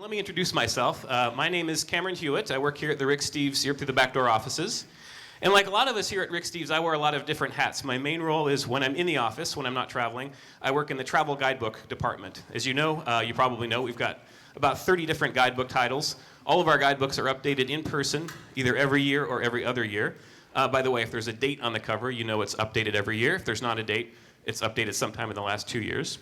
Let me introduce myself. My name is Cameron Hewitt. I work here at the Rick Steves Europe Through the Backdoor offices. And like a lot of us here at Rick Steves, I wear a lot of different hats. My main role is when I'm in the office, when I'm not traveling, I work in the travel guidebook department. As you know, you probably know, we've got about 30 different guidebook titles. All of our guidebooks are updated in person, either every year or every other year. By the way, if there's a date on the cover, you know it's updated every year. If there's not a date, it's updated sometime in the last 2 years.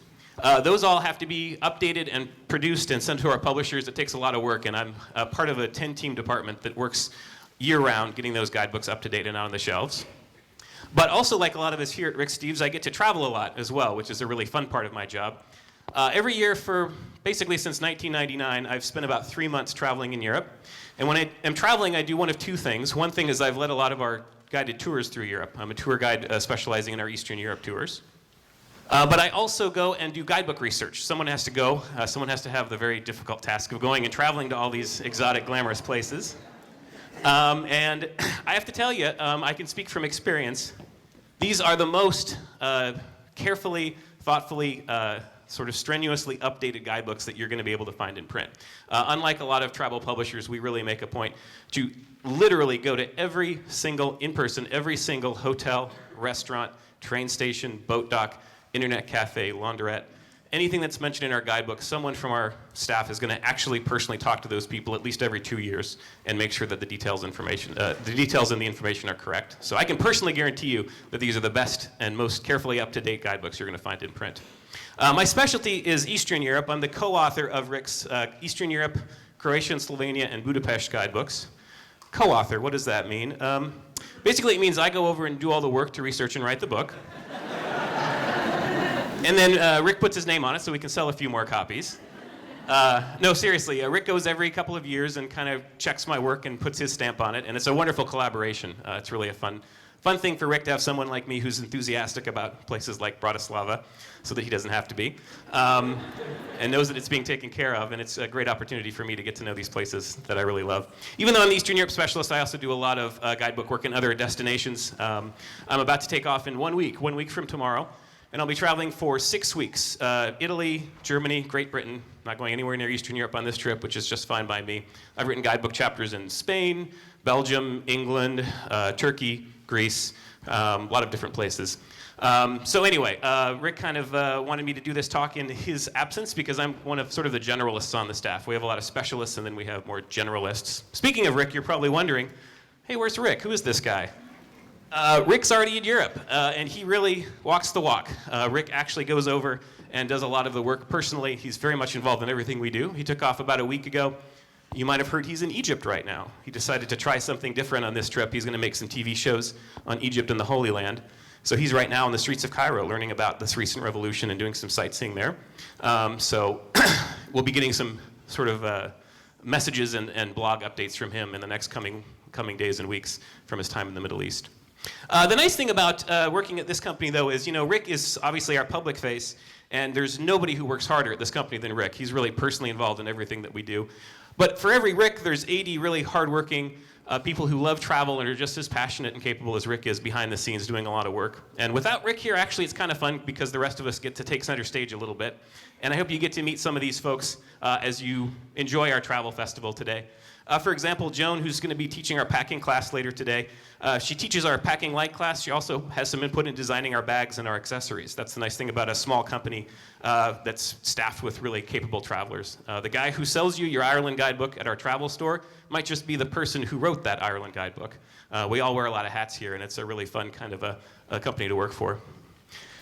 Those all have to be updated and produced and sent to our publishers. It takes a lot of work, and I'm part of a 10-team department that works year-round getting those guidebooks up to date and out on the shelves. But also, like a lot of us here at Rick Steves, I get to travel a lot as well, which is a really fun part of my job. Every year for basically since 1999, I've spent about 3 months traveling in Europe. And when I am traveling, I do one of two things. One thing is I've led a lot of our guided tours through Europe. I'm a tour guide specializing in our Eastern Europe tours. But I also go and do guidebook research. Someone has to go. Someone has to have the very difficult task of going and traveling to all these exotic, glamorous places. And I have to tell you, I can speak from experience. These are the most carefully, thoughtfully, sort of strenuously updated guidebooks that you're going to be able to find in print. Unlike a lot of travel publishers, we really make a point to literally go to every single, in person, every single hotel, restaurant, train station, boat dock, internet cafe, laundrette, anything that's mentioned in our guidebook, someone from our staff is going to actually personally talk to those people at least every 2 years and make sure that the details in the information are correct. So I can personally guarantee you that these are the best and most carefully up-to-date guidebooks you're going to find in print. My specialty is Eastern Europe. I'm the co-author of Rick's Eastern Europe, Croatia and Slovenia, and Budapest guidebooks. Co-author, what does that mean? Basically, it means I go over and do all the work to research and write the book. And then Rick puts his name on it so we can sell a few more copies. No, seriously, Rick goes every couple of years and kind of checks my work and puts his stamp on it, and it's a wonderful collaboration. It's really a fun thing for Rick to have someone like me who's enthusiastic about places like Bratislava, so that he doesn't have to be, and knows that it's being taken care of, and it's a great opportunity for me to get to know these places that I really love. Even though I'm the Eastern Europe specialist, I also do a lot of guidebook work in other destinations. I'm about to take off in 1 week from tomorrow. And I'll be traveling for 6 weeks. Italy, Germany, Great Britain. Not going anywhere near Eastern Europe on this trip, which is just fine by me. I've written guidebook chapters in Spain, Belgium, England, Turkey, Greece, a lot of different places. So anyway, Rick kind of wanted me to do this talk in his absence because I'm one of sort of the generalists on the staff. We have a lot of specialists and then we have more generalists. Speaking of Rick, you're probably wondering, hey, where's Rick? Who is this guy? Rick's already in Europe, and he really walks the walk. Rick actually goes over and does a lot of the work personally. He's very much involved in everything we do. He took off about a week ago. You might have heard he's in Egypt right now. He decided to try something different on this trip. He's going to make some TV shows on Egypt and the Holy Land. So he's right now in the streets of Cairo learning about this recent revolution and doing some sightseeing there. So we'll be getting some sort of messages and blog updates from him in the next coming days and weeks from his time in the Middle East. The nice thing about working at this company, though, is, Rick is obviously our public face, and there's nobody who works harder at this company than Rick. He's really personally involved in everything that we do. But for every Rick, there's 80 really hardworking people who love travel and are just as passionate and capable as Rick is behind the scenes doing a lot of work. And without Rick here, actually, it's kind of fun because the rest of us get to take center stage a little bit. And I hope you get to meet some of these folks as you enjoy our travel festival today. For example, Joan, who's going to be teaching our packing class later today, she teaches our packing light class. She also has some input in designing our bags and our accessories. That's the nice thing about a small company that's staffed with really capable travelers. The guy who sells you your Ireland guidebook at our travel store might just be the person who wrote that Ireland guidebook. We all wear a lot of hats here, and it's a really fun kind of a company to work for.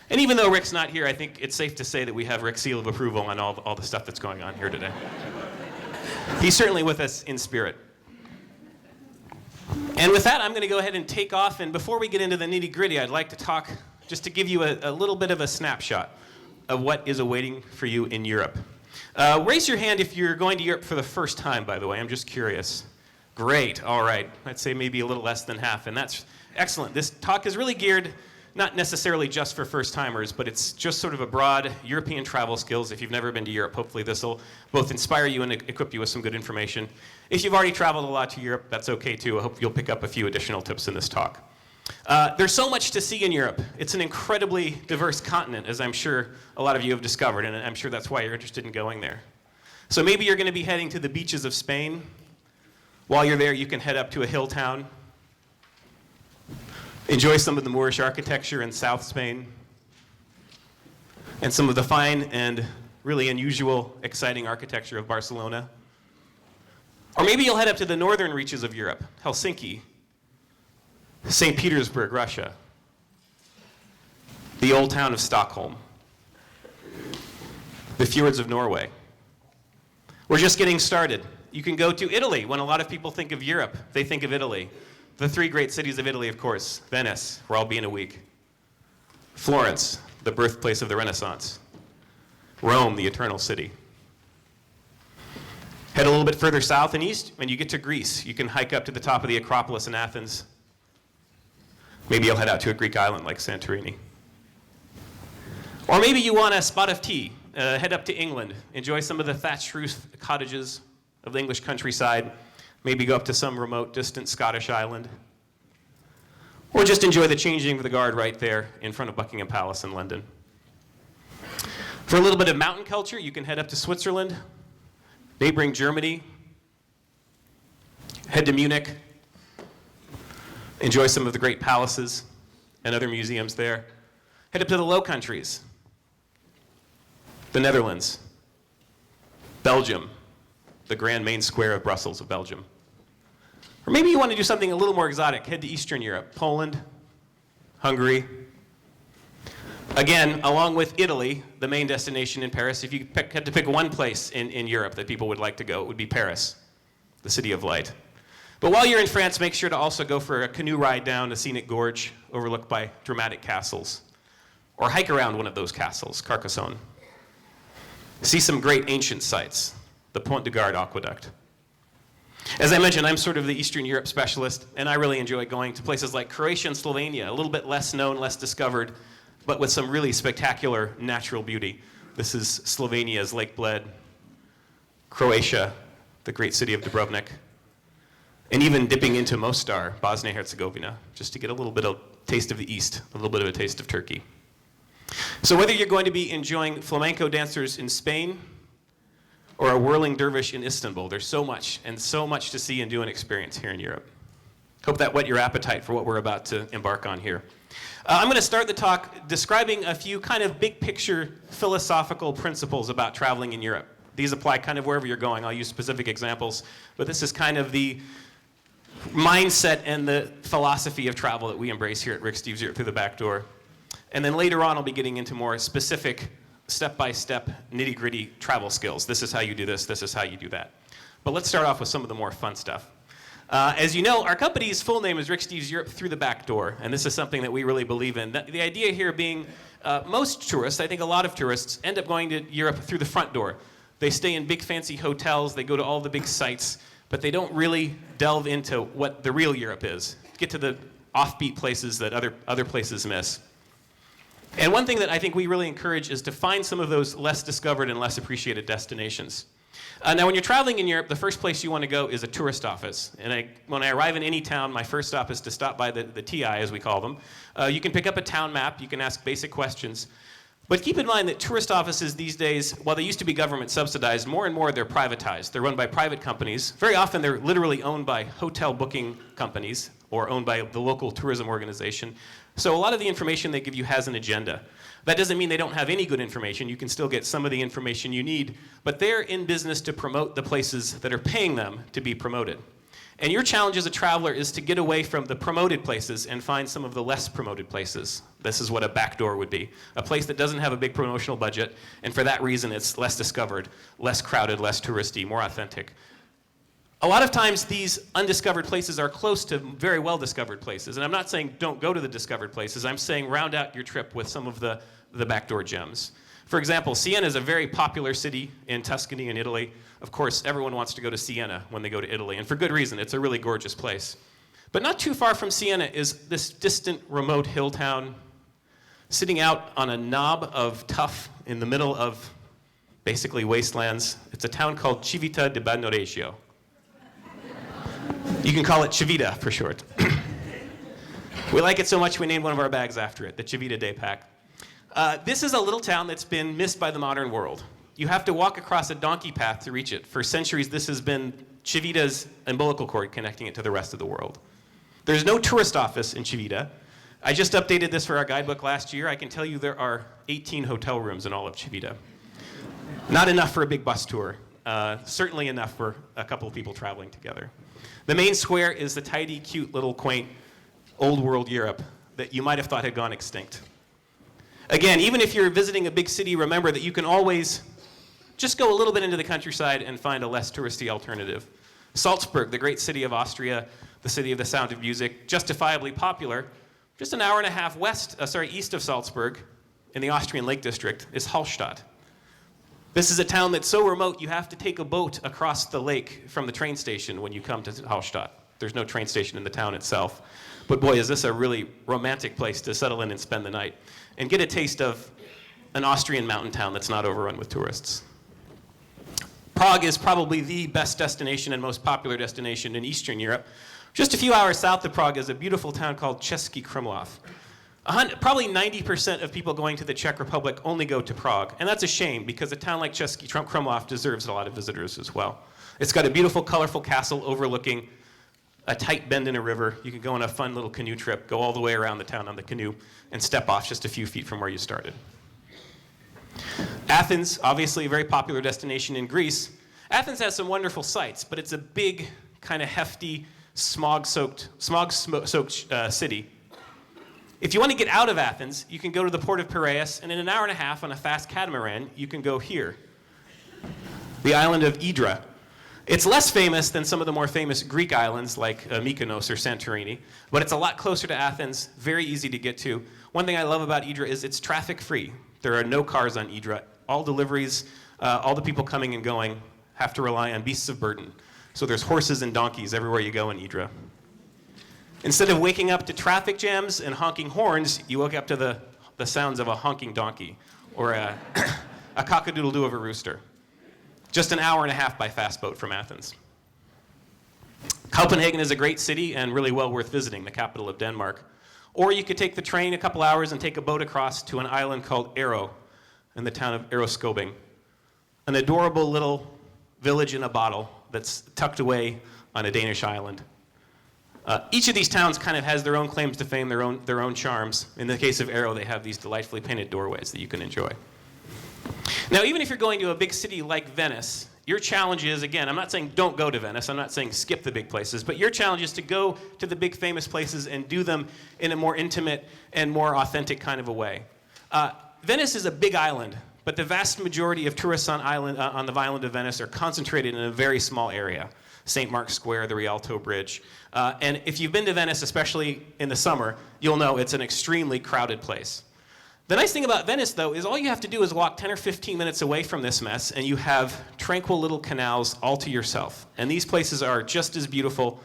And even though Rick's not here, I think it's safe to say that we have Rick's seal of approval on all the stuff that's going on here today. He's certainly with us in spirit. And with that, I'm going to go ahead and take off. And before we get into the nitty-gritty, I'd like to talk, just to give you a little bit of a snapshot of what is awaiting for you in Europe. Raise your hand if you're going to Europe for the first time, by the way. I'm just curious. Great. All right. I'd say maybe a little less than half. And that's excellent. This talk is really geared not necessarily just for first-timers, but it's just sort of a broad European travel skills. If you've never been to Europe, hopefully this will both inspire you and equip you with some good information. If you've already traveled a lot to Europe, that's okay too. I hope you'll pick up a few additional tips in this talk. There's so much to see in Europe. It's an incredibly diverse continent, as I'm sure a lot of you have discovered, and I'm sure that's why you're interested in going there. So maybe you're going to be heading to the beaches of Spain. While you're there, you can head up to a hill town, enjoy some of the Moorish architecture in South Spain, and some of the fine and really unusual, exciting architecture of Barcelona. Or maybe you'll head up to the northern reaches of Europe, Helsinki, St. Petersburg, Russia, the old town of Stockholm, the fjords of Norway. We're just getting started. You can go to Italy. When a lot of people think of Europe, they think of Italy. The three great cities of Italy, of course. Venice, where I'll be in a week. Florence, the birthplace of the Renaissance. Rome, the eternal city. Head a little bit further south and east, and you get to Greece. You can hike up to the top of the Acropolis in Athens. Maybe you'll head out to a Greek island like Santorini. Or maybe you want a spot of tea. Head up to England. Enjoy some of the thatched roof cottages of the English countryside. Maybe go up to some remote, distant Scottish island. Or just enjoy the changing of the guard right there in front of Buckingham Palace in London. For a little bit of mountain culture, you can head up to Switzerland, neighboring Germany, head to Munich, enjoy some of the great palaces and other museums there. Head up to the Low Countries, the Netherlands, Belgium, the grand main square of Brussels of Belgium. Or maybe you want to do something a little more exotic. Head to Eastern Europe, Poland, Hungary. Again, along with Italy, the main destination in Paris, if you had to pick one place in Europe that people would like to go, it would be Paris, the city of light. But while you're in France, make sure to also go for a canoe ride down a scenic gorge overlooked by dramatic castles. Or hike around one of those castles, Carcassonne. See some great ancient sites, the Pont de Gard Aqueduct. As I mentioned, I'm sort of the Eastern Europe specialist, and I really enjoy going to places like Croatia and Slovenia, a little bit less known, less discovered, but with some really spectacular natural beauty. This is Slovenia's Lake Bled, Croatia, the great city of Dubrovnik, and even dipping into Mostar, Bosnia-Herzegovina, just to get a little bit of taste of the East, a little bit of a taste of Turkey. So whether you're going to be enjoying flamenco dancers in Spain or a whirling dervish in Istanbul, there's so much to see and do and experience here in Europe. Hope that whet your appetite for what we're about to embark on here. I'm going to start the talk describing a few kind of big picture philosophical principles about traveling in Europe. These apply kind of wherever you're going. I'll use specific examples, but this is kind of the mindset and the philosophy of travel that we embrace here at Rick Steves Europe Through the Back Door. And then later on, I'll be getting into more specific, step-by-step, nitty-gritty travel skills. This is how you do this is how you do that. But let's start off with some of the more fun stuff. As you know, our company's full name is Rick Steves Europe Through the Back Door, and this is something that we really believe in. The idea here being most tourists, I think a lot of tourists, end up going to Europe through the front door. They stay in big fancy hotels, they go to all the big sites, but they don't really delve into what the real Europe is, get to the offbeat places that other places miss. And one thing that I think we really encourage is to find some of those less discovered and less appreciated destinations. Now, when you're traveling in Europe, the first place you want to go is a tourist office. And when I arrive in any town, my first stop is to stop by the TI, as we call them. You can pick up a town map. You can ask basic questions. But keep in mind that tourist offices these days, while they used to be government subsidized, more and more they're privatized. They're run by private companies. Very often they're literally owned by hotel booking companies or owned by the local tourism organization. So a lot of the information they give you has an agenda. That doesn't mean they don't have any good information. You can still get some of the information you need, but they're in business to promote the places that are paying them to be promoted. And your challenge as a traveler is to get away from the promoted places and find some of the less promoted places. This is what a backdoor would be. A place that doesn't have a big promotional budget, and for that reason it's less discovered, less crowded, less touristy, more authentic. A lot of times these undiscovered places are close to very well-discovered places. And I'm not saying don't go to the discovered places. I'm saying round out your trip with some of the backdoor gems. For example, Siena is a very popular city in Tuscany in Italy. Of course, everyone wants to go to Siena when they go to Italy, and for good reason. It's a really gorgeous place. But not too far from Siena is this distant, remote hill town sitting out on a knob of tuff in the middle of basically wastelands. It's a town called Civita di Bagnoregio. You can call it Civita for short. We like it so much we named one of our bags after it, the Civita Day Pack. This is a little town that's been missed by the modern world. You have to walk across a donkey path to reach it. For centuries, this has been Civita's umbilical cord connecting it to the rest of the world. There's no tourist office in Civita. I just updated this for our guidebook last year. I can tell you there are 18 hotel rooms in all of Civita. Not enough for a big bus tour. Certainly enough for a couple of people traveling together. The main square is the tidy, cute, little quaint, old world Europe that you might have thought had gone extinct. Again, even if you're visiting a big city, remember that you can always just go a little bit into the countryside and find a less touristy alternative. Salzburg, the great city of Austria, the city of the sound of music, justifiably popular, just an hour and a half east of Salzburg, in the Austrian Lake District, is Hallstatt. This is a town that's so remote you have to take a boat across the lake from the train station when you come to Hallstatt. There's no train station in the town itself. But boy, is this a really romantic place to settle in and spend the night and get a taste of an Austrian mountain town that's not overrun with tourists. Prague is probably the best destination and most popular destination in Eastern Europe. Just a few hours south of Prague is a beautiful town called Český Krumlov. Probably 90% of people going to the Czech Republic only go to Prague, and that's a shame because a town like Český Krumlov deserves a lot of visitors as well. It's got a beautiful, colorful castle overlooking a tight bend in a river. You can go on a fun little canoe trip, go all the way around the town on the canoe, and step off just a few feet from where you started. Athens, obviously a very popular destination in Greece. Athens has some wonderful sights, but it's a big, kind of hefty, smog-soaked city. If you want to get out of Athens, you can go to the port of Piraeus, and in an hour and a half on a fast catamaran, you can go here, the island of Hydra. It's less famous than some of the more famous Greek islands like Mykonos or Santorini, but it's a lot closer to Athens, very easy to get to. One thing I love about Hydra is it's traffic-free. There are no cars on Hydra. All deliveries, all the people coming and going have to rely on beasts of burden. So there's horses and donkeys everywhere you go in Hydra. Instead of waking up to traffic jams and honking horns, you wake up to the sounds of a honking donkey or a cock-a-doodle-doo of a rooster. Just an hour and a half by fast boat from Athens. Copenhagen is a great city and really well worth visiting, the capital of Denmark. Or you could take the train a couple hours and take a boat across to an island called Aro in the town of Ærøskobing, an adorable little village in a bottle that's tucked away on a Danish island. Each of these towns kind of has their own claims to fame, their own charms. In the case of Aro, they have these delightfully painted doorways that you can enjoy. Now, even if you're going to a big city like Venice, your challenge is, again, I'm not saying don't go to Venice, I'm not saying skip the big places, but your challenge is to go to the big famous places and do them in a more intimate and more authentic kind of a way. Venice is a big island, but the vast majority of tourists on the island of Venice are concentrated in a very small area. St. Mark's Square, the Rialto Bridge. And if you've been to Venice, especially in the summer, you'll know it's an extremely crowded place. The nice thing about Venice, though, is all you have to do is walk 10 or 15 minutes away from this mess, and you have tranquil little canals all to yourself. And these places are just as beautiful.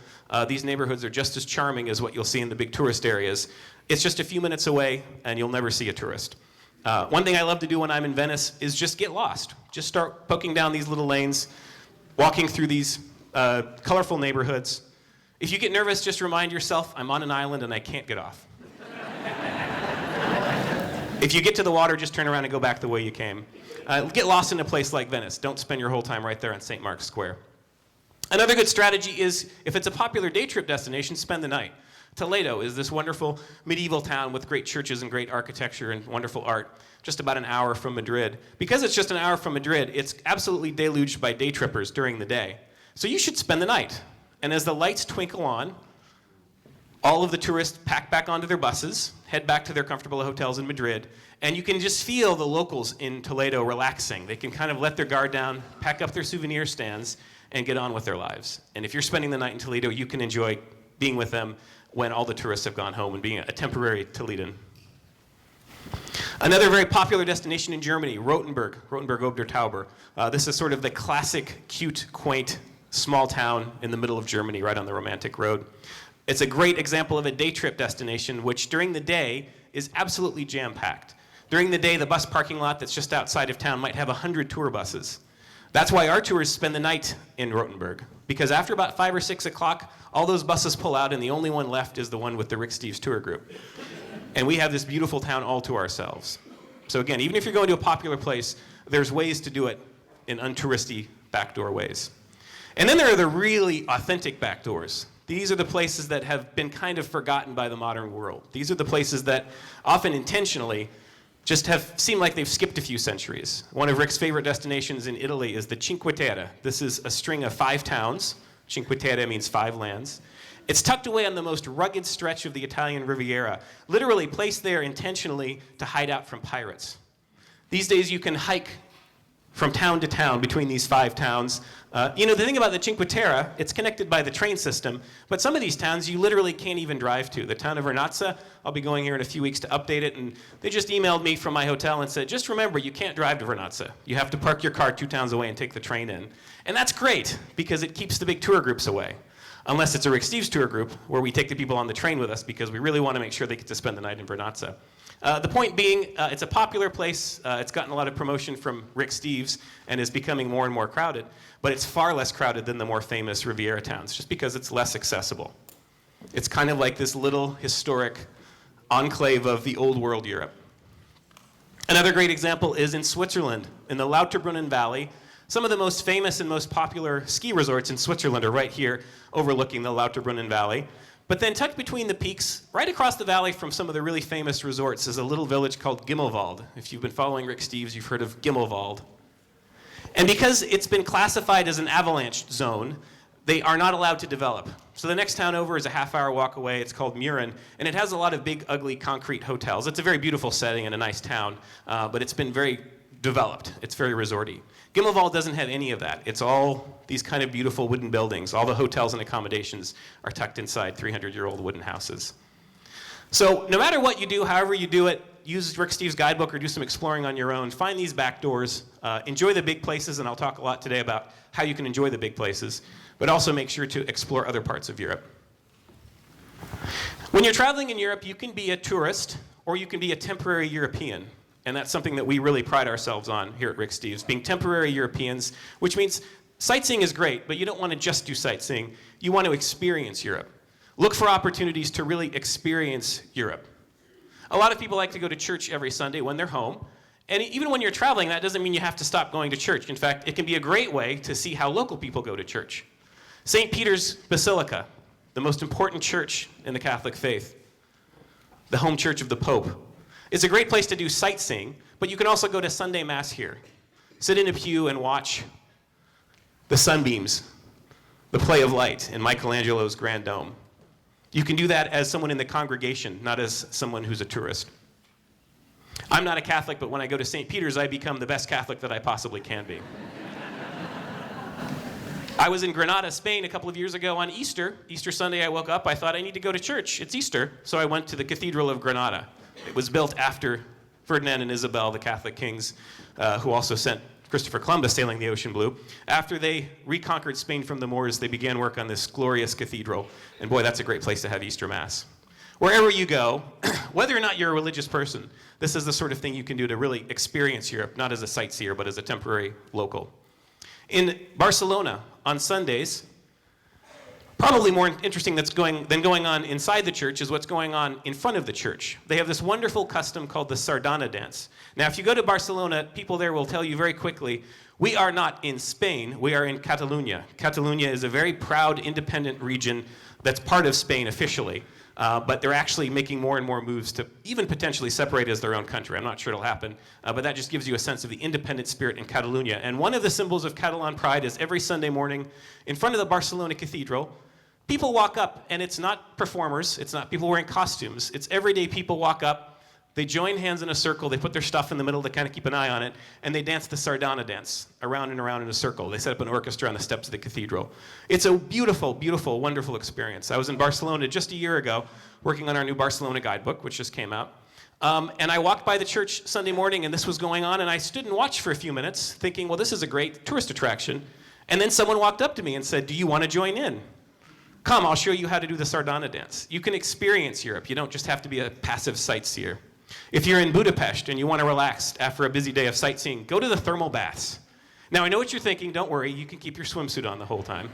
These neighborhoods are just as charming as what you'll see in the big tourist areas. It's just a few minutes away, and you'll never see a tourist. One thing I love to do when I'm in Venice is just get lost. Just start poking down these little lanes, walking through these colorful neighborhoods. If you get nervous, just remind yourself, I'm on an island and I can't get off. If you get to the water, just turn around and go back the way you came. Get lost in a place like Venice. Don't spend your whole time right there on St. Mark's Square. Another good strategy is, if it's a popular day trip destination, spend the night. Toledo is this wonderful medieval town with great churches and great architecture and wonderful art, just about an hour from Madrid. Because it's just an hour from Madrid, it's absolutely deluged by day trippers during the day. So you should spend the night. And as the lights twinkle on, all of the tourists pack back onto their buses, head back to their comfortable hotels in Madrid, and you can just feel the locals in Toledo relaxing. They can kind of let their guard down, pack up their souvenir stands, and get on with their lives. And if you're spending the night in Toledo, you can enjoy being with them when all the tourists have gone home and being a temporary Toledan. Another very popular destination in Germany, Rothenburg ob der Tauber. This is sort of the classic, cute, quaint, small town in the middle of Germany, right on the romantic road. It's a great example of a day trip destination, which during the day is absolutely jam-packed. During the day, the bus parking lot that's just outside of town might have 100 tour buses. That's why our tours spend the night in Rothenburg, because after about 5 or 6 o'clock, all those buses pull out, and the only one left is the one with the Rick Steves tour group. And we have this beautiful town all to ourselves. So again, even if you're going to a popular place, there's ways to do it in untouristy backdoor ways. And then there are the really authentic backdoors. These are the places that have been kind of forgotten by the modern world. These are the places that often intentionally just have seemed like they've skipped a few centuries. One of Rick's favorite destinations in Italy is the Cinque Terre. This is a string of 5 towns. Cinque Terre means 5 lands. It's tucked away on the most rugged stretch of the Italian Riviera, literally placed there intentionally to hide out from pirates. These days you can hike from town to town between these 5 towns. The thing about the Cinque Terre, it's connected by the train system, but some of these towns you literally can't even drive to. The town of Vernazza, I'll be going here in a few weeks to update it, and they just emailed me from my hotel and said, just remember, you can't drive to Vernazza. You have to park your car 2 towns away and take the train in. And that's great, because it keeps the big tour groups away. Unless it's a Rick Steves tour group, where we take the people on the train with us, because we really want to make sure they get to spend the night in Vernazza. The point being, it's a popular place. It's gotten a lot of promotion from Rick Steves and is becoming more and more crowded. But it's far less crowded than the more famous Riviera towns, just because it's less accessible. It's kind of like this little historic enclave of the old world Europe. Another great example is in Switzerland, in the Lauterbrunnen Valley. Some of the most famous and most popular ski resorts in Switzerland are right here, overlooking the Lauterbrunnen Valley. But then tucked between the peaks, right across the valley from some of the really famous resorts, is a little village called Gimmelwald. If you've been following Rick Steves, you've heard of Gimmelwald. And because it's been classified as an avalanche zone, they are not allowed to develop. So the next town over is a half-hour walk away. It's called Muren, and it has a lot of big, ugly concrete hotels. It's a very beautiful setting and a nice town, but it's been very developed. It's very resorty. Gimmelwald doesn't have any of that. It's all these kind of beautiful wooden buildings. All the hotels and accommodations are tucked inside 300-year-old wooden houses. So no matter what you do, however you do it, use Rick Steves' guidebook or do some exploring on your own. Find these back doors. Enjoy the big places, and I'll talk a lot today about how you can enjoy the big places, but also make sure to explore other parts of Europe. When you're traveling in Europe, you can be a tourist or you can be a temporary European. And that's something that we really pride ourselves on here at Rick Steves, being temporary Europeans, which means sightseeing is great, but you don't want to just do sightseeing. You want to experience Europe. Look for opportunities to really experience Europe. A lot of people like to go to church every Sunday when they're home. And even when you're traveling, that doesn't mean you have to stop going to church. In fact, it can be a great way to see how local people go to church. St. Peter's Basilica, the most important church in the Catholic faith, the home church of the Pope. It's a great place to do sightseeing, but you can also go to Sunday Mass here. Sit in a pew and watch the sunbeams, the play of light in Michelangelo's Grand Dome. You can do that as someone in the congregation, not as someone who's a tourist. I'm not a Catholic, but when I go to St. Peter's, I become the best Catholic that I possibly can be. I was in Granada, Spain a couple of years ago on Easter. Easter Sunday I woke up, I thought I need to go to church. It's Easter, so I went to the Cathedral of Granada. It was built after Ferdinand and Isabel, the Catholic kings, who also sent Christopher Columbus sailing the ocean blue. After they reconquered Spain from the Moors, they began work on this glorious cathedral. And boy, that's a great place to have Easter Mass. Wherever you go, whether or not you're a religious person, this is the sort of thing you can do to really experience Europe, not as a sightseer, but as a temporary local. In Barcelona, on Sundays, probably more interesting than going on inside the church is what's going on in front of the church. They have this wonderful custom called the Sardana dance. Now, if you go to Barcelona, people there will tell you very quickly, we are not in Spain, we are in Catalonia. Catalonia is a very proud, independent region that's part of Spain officially, but they're actually making more and more moves to even potentially separate as their own country. I'm not sure it'll happen, but that just gives you a sense of the independent spirit in Catalonia. And one of the symbols of Catalan pride is every Sunday morning in front of the Barcelona Cathedral, people walk up, and it's not performers, it's not people wearing costumes, it's everyday people walk up, they join hands in a circle, they put their stuff in the middle to kind of keep an eye on it, and they dance the Sardana dance, around and around in a circle. They set up an orchestra on the steps of the cathedral. It's a beautiful, beautiful, wonderful experience. I was in Barcelona just a year ago, working on our new Barcelona guidebook, which just came out. And I walked by the church Sunday morning, and this was going on, and I stood and watched for a few minutes, thinking, well, this is a great tourist attraction. And then someone walked up to me and said, do you want to join in? Come, I'll show you how to do the Sardana dance. You can experience Europe. You don't just have to be a passive sightseer. If you're in Budapest and you want to relax after a busy day of sightseeing, go to the thermal baths. Now, I know what you're thinking. Don't worry. You can keep your swimsuit on the whole time.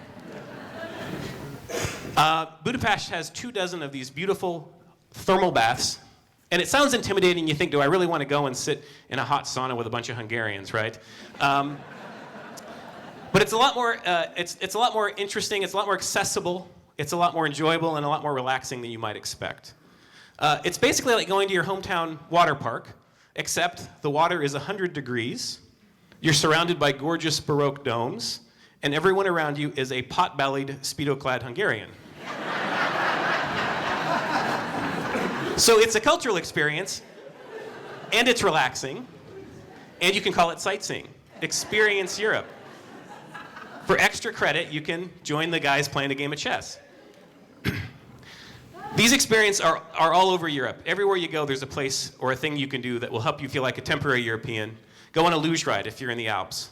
Budapest has 24 of these beautiful thermal baths And it sounds intimidating. You think, do I really want to go and sit in a hot sauna with a bunch of Hungarians, right? But it's a lot more. It's a lot more interesting. It's a lot more accessible. It's a lot more enjoyable and a lot more relaxing than you might expect. It's basically like going to your hometown water park, except the water is 100 degrees. You're surrounded by gorgeous Baroque domes, and everyone around you is a pot-bellied, Speedo-clad Hungarian. So it's a cultural experience, and it's relaxing, and you can call it sightseeing. Experience Europe. For extra credit, you can join the guys playing a game of chess. These experiences are all over Europe. Everywhere you go, there's a place or a thing you can do that will help you feel like a temporary European. Go on a luge ride if you're in the Alps.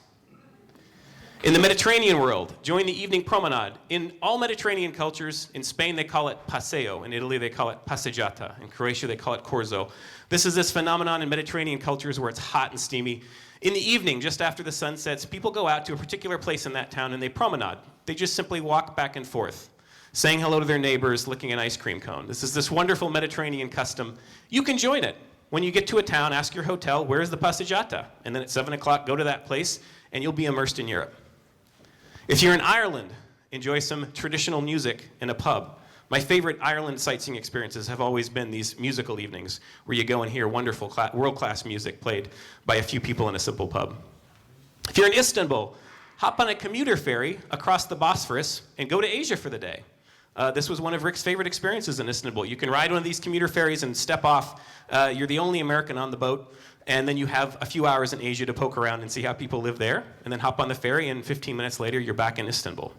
In the Mediterranean world, join the evening promenade. In all Mediterranean cultures, in Spain they call it paseo, in Italy they call it passeggiata, in Croatia they call it corso. This is this phenomenon in Mediterranean cultures where it's hot and steamy. In the evening, just after the sun sets, people go out to a particular place in that town and they promenade. They just simply walk back and forth, saying hello to their neighbors, licking an ice cream cone. This is this wonderful Mediterranean custom. You can join it. When you get to a town, ask your hotel, where's the passeggiata? And then at 7 o'clock, go to that place, and you'll be immersed in Europe. If you're in Ireland, enjoy some traditional music in a pub. My favorite Ireland sightseeing experiences have always been these musical evenings where you go and hear wonderful world-class music played by a few people in a simple pub. If you're in Istanbul, hop on a commuter ferry across the Bosphorus and go to Asia for the day. This was one of Rick's favorite experiences in Istanbul. You can ride one of these commuter ferries and step off. You're the only American on the boat, and then you have a few hours in Asia to poke around and see how people live there, and then hop on the ferry, and 15 minutes later, you're back in Istanbul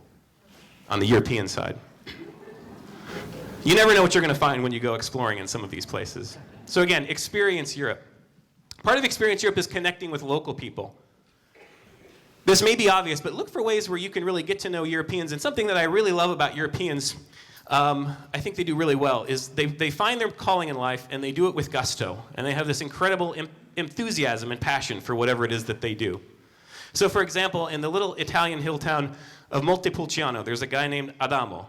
on the European side. You never know what you're going to find when you go exploring in some of these places. So again, experience Europe. Part of Experience Europe is connecting with local people. This may be obvious, but look for ways where you can really get to know Europeans. And something that I really love about Europeans, I think they do really well, is they find their calling in life and they do it with gusto. And they have this incredible enthusiasm and passion for whatever it is that they do. So for example, in the little Italian hill town of Montepulciano, there's a guy named Adamo.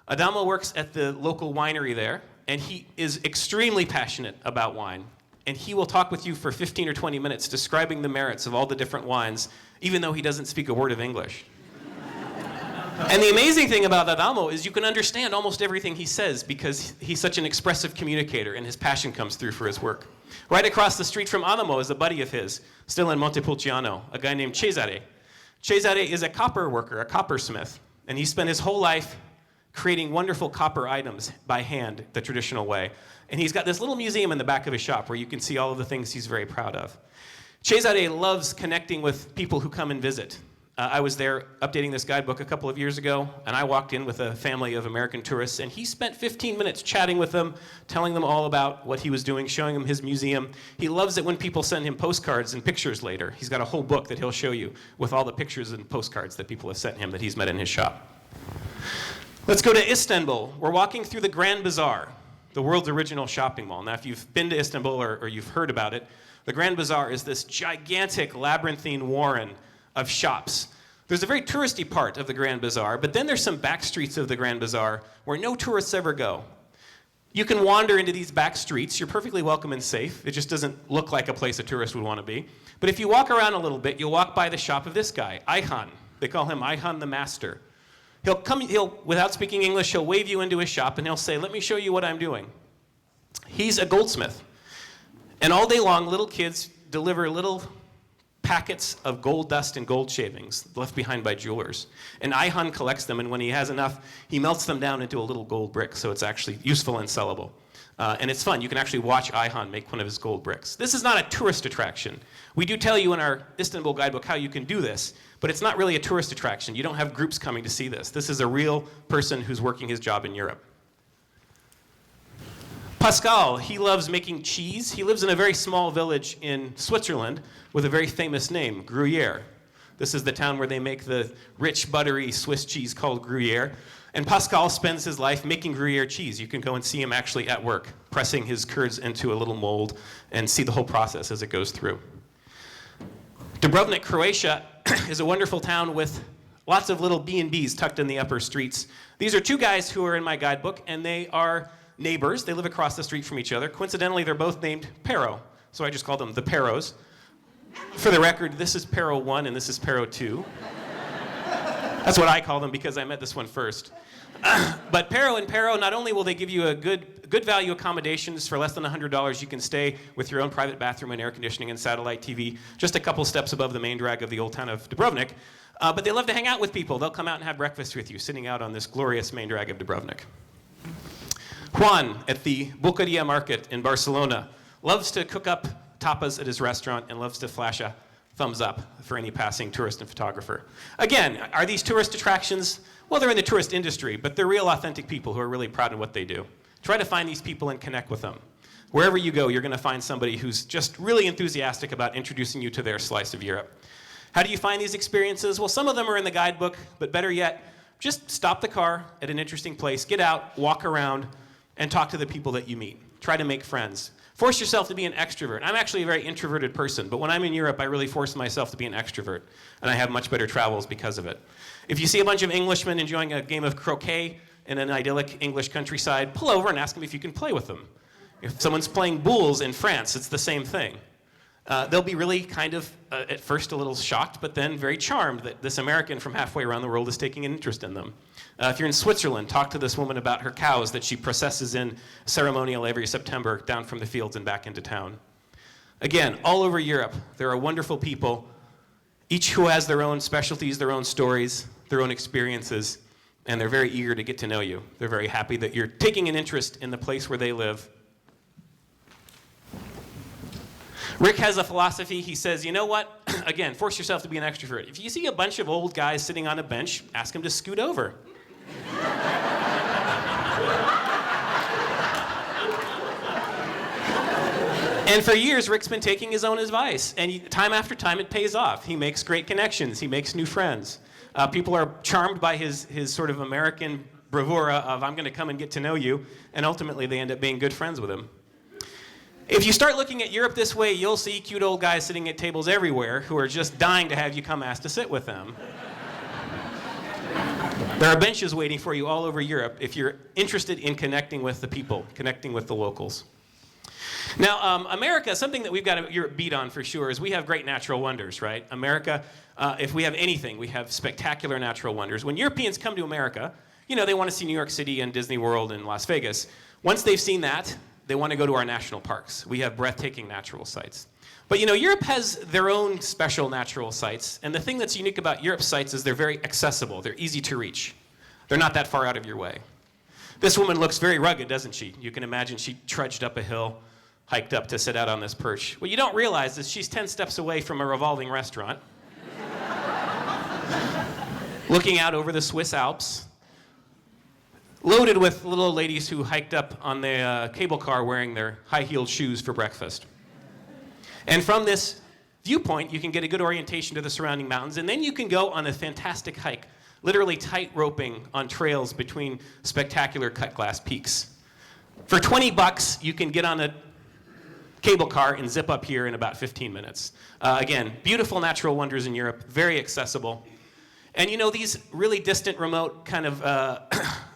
Adamo works at the local winery there, and he is extremely passionate about wine. And he will talk with you for 15 or 20 minutes describing the merits of all the different wines, even though he doesn't speak a word of English. And the amazing thing about Adamo is you can understand almost everything he says because he's such an expressive communicator and his passion comes through for his work. Right across the street from Adamo is a buddy of his, still in Montepulciano, a guy named Cesare. Cesare is a copper worker, a coppersmith, and he spent his whole life creating wonderful copper items by hand, the traditional way. And he's got this little museum in the back of his shop where you can see all of the things he's very proud of. Cesare loves connecting with people who come and visit. I was there updating this guidebook a couple of years ago, and I walked in with a family of American tourists, and he spent 15 minutes chatting with them, telling them all about what he was doing, showing them his museum. He loves it when people send him postcards and pictures later. He's got a whole book that he'll show you with all the pictures and postcards that people have sent him that he's met in his shop. Let's go to Istanbul. We're walking through the Grand Bazaar, the world's original shopping mall. Now, if you've been to Istanbul or you've heard about it, the Grand Bazaar is this gigantic labyrinthine warren of shops. There's a very touristy part of the Grand Bazaar, but then there's some back streets of the Grand Bazaar where no tourists ever go. You can wander into these back streets. You're perfectly welcome and safe. It just doesn't look like a place a tourist would want to be. But if you walk around a little bit, you'll walk by the shop of this guy, Ayhan. They call him Ayhan the Master. He'll, without speaking English, he'll wave you into his shop and he'll say, let me show you what I'm doing. He's a goldsmith. And all day long, little kids deliver little packets of gold dust and gold shavings left behind by jewelers. And Ayhan collects them, and when he has enough, he melts them down into a little gold brick, so it's actually useful and sellable. And it's fun. You can actually watch Ayhan make one of his gold bricks. This is not a tourist attraction. We do tell you in our Istanbul guidebook how you can do this, but it's not really a tourist attraction. You don't have groups coming to see this. This is a real person who's working his job in Europe. Pascal, he loves making cheese. He lives in a very small village in Switzerland with a very famous name, Gruyere. This is the town where they make the rich, buttery Swiss cheese called Gruyere. And Pascal spends his life making Gruyere cheese. You can go and see him actually at work, pressing his curds into a little mold and see the whole process as it goes through. Dubrovnik, Croatia is a wonderful town with lots of little B&Bs tucked in the upper streets. These are two guys who are in my guidebook, and they are neighbors. They live across the street from each other. Coincidentally, they're both named Pero, so I just call them the Peros. For the record, this is Pero 1 and this is Pero 2. That's what I call them because I met this one first. But Pero and Pero, not only will they give you a good value accommodations for less than $100, you can stay with your own private bathroom and air conditioning and satellite TV, just a couple steps above the main drag of the old town of Dubrovnik. But they love to hang out with people. They'll come out and have breakfast with you, sitting out on this glorious main drag of Dubrovnik. Juan at the Boqueria market in Barcelona loves to cook up tapas at his restaurant and loves to flash a thumbs up for any passing tourist and photographer. Again, are these tourist attractions? Well, they're in the tourist industry, but they're real authentic people who are really proud of what they do. Try to find these people and connect with them. Wherever you go, you're going to find somebody who's just really enthusiastic about introducing you to their slice of Europe. How do you find these experiences? Well, some of them are in the guidebook, but better yet, just stop the car at an interesting place, get out, walk around, and talk to the people that you meet. Try to make friends. Force yourself to be an extrovert. I'm actually a very introverted person, but when I'm in Europe, I really force myself to be an extrovert, and I have much better travels because of it. If you see a bunch of Englishmen enjoying a game of croquet in an idyllic English countryside, pull over and ask them if you can play with them. If someone's playing boules in France, it's the same thing. They'll be really kind of, at first, a little shocked, but then very charmed that this American from halfway around the world is taking an interest in them. If you're in Switzerland, talk to this woman about her cows that she processes in ceremonial every September down from the fields and back into town. Again, all over Europe, there are wonderful people, each who has their own specialties, their own stories, their own experiences, and they're very eager to get to know you. They're very happy that you're taking an interest in the place where they live. Rick has a philosophy. He says, you know what? Again, force yourself to be an extrovert. If you see a bunch of old guys sitting on a bench, ask them to scoot over. And for years, Rick's been taking his own advice. And time after time, it pays off. He makes great connections. He makes new friends. People are charmed by his sort of American bravura of, I'm going to come and get to know you. And ultimately, they end up being good friends with him. If you start looking at Europe this way, you'll see cute old guys sitting at tables everywhere who are just dying to have you come ask to sit with them. There are benches waiting for you all over Europe if you're interested in connecting with the people, connecting with the locals. Now, America, something that we've got a Europe beat on for sure is we have great natural wonders, right? America, if we have anything, we have spectacular natural wonders. When Europeans come to America, you know, they want to see New York City and Disney World and Las Vegas. Once they've seen that, they want to go to our national parks. We have breathtaking natural sites. But you know, Europe has their own special natural sites, and the thing that's unique about Europe's sites is they're very accessible. They're easy to reach. They're not that far out of your way. This woman looks very rugged, doesn't she? You can imagine she trudged up a hill, hiked up to sit out on this perch. What you don't realize is she's 10 steps away from a revolving restaurant, looking out over the Swiss Alps, loaded with little old ladies who hiked up on the cable car wearing their high-heeled shoes for breakfast. And from this viewpoint, you can get a good orientation to the surrounding mountains, and then you can go on a fantastic hike, literally tight-roping on trails between spectacular cut-glass peaks. For $20, you can get on a cable car and zip up here in about 15 minutes. Again, beautiful natural wonders in Europe, very accessible. And you know, these really distant, remote, kind of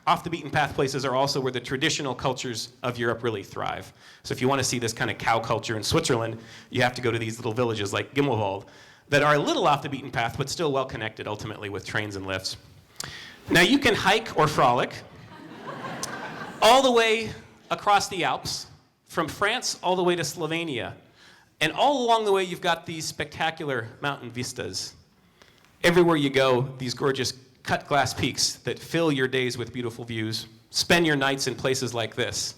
off-the-beaten-path places are also where the traditional cultures of Europe really thrive. So if you want to see this kind of cow culture in Switzerland, you have to go to these little villages like Gimmelwald that are a little off the beaten path, but still well-connected ultimately with trains and lifts. Now you can hike or frolic all the way across the Alps, from France all the way to Slovenia. And all along the way, you've got these spectacular mountain vistas. Everywhere you go, these gorgeous cut glass peaks that fill your days with beautiful views. Spend your nights in places like this.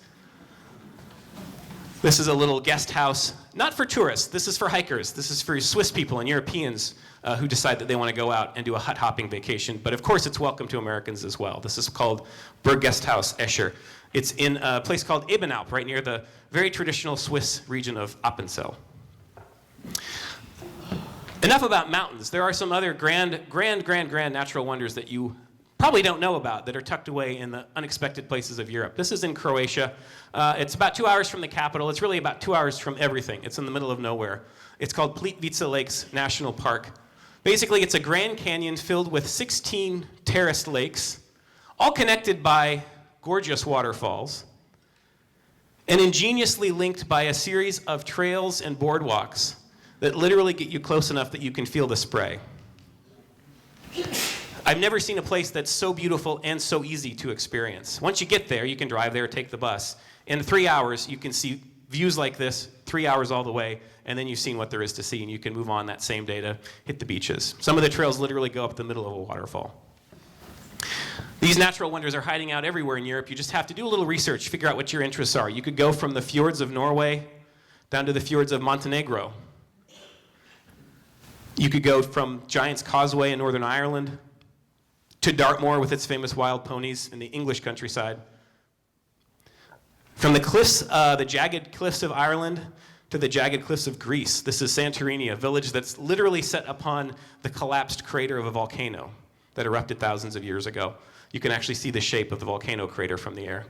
This is a little guest house, not for tourists. This is for hikers. This is for Swiss people and Europeans who decide that they want to go out and do a hut hopping vacation. But of course, it's welcome to Americans as well. This is called Burggasthaus Escher. It's in a place called Ebenalp, right near the very traditional Swiss region of Appenzell. Enough about mountains. There are some other grand natural wonders that you probably don't know about that are tucked away in the unexpected places of Europe. This is in Croatia. It's about 2 hours from the capital. It's really about 2 hours from everything. It's in the middle of nowhere. It's called Plitvice Lakes National Park. Basically, it's a Grand Canyon filled with 16 terraced lakes, all connected by gorgeous waterfalls. and ingeniously linked by a series of trails and boardwalks that literally get you close enough that you can feel the spray. I've never seen a place that's so beautiful and so easy to experience. Once you get there, you can drive there, take the bus. In 3 hours, you can see views like this, 3 hours all the way, and then you've seen what there is to see, and you can move on that same day to hit the beaches. Some of the trails literally go up the middle of a waterfall. These natural wonders are hiding out everywhere in Europe. You just have to do a little research, figure out what your interests are. You could go from the fjords of Norway down to the fjords of Montenegro. You could go from Giant's Causeway in Northern Ireland to Dartmoor with its famous wild ponies in the English countryside. From the cliffs, the jagged cliffs of Ireland to the jagged cliffs of Greece. This is Santorini, a village that's literally set upon the collapsed crater of a volcano that erupted thousands of years ago. You can actually see the shape of the volcano crater from the air.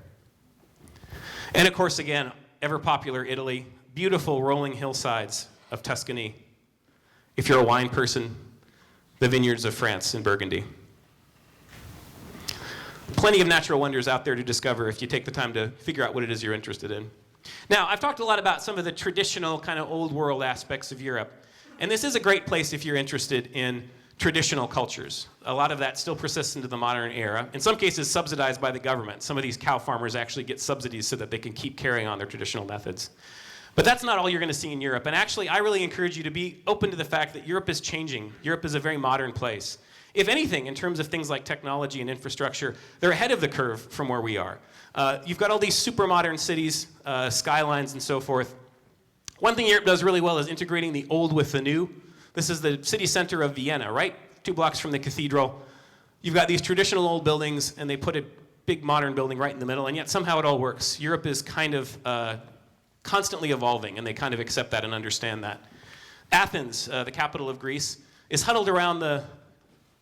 And of course, again, ever popular Italy, beautiful rolling hillsides of Tuscany. If you're a wine person, the vineyards of France in Burgundy. Plenty of natural wonders out there to discover if you take the time to figure out what it is you're interested in. Now, I've talked a lot about some of the traditional kind of old world aspects of Europe. And this is a great place if you're interested in traditional cultures. A lot of that still persists into the modern era. In some cases, subsidized by the government. Some of these cow farmers actually get subsidies so that they can keep carrying on their traditional methods. But that's not all you're going to see in Europe. And actually, I really encourage you to be open to the fact that Europe is changing. Europe is a very modern place. If anything, in terms of things like technology and infrastructure, they're ahead of the curve from where we are. You've got all these super modern cities, skylines and so forth. One thing Europe does really well is integrating the old with the new. This is the city center of Vienna, right? 2 blocks from the cathedral. You've got these traditional old buildings, and they put a big modern building right in the middle, and yet somehow it all works. Europe is kind of constantly evolving, and they kind of accept that and understand that. Athens, the capital of Greece, is huddled around the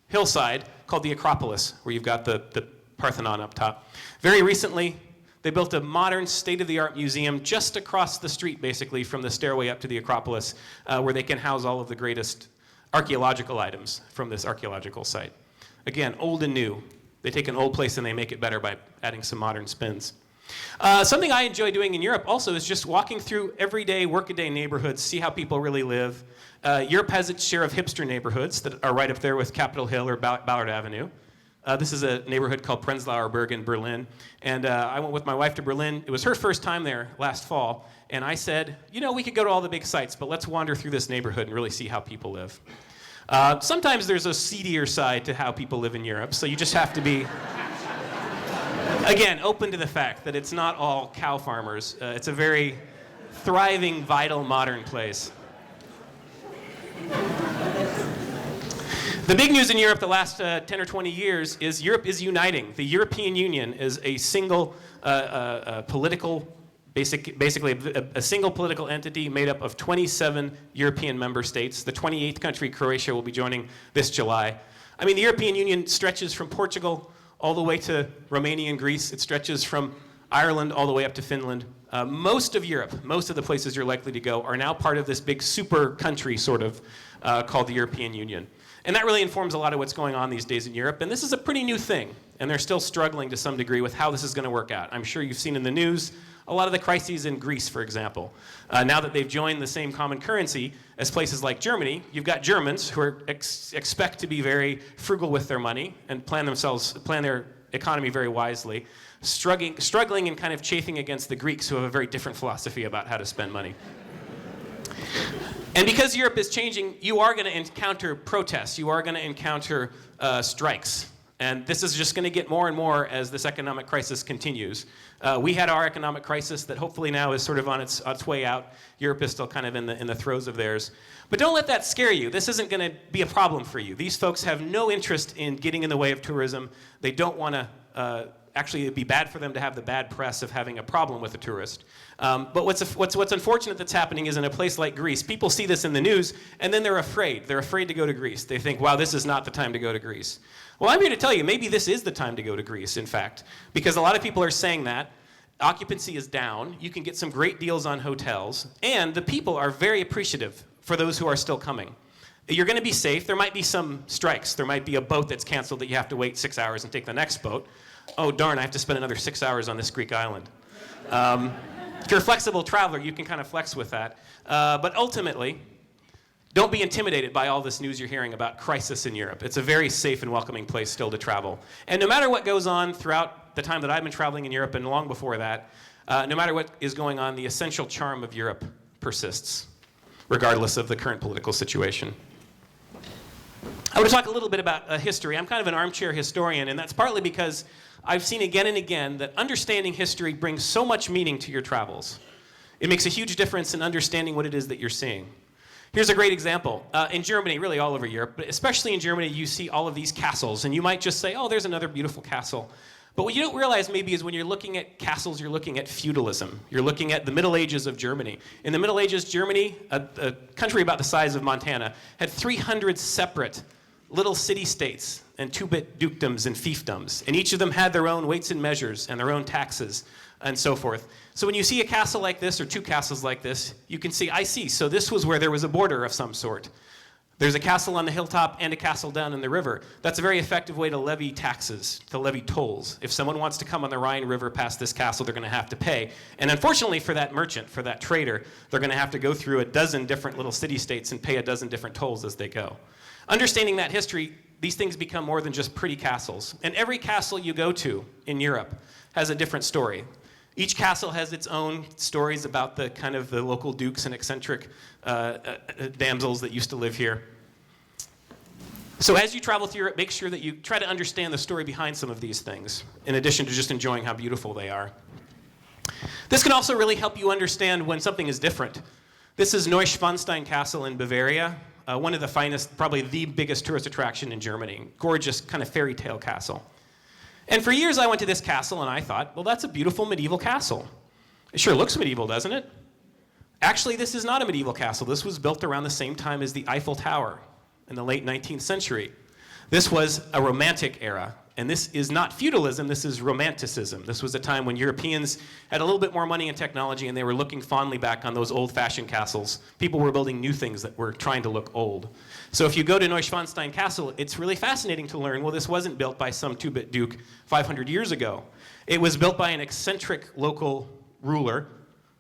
hillside called the Acropolis, where you've got the Parthenon up top. Very recently, they built a modern, state-of-the-art museum just across the street, basically, from the stairway up to the Acropolis, where they can house all of the greatest archaeological items from this archaeological site. Again, old and new. They take an old place and they make it better by adding some modern spins. Something I enjoy doing in Europe also is just walking through everyday, workaday neighborhoods, see how people really live. Europe has its share of hipster neighborhoods that are right up there with Capitol Hill or Ballard Avenue. This is a neighborhood called Prenzlauer Berg in Berlin. And I went with my wife to Berlin. It was her first time there last fall. And I said, you know, we could go to all the big sites, but let's wander through this neighborhood and really see how people live. Sometimes there's a seedier side to how people live in Europe, so you just have to be, again, open to the fact that it's not all cow farmers. It's a very thriving, vital, modern place. The big news in Europe the last 10 or 20 years is Europe is uniting. The European Union is a single political, basically a single political entity made up of 27 European member states. The 28th country, Croatia, will be joining this July. I mean, the European Union stretches from Portugal all the way to Romania and Greece. It stretches from Ireland all the way up to Finland. Most of Europe, most of the places you're likely to go, are now part of this big super country, sort of, called the European Union. And that really informs a lot of what's going on these days in Europe. And this is a pretty new thing. And they're still struggling to some degree with how this is going to work out. I'm sure you've seen in the news a lot of the crises in Greece, for example. Now that they've joined the same common currency as places like Germany, you've got Germans who are expect to be very frugal with their money and plan their economy very wisely, struggling and kind of chafing against the Greeks who have a very different philosophy about how to spend money. And because Europe is changing, you are going to encounter protests. You are going to encounter strikes. And this is just going to get more and more as this economic crisis continues. We had our economic crisis that hopefully now is sort of on its way out. Europe is still kind of in the throes of theirs. But don't let that scare you. This isn't going to be a problem for you. These folks have no interest in getting in the way of tourism. They don't want to actually, it'd be bad for them to have the bad press of having a problem with a tourist. But what's unfortunate that's happening is in a place like Greece, people see this in the news, and then they're afraid. They're afraid to go to Greece. They think, wow, this is not the time to go to Greece. Well, I'm here to tell you, maybe this is the time to go to Greece, in fact, because a lot of people are saying that. Occupancy is down. You can get some great deals on hotels, and the people are very appreciative for those who are still coming. You're going to be safe. There might be some strikes. There might be a boat that's canceled that you have to wait 6 hours and take the next boat. Oh, darn, I have to spend another 6 hours on this Greek island. If you're a flexible traveler, you can kind of flex with that. But ultimately, don't be intimidated by all this news you're hearing about crisis in Europe. It's a very safe and welcoming place still to travel. And no matter what goes on throughout the time that I've been traveling in Europe and long before that, no matter what is going on, the essential charm of Europe persists, regardless of the current political situation. I want to talk a little bit about history. I'm kind of an armchair historian, and that's partly because I've seen again and again that understanding history brings so much meaning to your travels. It makes a huge difference in understanding what it is that you're seeing. Here's a great example. In Germany, really all over Europe, but especially in Germany, you see all of these castles, and you might just say, oh, there's another beautiful castle. But what you don't realize maybe is when you're looking at castles, you're looking at feudalism. You're looking at the Middle Ages of Germany. In the Middle Ages, Germany, a country about the size of Montana, had 300 separate little city-states and two-bit dukedoms and fiefdoms. And each of them had their own weights and measures and their own taxes and so forth. So when you see a castle like this or two castles like this, you can see, I see, so this was where there was a border of some sort. There's a castle on the hilltop and a castle down in the river. That's a very effective way to levy taxes, to levy tolls. If someone wants to come on the Rhine River past this castle, they're going to have to pay. And unfortunately for that merchant, for that trader, they're going to have to go through a dozen different little city-states and pay a dozen different tolls as they go. Understanding that history, these things become more than just pretty castles. And every castle you go to in Europe has a different story. Each castle has its own stories about the kind of the local dukes and eccentric damsels that used to live here. So as you travel through Europe, make sure that you try to understand the story behind some of these things, in addition to just enjoying how beautiful they are. This can also really help you understand when something is different. This is Neuschwanstein Castle in Bavaria, one of the finest, probably the biggest tourist attraction in Germany. Gorgeous kind of fairy tale castle. And for years I went to this castle and I thought, well, that's a beautiful medieval castle. It sure looks medieval, doesn't it? Actually, this is not a medieval castle. This was built around the same time as the Eiffel Tower in the late 19th century. This was a Romantic era. And this is not feudalism, this is Romanticism. This was a time when Europeans had a little bit more money and technology and they were looking fondly back on those old-fashioned castles. People were building new things that were trying to look old. So if you go to Neuschwanstein Castle, it's really fascinating to learn, well, this wasn't built by some two-bit duke 500 years ago. It was built by an eccentric local ruler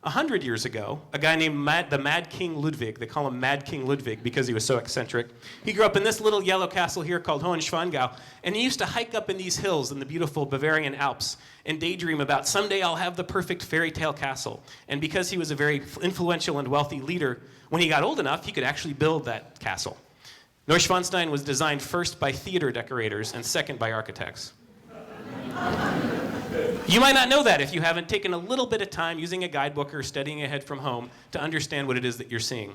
100 years ago, a guy named the Mad King Ludwig. They call him Mad King Ludwig because he was so eccentric. He grew up in this little yellow castle here called Hohenschwangau, and he used to hike up in these hills in the beautiful Bavarian Alps and daydream about, someday I'll have the perfect fairy tale castle. And because he was a very influential and wealthy leader, when he got old enough, he could actually build that castle. Neuschwanstein was designed first by theater decorators and second by architects. You might not know that if you haven't taken a little bit of time using a guidebook or studying ahead from home to understand what it is that you're seeing.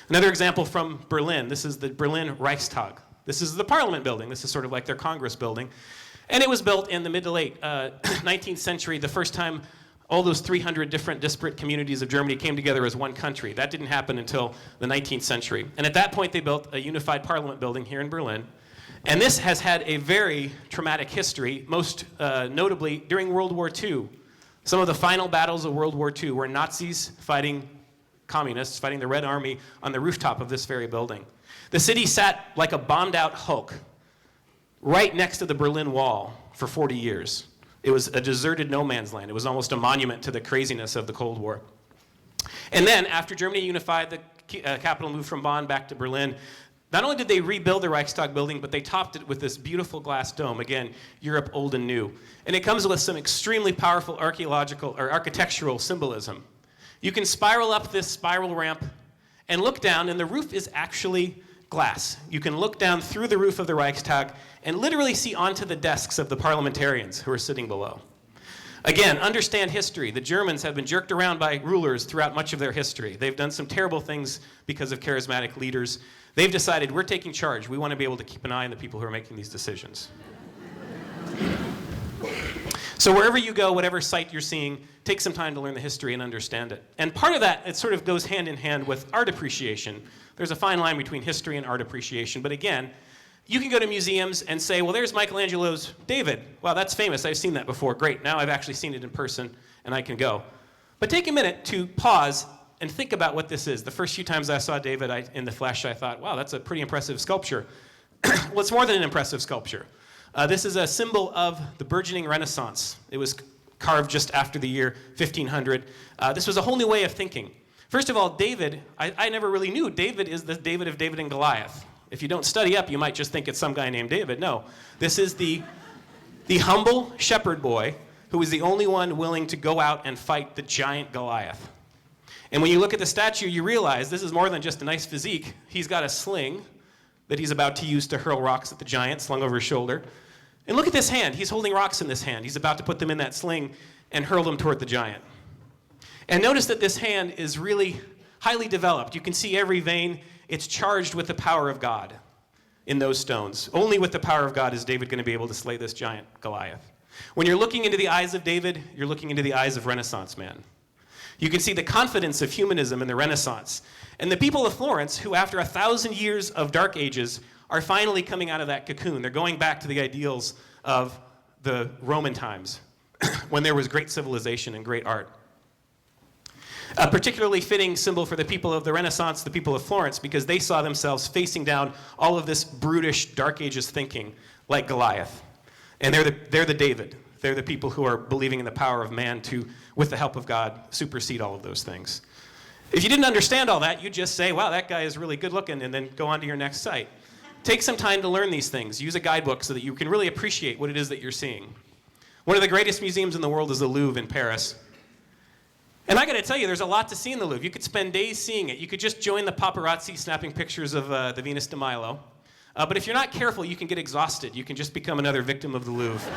Another example from Berlin. This is the Berlin Reichstag. This is the Parliament building. This is sort of like their Congress building. And it was built in the mid to late 19th century, the first time all those 300 different disparate communities of Germany came together as one country. That didn't happen until the 19th century. And at that point, they built a unified Parliament building here in Berlin. And this has had a very traumatic history, most notably during World War II. Some of the final battles of World War II were Nazis fighting communists, fighting the Red Army on the rooftop of this very building. The city sat like a bombed-out Hulk right next to the Berlin Wall for 40 years. It was a deserted no man's land. It was almost a monument to the craziness of the Cold War. And then, after Germany unified, the capital moved from Bonn back to Berlin. Not only did they rebuild the Reichstag building, but they topped it with this beautiful glass dome. Again, Europe old and new. And it comes with some extremely powerful archaeological or architectural symbolism. You can spiral up this spiral ramp and look down, and the roof is actually glass. You can look down through the roof of the Reichstag and literally see onto the desks of the parliamentarians who are sitting below. Again, understand history. The Germans have been jerked around by rulers throughout much of their history. They've done some terrible things because of charismatic leaders. They've decided, we're taking charge. We want to be able to keep an eye on the people who are making these decisions. So wherever you go, whatever site you're seeing, take some time to learn the history and understand it. And part of that, it sort of goes hand in hand with art appreciation. There's a fine line between history and art appreciation. But again, you can go to museums and say, well, there's Michelangelo's David. Wow, that's famous. I've seen that before. Great. Now I've actually seen it in person, and I can go. But take a minute to pause and think about what this is. The first few times I saw David in the flesh, I thought, wow, that's a pretty impressive sculpture. Well, it's more than an impressive sculpture. This is a symbol of the burgeoning Renaissance. It was carved just after the year 1500. This was a whole new way of thinking. First of all, David, I never really knew David is the David of David and Goliath. If you don't study up, you might just think it's some guy named David. No, this is the humble shepherd boy who was the only one willing to go out and fight the giant Goliath. And when you look at the statue, you realize this is more than just a nice physique. He's got a sling that he's about to use to hurl rocks at the giant, slung over his shoulder. And look at this hand. He's holding rocks in this hand. He's about to put them in that sling and hurl them toward the giant. And notice that this hand is really highly developed. You can see every vein. It's charged with the power of God in those stones. Only with the power of God is David going to be able to slay this giant Goliath. When you're looking into the eyes of David, you're looking into the eyes of Renaissance man. You can see the confidence of humanism in the Renaissance. And the people of Florence, who after 1,000 years of dark ages, are finally coming out of that cocoon. They're going back to the ideals of the Roman times, when there was great civilization and great art. A particularly fitting symbol for the people of the Renaissance, the people of Florence, because they saw themselves facing down all of this brutish Dark Ages thinking, like Goliath. And they're the David. They're the people who are believing in the power of man to, with the help of God, supersede all of those things. If you didn't understand all that, you'd just say, wow, that guy is really good looking, and then go on to your next site. Take some time to learn these things. Use a guidebook so that you can really appreciate what it is that you're seeing. One of the greatest museums in the world is the Louvre in Paris. And I got to tell you, there's a lot to see in the Louvre. You could spend days seeing it. You could just join the paparazzi snapping pictures of the Venus de Milo. But if you're not careful, you can get exhausted. You can just become another victim of the Louvre.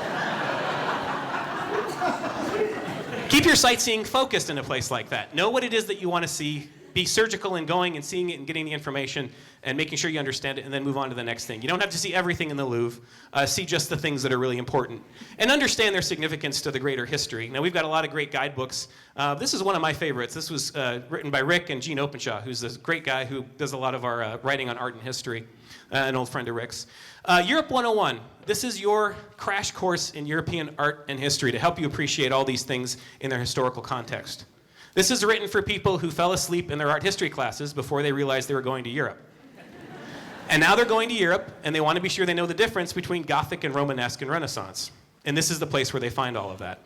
Keep your sightseeing focused in a place like that. Know what it is that you want to see. Be surgical in going and seeing it and getting the information and making sure you understand it, and then move on to the next thing. You don't have to see everything in the Louvre. See just the things that are really important. And understand their significance to the greater history. Now, we've got a lot of great guidebooks. This is one of my favorites. This was written by Rick and Gene Openshaw, who's this great guy who does a lot of our writing on art and history, an old friend of Rick's. Europe 101. This is your crash course in European art and history to help you appreciate all these things in their historical context. This is written for people who fell asleep in their art history classes before they realized they were going to Europe. And now they're going to Europe, and they want to be sure they know the difference between Gothic and Romanesque and Renaissance. And this is the place where they find all of that.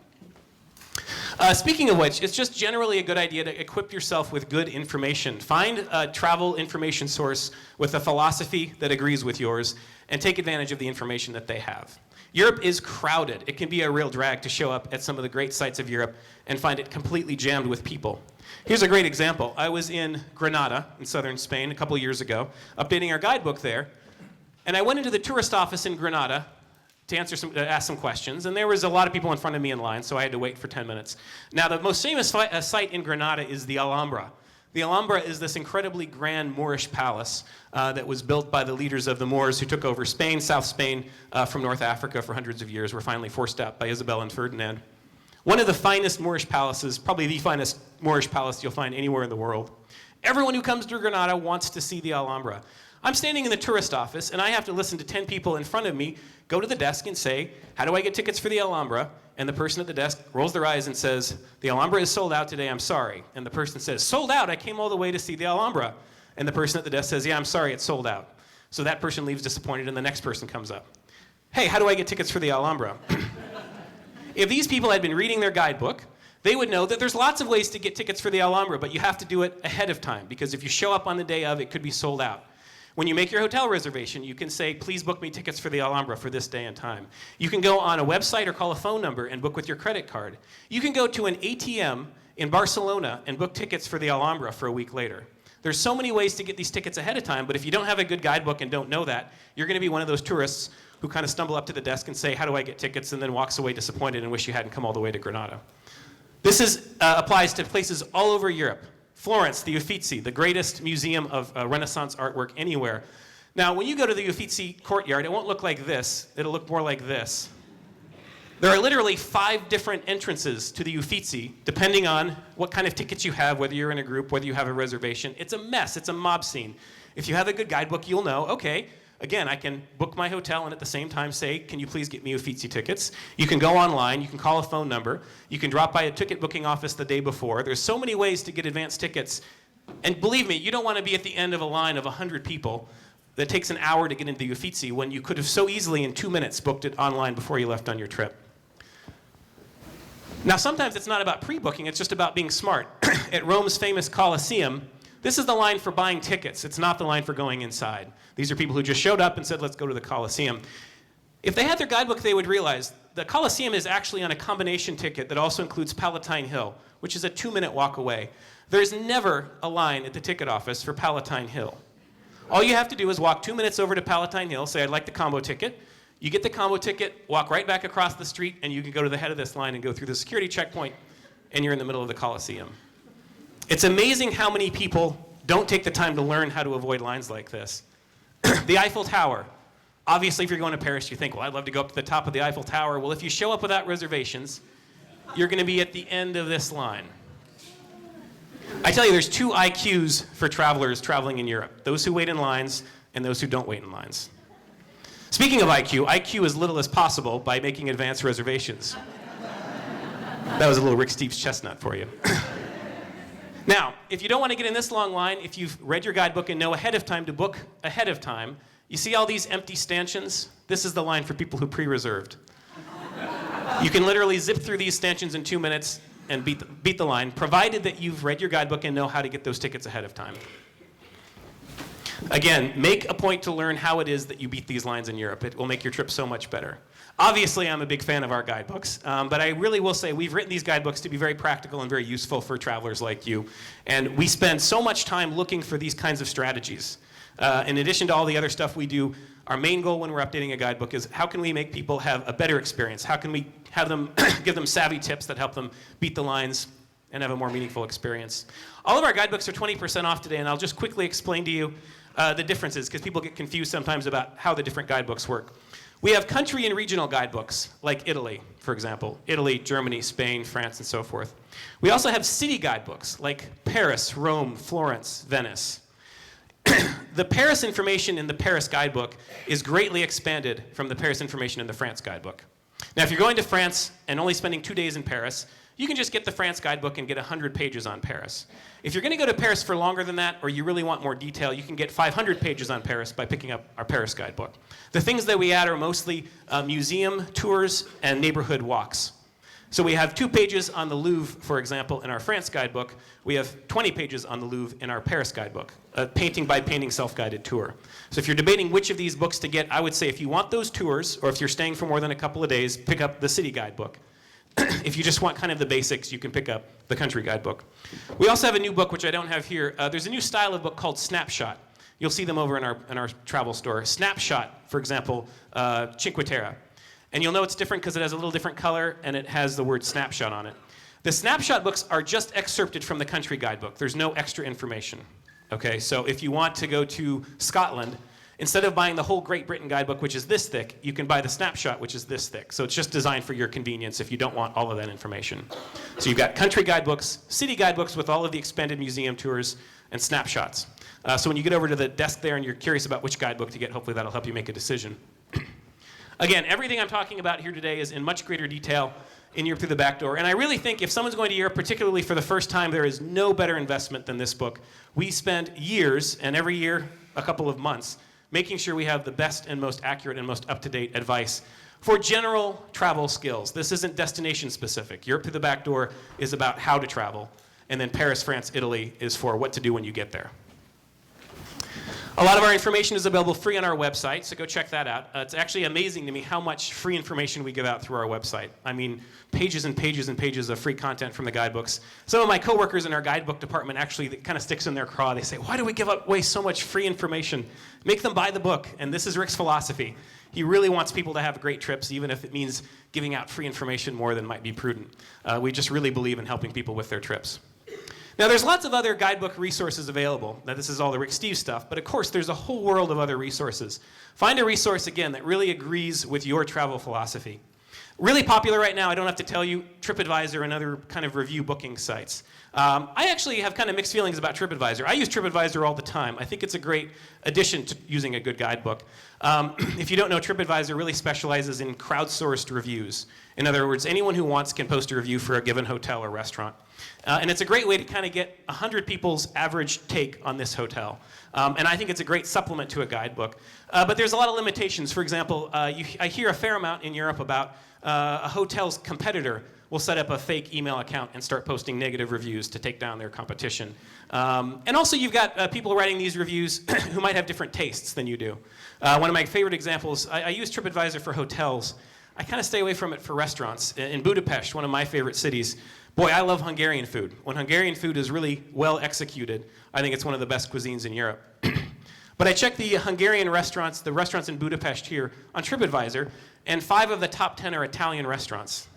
Speaking of which, it's just generally a good idea to equip yourself with good information. Find a travel information source with a philosophy that agrees with yours, and take advantage of the information that they have. Europe is crowded. It can be a real drag to show up at some of the great sites of Europe and find it completely jammed with people. Here's a great example. I was in Granada in southern Spain a couple years ago, updating our guidebook there, and I went into the tourist office in Granada to ask some questions, and there was a lot of people in front of me in line, so I had to wait for 10 minutes. Now, the most famous site in Granada is the Alhambra. The Alhambra is this incredibly grand Moorish palace that was built by the leaders of the Moors who took over Spain, South Spain, from North Africa for hundreds of years, were finally forced out by Isabel and Ferdinand. One of the finest Moorish palaces, probably the finest Moorish palace you'll find anywhere in the world. Everyone who comes to Granada wants to see the Alhambra. I'm standing in the tourist office, and I have to listen to 10 people in front of me go to the desk and say, how do I get tickets for the Alhambra? And the person at the desk rolls their eyes and says, the Alhambra is sold out today, I'm sorry. And the person says, sold out? I came all the way to see the Alhambra. And the person at the desk says, yeah, I'm sorry, it's sold out. So that person leaves disappointed, and the next person comes up. Hey, how do I get tickets for the Alhambra? If these people had been reading their guidebook, they would know that there's lots of ways to get tickets for the Alhambra, but you have to do it ahead of time, because if you show up on the day of, it could be sold out. When you make your hotel reservation, you can say, please book me tickets for the Alhambra for this day and time. You can go on a website or call a phone number and book with your credit card. You can go to an ATM in Barcelona and book tickets for the Alhambra for a week later. There's so many ways to get these tickets ahead of time, but if you don't have a good guidebook and don't know that, you're going to be one of those tourists who kind of stumble up to the desk and say, how do I get tickets, and then walks away disappointed and wish you hadn't come all the way to Granada. This applies to places all over Europe. Florence, the Uffizi, the greatest museum of Renaissance artwork anywhere. Now, when you go to the Uffizi courtyard, it won't look like this. It'll look more like this. There are literally 5 different entrances to the Uffizi, depending on what kind of tickets you have, whether you're in a group, whether you have a reservation. It's a mess. It's a mob scene. If you have a good guidebook, you'll know, okay, again, I can book my hotel and at the same time say, can you please get me Uffizi tickets? You can go online, you can call a phone number, you can drop by a ticket booking office the day before. There's so many ways to get advance tickets. And believe me, you don't want to be at the end of a line of 100 people that takes an hour to get into the Uffizi when you could have so easily in 2 minutes booked it online before you left on your trip. Now, sometimes it's not about pre-booking, it's just about being smart. At Rome's famous Colosseum, this is the line for buying tickets. It's not the line for going inside. These are people who just showed up and said, let's go to the Colosseum. If they had their guidebook, they would realize the Colosseum is actually on a combination ticket that also includes Palatine Hill, which is a 2-minute walk away. There's never a line at the ticket office for Palatine Hill. All you have to do is walk 2 minutes over to Palatine Hill, say, I'd like the combo ticket. You get the combo ticket, walk right back across the street, and you can go to the head of this line and go through the security checkpoint, and you're in the middle of the Colosseum. It's amazing how many people don't take the time to learn how to avoid lines like this. The Eiffel Tower. Obviously, if you're going to Paris, you think, well, I'd love to go up to the top of the Eiffel Tower. Well, if you show up without reservations, you're going to be at the end of this line. I tell you, there's 2 IQs for travelers traveling in Europe. Those who wait in lines and those who don't wait in lines. Speaking of IQ as little as possible by making advance reservations. That was a little Rick Steves chestnut for you. Now, if you don't want to get in this long line, if you've read your guidebook and know ahead of time to book ahead of time, you see all these empty stanchions? This is the line for people who pre-reserved. You can literally zip through these stanchions in 2 minutes and beat the line, provided that you've read your guidebook and know how to get those tickets ahead of time. Again, make a point to learn how it is that you beat these lines in Europe. It will make your trip so much better. Obviously, I'm a big fan of our guidebooks, but I really will say we've written these guidebooks to be very practical and very useful for travelers like you. And we spend so much time looking for these kinds of strategies. In addition to all the other stuff we do, our main goal when we're updating a guidebook is how can we make people have a better experience? How can we have them give them savvy tips that help them beat the lines and have a more meaningful experience? All of our guidebooks are 20% off today, and I'll just quickly explain to you the differences, because people get confused sometimes about how the different guidebooks work. We have country and regional guidebooks, like Italy, for example. Italy, Germany, Spain, France, and so forth. We also have city guidebooks, like Paris, Rome, Florence, Venice. The Paris information in the Paris guidebook is greatly expanded from the Paris information in the France guidebook. Now, if you're going to France and only spending 2 days in Paris, you can just get the France guidebook and get 100 pages on Paris. If you're going to go to Paris for longer than that, or you really want more detail, you can get 500 pages on Paris by picking up our Paris guidebook. The things that we add are mostly museum tours and neighborhood walks. So we have 2 pages on the Louvre, for example, in our France guidebook. We have 20 pages on the Louvre in our Paris guidebook, a painting-by-painting self-guided tour. So if you're debating which of these books to get, I would say if you want those tours, or if you're staying for more than a couple of days, pick up the city guidebook. If you just want kind of the basics, you can pick up the country guidebook. We also have a new book, which I don't have here. There's a new style of book called Snapshot. You'll see them over in our travel store. Snapshot, for example, Cinque Terre. And you'll know it's different because it has a little different color and it has the word snapshot on it. The snapshot books are just excerpted from the country guidebook. There's no extra information. Okay, so if you want to go to Scotland, instead of buying the whole Great Britain guidebook, which is this thick, you can buy the snapshot, which is this thick. So it's just designed for your convenience if you don't want all of that information. So you've got country guidebooks, city guidebooks with all of the expanded museum tours, and snapshots. So when you get over to the desk there and you're curious about which guidebook to get, hopefully that'll help you make a decision. Again, everything I'm talking about here today is in much greater detail in Europe Through the Back Door. And I really think if someone's going to Europe, particularly for the first time, there is no better investment than this book. We spend years, and every year a couple of months, making sure we have the best and most accurate and most up-to-date advice for general travel skills. This isn't destination specific. Europe Through the Back Door is about how to travel. And then Paris, France, Italy is for what to do when you get there. A lot of our information is available free on our website, so go check that out. It's actually amazing to me how much free information we give out through our website. I mean, pages and pages and pages of free content from the guidebooks. Some of my coworkers in our guidebook department actually, it kind of sticks in their craw. They say, why do we give away so much free information? Make them buy the book, and this is Rick's philosophy. He really wants people to have great trips, even if it means giving out free information more than might be prudent. We just really believe in helping people with their trips. Now, there's lots of other guidebook resources available. Now, this is all the Rick Steves stuff, but of course, there's a whole world of other resources. Find a resource, again, that really agrees with your travel philosophy. Really popular right now, I don't have to tell you, TripAdvisor and other kind of review booking sites. I actually have kind of mixed feelings about TripAdvisor. I use TripAdvisor all the time. I think it's a great addition to using a good guidebook. If you don't know, TripAdvisor really specializes in crowdsourced reviews. In other words, anyone who wants can post a review for a given hotel or restaurant. And it's a great way to kind of get 100 people's average take on this hotel. And I think it's a great supplement to a guidebook. But there's a lot of limitations. For example, I hear a fair amount in Europe about a hotel's competitor will set up a fake email account and start posting negative reviews to take down their competition. And also you've got people writing these reviews who might have different tastes than you do. One of my favorite examples, I use TripAdvisor for hotels. I kind of stay away from it for restaurants. In Budapest, one of my favorite cities, boy, I love Hungarian food. When Hungarian food is really well executed, I think it's one of the best cuisines in Europe. But I checked the Hungarian restaurants, the restaurants in Budapest here, on TripAdvisor, and 5 of the top 10 are Italian restaurants.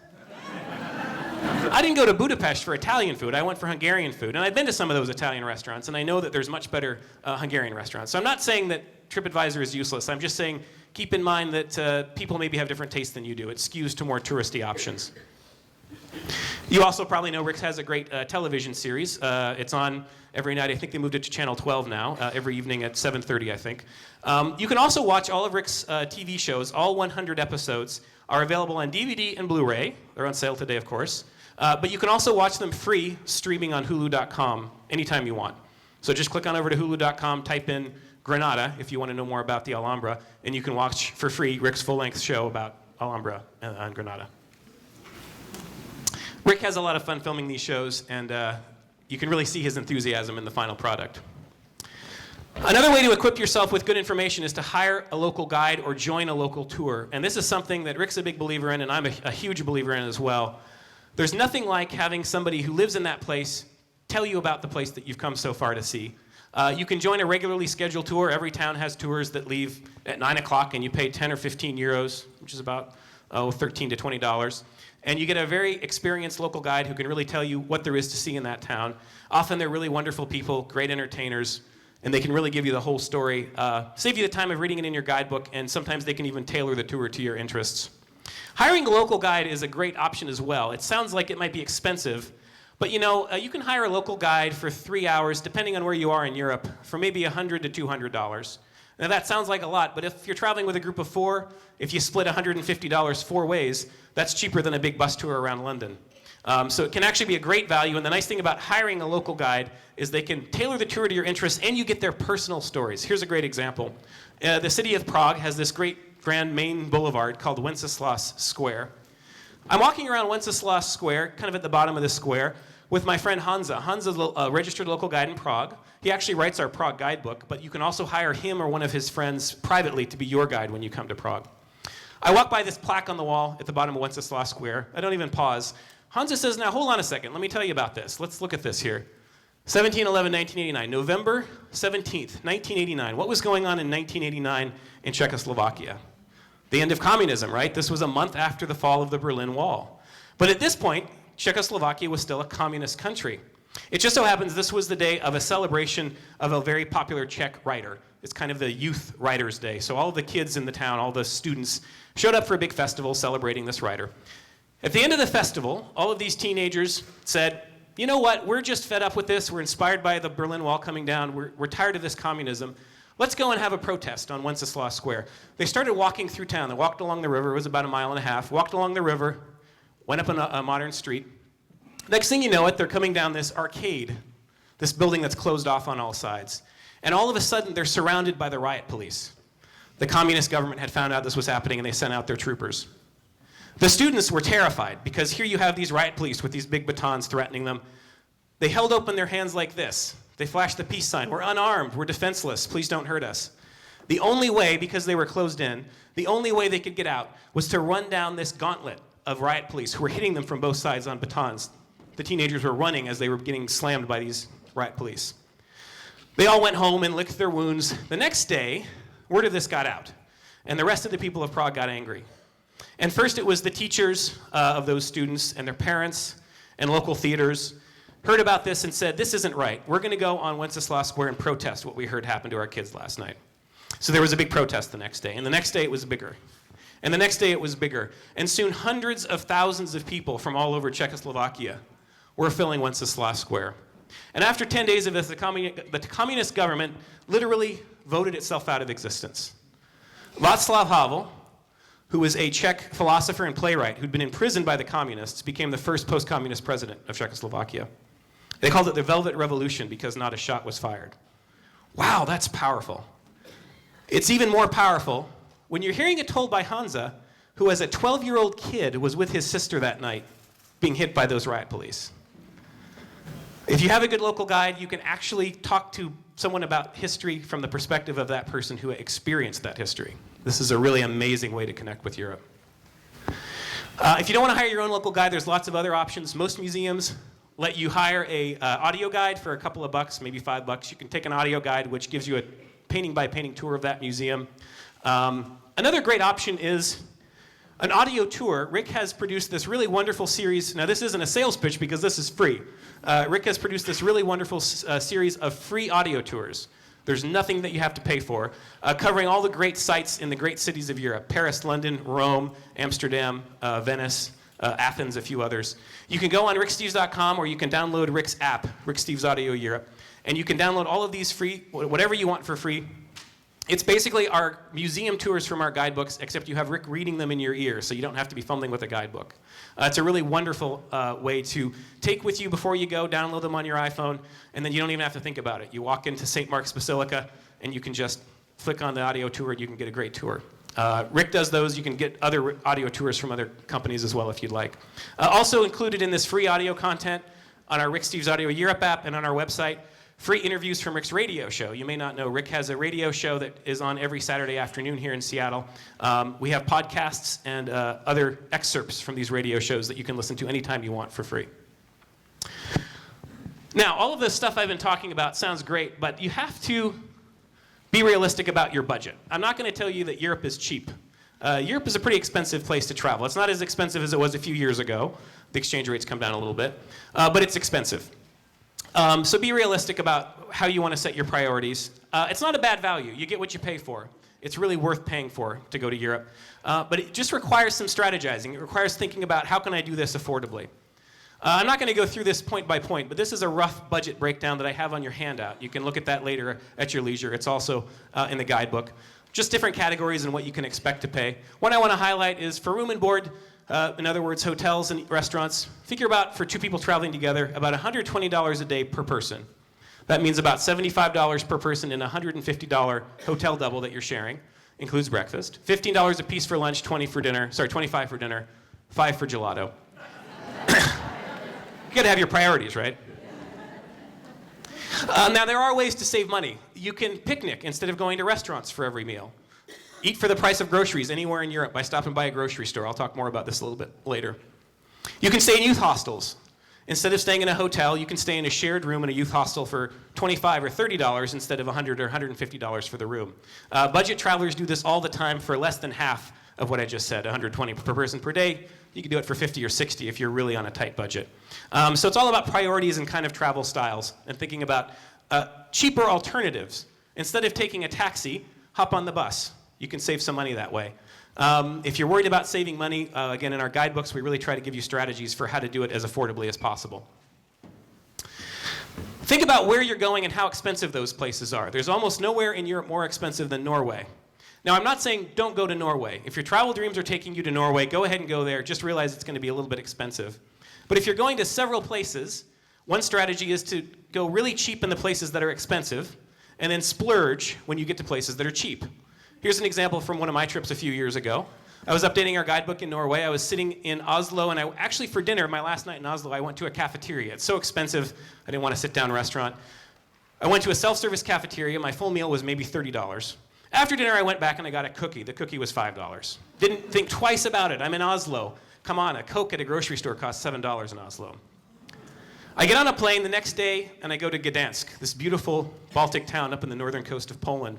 I didn't go to Budapest for Italian food. I went for Hungarian food. And I've been to some of those Italian restaurants, and I know that there's much better Hungarian restaurants. So I'm not saying that TripAdvisor is useless. I'm just saying keep in mind that people maybe have different tastes than you do. It skews to more touristy options. You also probably know Rick has a great television series. It's on every night. I think they moved it to Channel 12 now, every evening at 7:30, I think. You can also watch all of Rick's TV shows. All 100 episodes are available on DVD and Blu-ray. They're on sale today, of course. But you can also watch them free streaming on Hulu.com anytime you want. So just click on over to Hulu.com, type in Granada if you want to know more about the Alhambra, and you can watch for free Rick's full-length show about Alhambra and Granada. Rick has a lot of fun filming these shows, and you can really see his enthusiasm in the final product. Another way to equip yourself with good information is to hire a local guide or join a local tour. And this is something that Rick's a big believer in, and I'm a huge believer in as well. There's nothing like having somebody who lives in that place tell you about the place that you've come so far to see. You can join a regularly scheduled tour. Every town has tours that leave at 9 o'clock, and you pay 10 or 15 euros, which is about $13 to $20. And you get a very experienced local guide who can really tell you what there is to see in that town. Often they're really wonderful people, great entertainers, and they can really give you the whole story, save you the time of reading it in your guidebook, and sometimes they can even tailor the tour to your interests. Hiring a local guide is a great option as well. It sounds like it might be expensive, but you know, you can hire a local guide for 3 hours, depending on where you are in Europe, for maybe $100 to $200. Now that sounds like a lot, but if you're traveling with a group of 4, if you split $150 4 ways, that's cheaper than a big bus tour around London. So it can actually be a great value, and the nice thing about hiring a local guide is they can tailor the tour to your interests, and you get their personal stories. Here's a great example. The city of Prague has this great grand main boulevard called Wenceslas Square. I'm walking around Wenceslas Square, kind of at the bottom of the square, with my friend Hansa. Hansa's a registered local guide in Prague. He actually writes our Prague guidebook, but you can also hire him or one of his friends privately to be your guide when you come to Prague. I walk by this plaque on the wall at the bottom of Wenceslas Square. I don't even pause. Hansa says, now hold on a second, let me tell you about this. Let's look at this here. 17/11/1989, November 17th, 1989. What was going on in 1989 in Czechoslovakia? The end of communism, right? This was a month after the fall of the Berlin Wall. But at this point, Czechoslovakia was still a communist country. It just so happens this was the day of a celebration of a very popular Czech writer. It's kind of the youth writers' day. So all of the kids in the town, all the students, showed up for a big festival celebrating this writer. At the end of the festival, all of these teenagers said, you know what, we're just fed up with this. We're inspired by the Berlin Wall coming down. We're tired of this communism. Let's go and have a protest on Wenceslas Square. They started walking through town. They walked along the river. It was about 1.5 miles. Walked along the river, went up a modern street. Next thing you know it, they're coming down this arcade, this building that's closed off on all sides. And all of a sudden, they're surrounded by the riot police. The communist government had found out this was happening, and they sent out their troopers. The students were terrified, because here you have these riot police with these big batons threatening them. They held open their hands like this. They flashed the peace sign. We're unarmed. We're defenseless. Please don't hurt us. The only way, because they were closed in, the only way they could get out was to run down this gauntlet of riot police who were hitting them from both sides on batons. The teenagers were running as they were getting slammed by these riot police. They all went home and licked their wounds. The next day, word of this got out, and the rest of the people of Prague got angry. And first it was the teachers of those students and their parents and local theaters heard about this and said, this isn't right. We're going to go on Wenceslas Square and protest what we heard happened to our kids last night. So there was a big protest the next day, and the next day it was bigger. And the next day it was bigger. And soon hundreds of thousands of people from all over Czechoslovakia were filling Wenceslas Square. And after 10 days of this, the communist government literally voted itself out of existence. Václav Havel, who was a Czech philosopher and playwright who'd been imprisoned by the communists, became the first post-communist president of Czechoslovakia. They called it the Velvet Revolution because not a shot was fired. Wow, that's powerful. It's even more powerful when you're hearing it told by Hansa, who as a 12-year-old kid was with his sister that night being hit by those riot police. If you have a good local guide, you can actually talk to someone about history from the perspective of that person who experienced that history. This is a really amazing way to connect with Europe. If you don't want to hire your own local guide, there's lots of other options. Most museums let you hire a audio guide for a couple of bucks, maybe $5. You can take an audio guide, which gives you a painting-by-painting tour of that museum. Another great option is an audio tour. Rick has produced this really wonderful series. Now, this isn't a sales pitch because this is free. Rick has produced this really wonderful series of free audio tours. There's nothing that you have to pay for, covering all the great sites in the great cities of Europe: Paris, London, Rome, Amsterdam, Venice, Athens, a few others. You can go on ricksteves.com, or you can download Rick's app, Rick Steves Audio Europe, and you can download all of these free, whatever you want for free. It's basically our museum tours from our guidebooks, except you have Rick reading them in your ear, so you don't have to be fumbling with a guidebook. It's a really wonderful way to take with you before you go, download them on your iPhone, and then you don't even have to think about it. You walk into St. Mark's Basilica, and you can just flick on the audio tour, and you can get a great tour. Rick does those. You can get other audio tours from other companies as well if you'd like. Also included in this free audio content on our Rick Steves Audio Europe app and on our website, free interviews from Rick's radio show. You may not know, Rick has a radio show that is on every Saturday afternoon here in Seattle. We have podcasts and other excerpts from these radio shows that you can listen to anytime you want for free. Now, all of this stuff I've been talking about sounds great, but you have to be realistic about your budget. I'm not going to tell you that Europe is cheap. Europe is a pretty expensive place to travel. It's not as expensive as it was a few years ago. The exchange rates come down a little bit, but it's expensive. So be realistic about how you want to set your priorities. It's not a bad value. You get what you pay for. It's really worth paying for to go to Europe. But it just requires some strategizing. It requires thinking about, how can I do this affordably? I'm not going to go through this point by point, but this is a rough budget breakdown that I have on your handout. You can look at that later at your leisure. It's also in the guidebook. Just different categories and what you can expect to pay. One I want to highlight is for room and board. In other words, hotels and restaurants. Figure about, for two people traveling together, about $120 a day per person. That means about $75 per person in a $150 hotel double that you're sharing. Includes breakfast. $15 a piece for lunch, $25 for dinner, $5 for gelato. You gotta have your priorities, right? Now, there are ways to save money. You can picnic instead of going to restaurants for every meal. Eat for the price of groceries anywhere in Europe by stopping by a grocery store. I'll talk more about this a little bit later. You can stay in youth hostels. Instead of staying in a hotel, you can stay in a shared room in a youth hostel for $25 or $30 instead of $100 or $150 for the room. Budget travelers do this all the time for less than half of what I just said, $120 per person per day. You can do it for $50 or $60 if you're really on a tight budget. So it's all about priorities and kind of travel styles and thinking about cheaper alternatives. Instead of taking a taxi, hop on the bus. You can save some money that way. If you're worried about saving money, again, in our guidebooks, we really try to give you strategies for how to do it as affordably as possible. Think about where you're going and how expensive those places are. There's almost nowhere in Europe more expensive than Norway. Now, I'm not saying don't go to Norway. If your travel dreams are taking you to Norway, go ahead and go there. Just realize it's going to be a little bit expensive. But if you're going to several places, one strategy is to go really cheap in the places that are expensive, and then splurge when you get to places that are cheap. Here's an example from one of my trips a few years ago. I was updating our guidebook in Norway. I was sitting in Oslo, and actually for dinner, my last night in Oslo, I went to a cafeteria. It's so expensive, I didn't want to sit down restaurant. I went to a self-service cafeteria. My full meal was maybe $30. After dinner, I went back and I got a cookie. The cookie was $5. Didn't think twice about it. I'm in Oslo. Come on, a Coke at a grocery store costs $7 in Oslo. I get on a plane the next day, and I go to Gdansk, this beautiful Baltic town up in the northern coast of Poland.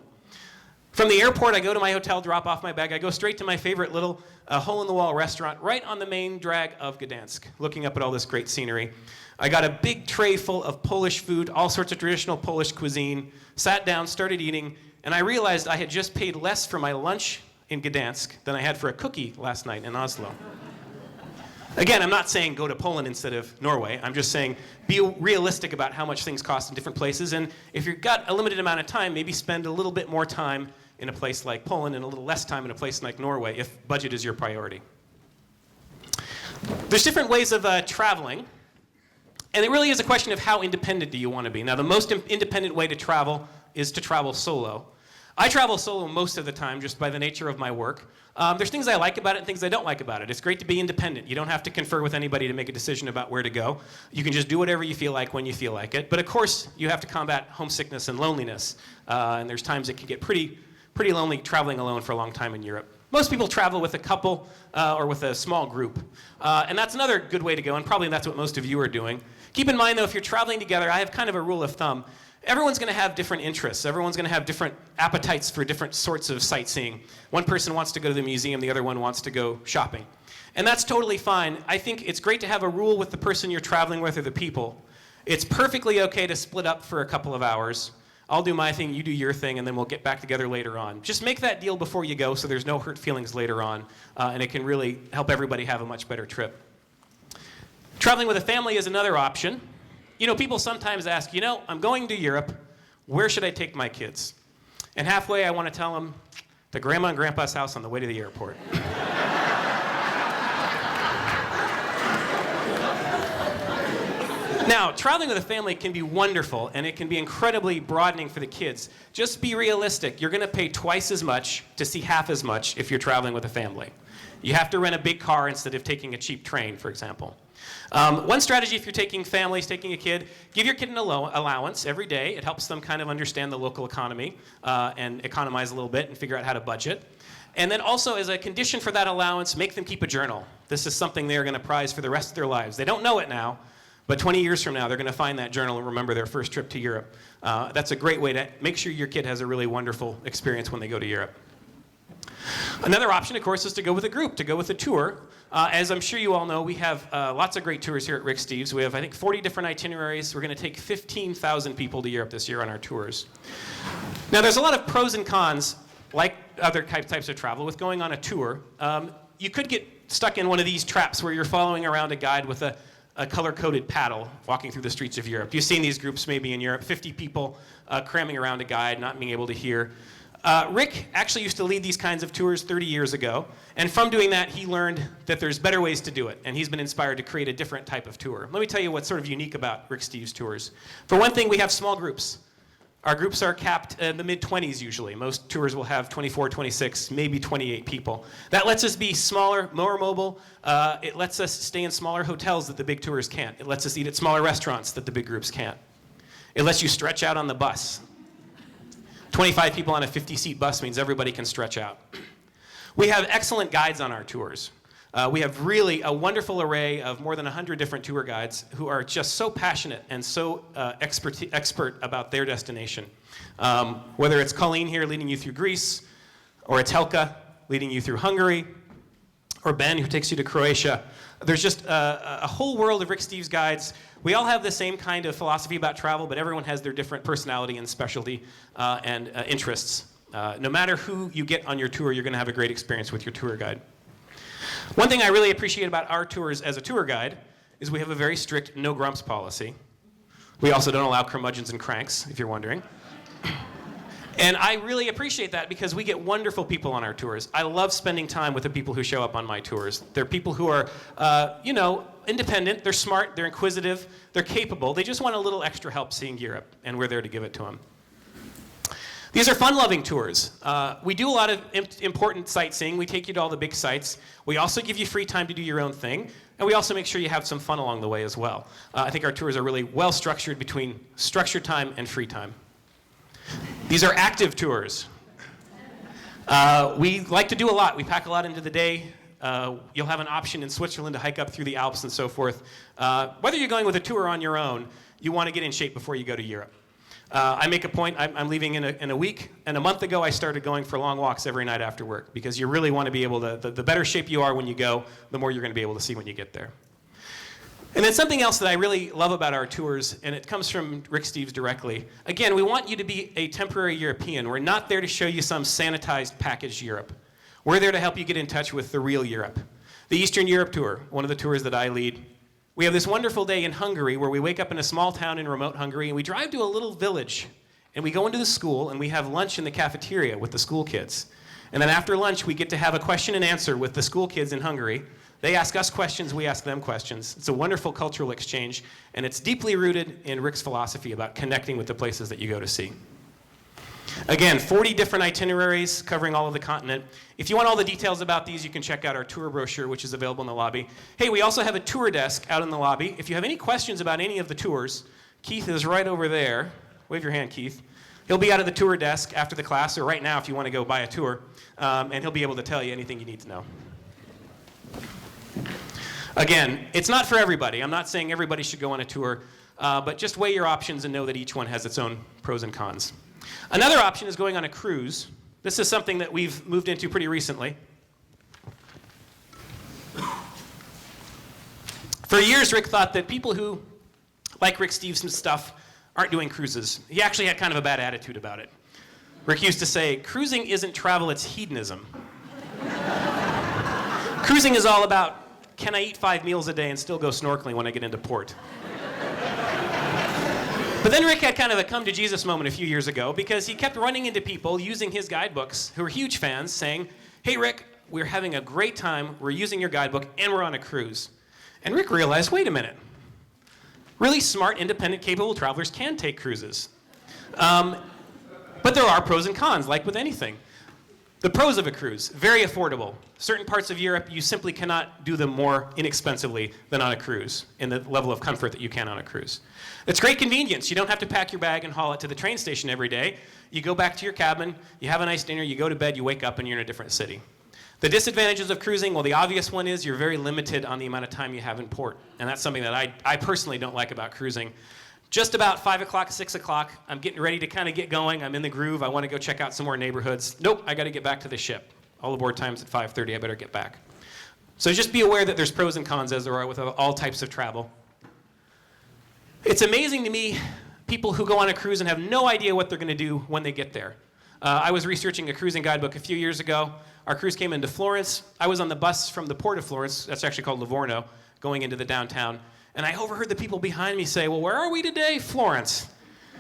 From the airport, I go to my hotel, drop off my bag. I go straight to my favorite little hole-in-the-wall restaurant right on the main drag of Gdansk, looking up at all this great scenery. I got a big tray full of Polish food, all sorts of traditional Polish cuisine, sat down, started eating, and I realized I had just paid less for my lunch in Gdansk than I had for a cookie last night in Oslo. Again, I'm not saying go to Poland instead of Norway. I'm just saying be realistic about how much things cost in different places. And if you've got a limited amount of time, maybe spend a little bit more time in a place like Poland and a little less time in a place like Norway if budget is your priority. There's different ways of traveling. And it really is a question of how independent do you want to be. Now, the most independent way to travel is to travel solo. I travel solo most of the time just by the nature of my work. There's things I like about it and things I don't like about it. It's great to be independent. You don't have to confer with anybody to make a decision about where to go. You can just do whatever you feel like when you feel like it. But of course, you have to combat homesickness and loneliness. And there's times it can get pretty lonely traveling alone for a long time in Europe. Most people travel with a couple or with a small group. And that's another good way to go, and probably that's what most of you are doing. Keep in mind, though, if you're traveling together, I have kind of a rule of thumb. Everyone's going to have different interests. Everyone's going to have different appetites for different sorts of sightseeing. One person wants to go to the museum, the other one wants to go shopping. And that's totally fine. I think it's great to have a rule with the person you're traveling with or the people. It's perfectly okay to split up for a couple of hours. I'll do my thing, you do your thing, and then we'll get back together later on. Just make that deal before you go so there's no hurt feelings later on, and it can really help everybody have a much better trip. Traveling with a family is another option. You know, people sometimes ask, I'm going to Europe, where should I take my kids? And halfway I want to tell them, to Grandma and Grandpa's house on the way to the airport. Now, traveling with a family can be wonderful, and it can be incredibly broadening for the kids. Just be realistic. You're going to pay twice as much to see half as much if you're traveling with a family. You have to rent a big car instead of taking a cheap train, for example. One strategy if you're taking families, taking a kid, give your kid an allowance every day. It helps them kind of understand the local economy and economize a little bit and figure out how to budget. And then also, as a condition for that allowance, make them keep a journal. This is something they're going to prize for the rest of their lives. They don't know it now, but 20 years from now, they're going to find that journal and remember their first trip to Europe. That's a great way to make sure your kid has a really wonderful experience when they go to Europe. Another option, of course, is to go with a group, to go with a tour. As I'm sure you all know, we have lots of great tours here at Rick Steves. We have, I think, 40 different itineraries. We're going to take 15,000 people to Europe this year on our tours. Now, there's a lot of pros and cons, like other types of travel, with going on a tour. You could get stuck in one of these traps where you're following around a guide with a color-coded paddle walking through the streets of Europe. You've seen these groups maybe in Europe, 50 people cramming around a guide, not being able to hear. Rick actually used to lead these kinds of tours 30 years ago, and from doing that, he learned that there's better ways to do it, and he's been inspired to create a different type of tour. Let me tell you what's sort of unique about Rick Steves tours. For one thing, we have small groups. Our groups are capped in the mid-20s usually. Most tours will have 24, 26, maybe 28 people. That lets us be smaller, more mobile. It lets us stay in smaller hotels that the big tours can't. It lets us eat at smaller restaurants that the big groups can't. It lets you stretch out on the bus. 25 people on a 50-seat bus means everybody can stretch out. We have excellent guides on our tours. We have really a wonderful array of more than 100 different tour guides who are just so passionate and so expert about their destination. Whether it's Colleen here leading you through Greece, or it's Helka leading you through Hungary, or Ben who takes you to Croatia. There's just a whole world of Rick Steves guides. We all have the same kind of philosophy about travel, but everyone has their different personality and specialty and interests. No matter who you get on your tour, you're going to have a great experience with your tour guide. One thing I really appreciate about our tours as a tour guide is we have a very strict no grumps policy. We also don't allow curmudgeons and cranks, if you're wondering. And I really appreciate that because we get wonderful people on our tours. I love spending time with the people who show up on my tours. They're people who are, independent, they're smart, they're inquisitive, they're capable. They just want a little extra help seeing Europe, and we're there to give it to them. These are fun-loving tours. We do a lot of important sightseeing. We take you to all the big sites. We also give you free time to do your own thing, and we also make sure you have some fun along the way as well. I think our tours are really well-structured between structured time and free time. These are active tours. We like to do a lot. We pack a lot into the day. You'll have an option in Switzerland to hike up through the Alps and so forth. Whether you're going with a tour or on your own, you want to get in shape before you go to Europe. I make a point, I'm leaving in a week, and a month ago I started going for long walks every night after work because you really want to be able to, the better shape you are when you go, the more you're going to be able to see when you get there. And then something else that I really love about our tours, and it comes from Rick Steves directly. Again, we want you to be a temporary European. We're not there to show you some sanitized packaged Europe. We're there to help you get in touch with the real Europe. The Eastern Europe Tour, one of the tours that I lead. We have this wonderful day in Hungary where we wake up in a small town in remote Hungary and we drive to a little village and we go into the school and we have lunch in the cafeteria with the school kids. And then after lunch we get to have a question and answer with the school kids in Hungary. They ask us questions, we ask them questions. It's a wonderful cultural exchange, and it's deeply rooted in Rick's philosophy about connecting with the places that you go to see. Again, 40 different itineraries covering all of the continent. If you want all the details about these, you can check out our tour brochure, which is available in the lobby. Hey, we also have a tour desk out in the lobby. If you have any questions about any of the tours, Keith is right over there. Wave your hand, Keith. He'll be out at the tour desk after the class, or right now if you want to go buy a tour, and he'll be able to tell you anything you need to know. Again, it's not for everybody. I'm not saying everybody should go on a tour, but just weigh your options and know that each one has its own pros and cons. Another option is going on a cruise. This is something that we've moved into pretty recently. For years, Rick thought that people who like Rick Stevens' stuff aren't doing cruises. He actually had kind of a bad attitude about it. Rick used to say, cruising isn't travel, it's hedonism. Cruising is all about, can I eat 5 meals a day and still go snorkeling when I get into port? But then Rick had kind of a come to Jesus moment a few years ago because he kept running into people using his guidebooks who were huge fans saying, hey Rick, we're having a great time, we're using your guidebook, and we're on a cruise. And Rick realized, wait a minute. Really smart, independent, capable travelers can take cruises. But there are pros and cons, like with anything. The pros of a cruise, very affordable. Certain parts of Europe, you simply cannot do them more inexpensively than on a cruise, in the level of comfort that you can on a cruise. It's great convenience. You don't have to pack your bag and haul it to the train station every day. You go back to your cabin, you have a nice dinner, you go to bed, you wake up, and you're in a different city. The disadvantages of cruising, well, the obvious one is you're very limited on the amount of time you have in port. And that's something that I personally don't like about cruising. Just about 5 o'clock, 6 o'clock, I'm getting ready to kind of get going. I'm in the groove. I want to go check out some more neighborhoods. Nope, I got to get back to the ship. All aboard time's at 5:30. I better get back. So just be aware that there's pros and cons, as there are with all types of travel. It's amazing to me, people who go on a cruise and have no idea what they're going to do when they get there. I was researching a cruising guidebook a few years ago. Our cruise came into Florence. I was on the bus from the port of Florence, that's actually called Livorno, going into the downtown. And I overheard the people behind me say, well, where are we today? Florence.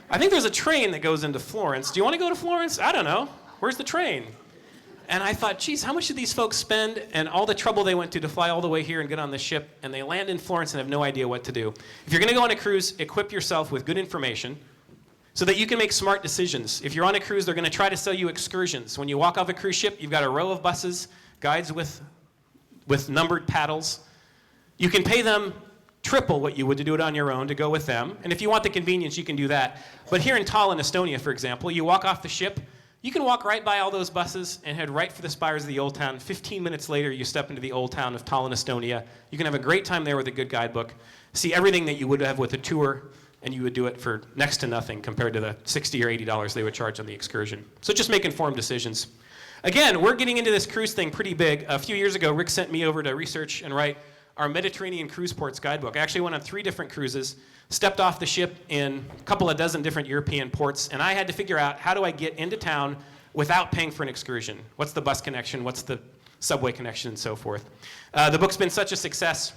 I think there's a train that goes into Florence. Do you want to go to Florence? I don't know. Where's the train? And I thought, geez, how much did these folks spend and all the trouble they went to fly all the way here and get on the ship, and they land in Florence and have no idea what to do. If you're going to go on a cruise, equip yourself with good information so that you can make smart decisions. If you're on a cruise, they're going to try to sell you excursions. When you walk off a cruise ship, you've got a row of buses, guides with numbered paddles. You can pay them triple what you would to do it on your own to go with them. And if you want the convenience, you can do that. But here in Tallinn, Estonia, for example, you walk off the ship, you can walk right by all those buses and head right for the spires of the old town. 15 minutes later, you step into the old town of Tallinn, Estonia. You can have a great time there with a good guidebook, see everything that you would have with a tour, and you would do it for next to nothing compared to the $60 or $80 they would charge on the excursion. So just make informed decisions. Again, we're getting into this cruise thing pretty big. A few years ago, Rick sent me over to research and write our Mediterranean cruise ports guidebook. I actually went on 3 different cruises, stepped off the ship in a couple of dozen different European ports, and I had to figure out how do I get into town without paying for an excursion. What's the bus connection? What's the subway connection? And so forth. The book's been such a success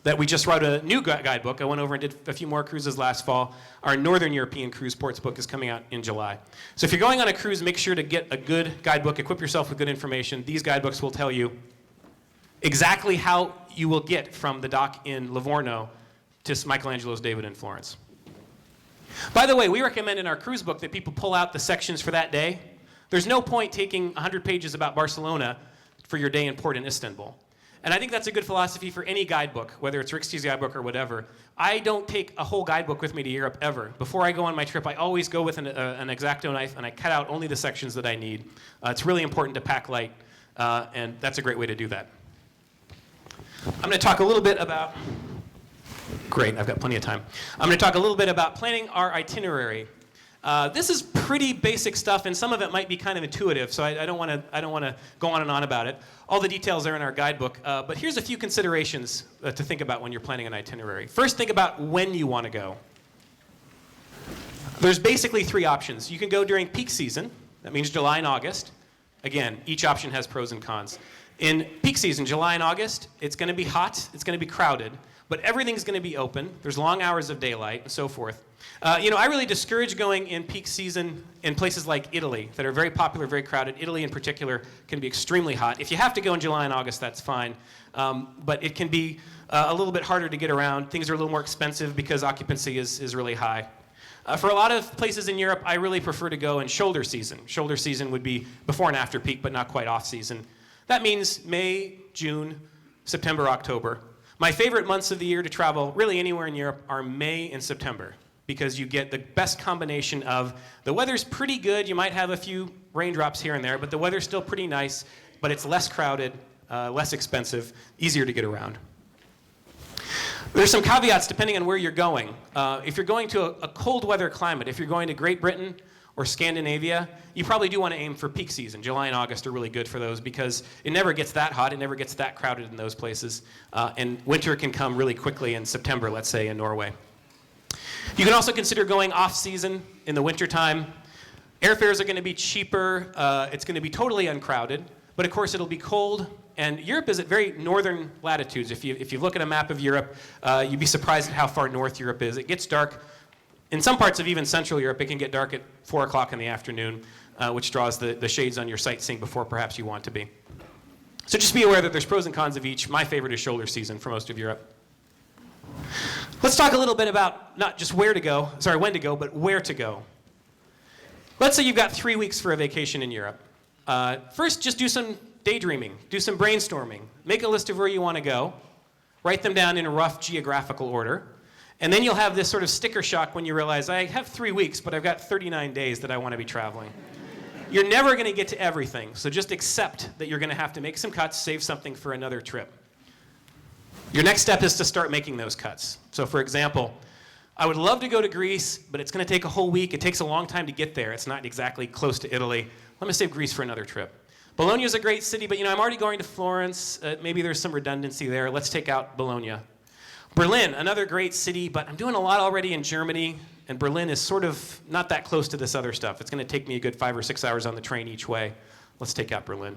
that we just wrote a new guidebook. I went over and did a few more cruises last fall. Our Northern European cruise ports book is coming out in July. So if you're going on a cruise, make sure to get a good guidebook, equip yourself with good information. These guidebooks will tell you exactly how you will get from the dock in Livorno to Michelangelo's David in Florence. By the way, we recommend in our cruise book that people pull out the sections for that day. There's no point taking 100 pages about Barcelona for your day in port in Istanbul. And I think that's a good philosophy for any guidebook, whether it's Rick Steve's guidebook or whatever. I don't take a whole guidebook with me to Europe ever. Before I go on my trip, I always go with an X-Acto knife and I cut out only the sections that I need. It's really important to pack light, and that's a great way to do that. I'm going to talk a little bit about, great, I've got plenty of time. I'm going to talk a little bit about planning our itinerary. This is pretty basic stuff, and some of it might be kind of intuitive, so I don't want to go on and on about it. All the details are in our guidebook, but here's a few considerations to think about when you're planning an itinerary. First, think about when you want to go. There's basically 3 options. You can go during peak season. That means July and August. Again, each option has pros and cons. In peak season, July and August, it's going to be hot, it's going to be crowded, but everything's going to be open. There's long hours of daylight and so forth. I really discourage going in peak season in places like Italy that are very popular, very crowded. Italy in particular can be extremely hot. If you have to go in July and August, that's fine. But it can be a little bit harder to get around. Things are a little more expensive because occupancy is really high. For a lot of places in Europe, I really prefer to go in shoulder season. Shoulder season would be before and after peak, but not quite off season. That means May, June, September, October. My favorite months of the year to travel, really anywhere in Europe, are May and September, because you get the best combination of the weather's pretty good. You might have a few raindrops here and there, but the weather's still pretty nice, but it's less crowded, less expensive, easier to get around. There's some caveats depending on where you're going. If you're going to a cold weather climate, if you're going to Great Britain or Scandinavia, you probably do want to aim for peak season. July and August are really good for those because it never gets that hot, it never gets that crowded in those places. And winter can come really quickly in September, let's say, in Norway. You can also consider going off season in the wintertime. Airfares are going to be cheaper, it's going to be totally uncrowded, but of course it'll be cold. And Europe is at very northern latitudes. If you look at a map of Europe, you'd be surprised at how far north Europe is. It gets dark. In some parts of even Central Europe, it can get dark at 4 o'clock in the afternoon, which draws the shades on your sightseeing before perhaps you want to be. So just be aware that there's pros and cons of each. My favorite is shoulder season for most of Europe. Let's talk a little bit about not just when to go, but where to go. Let's say you've got 3 weeks for a vacation in Europe. First, just do some daydreaming, do some brainstorming. Make a list of where you want to go. Write them down in a rough geographical order. And then you'll have this sort of sticker shock when you realize, I have 3 weeks, but I've got 39 days that I want to be traveling. You're never going to get to everything, so just accept that you're going to have to make some cuts, save something for another trip. Your next step is to start making those cuts. So for example, I would love to go to Greece, but it's going to take a whole week. It takes a long time to get there. It's not exactly close to Italy. Let me save Greece for another trip. Bologna is a great city, but I'm already going to Florence. Maybe there's some redundancy there. Let's take out Bologna. Berlin, another great city, but I'm doing a lot already in Germany, and Berlin is sort of not that close to this other stuff. It's going to take me a good 5 or 6 hours on the train each way. Let's take out Berlin.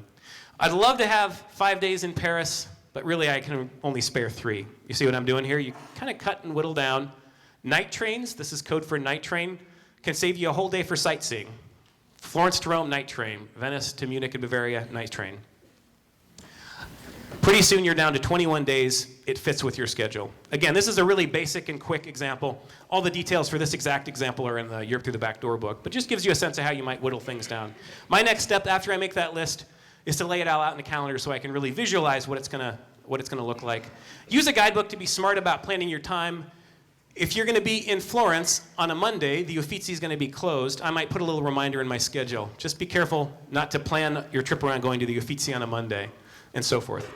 I'd love to have 5 days in Paris, but really I can only spare 3. You see what I'm doing here? You kind of cut and whittle down. Night trains, this is code for night train, can save you a whole day for sightseeing. Florence to Rome, night train. Venice to Munich and Bavaria, night train. Pretty soon you're down to 21 days. It fits with your schedule. Again, this is a really basic and quick example. All the details for this exact example are in the Europe Through the Back Door book, but just gives you a sense of how you might whittle things down. My next step after I make that list is to lay it all out in a calendar so I can really visualize what it's gonna look like. Use a guidebook to be smart about planning your time. If you're going to be in Florence on a Monday, the Uffizi is going to be closed. I might put a little reminder in my schedule. Just be careful not to plan your trip around going to the Uffizi on a Monday, and so forth.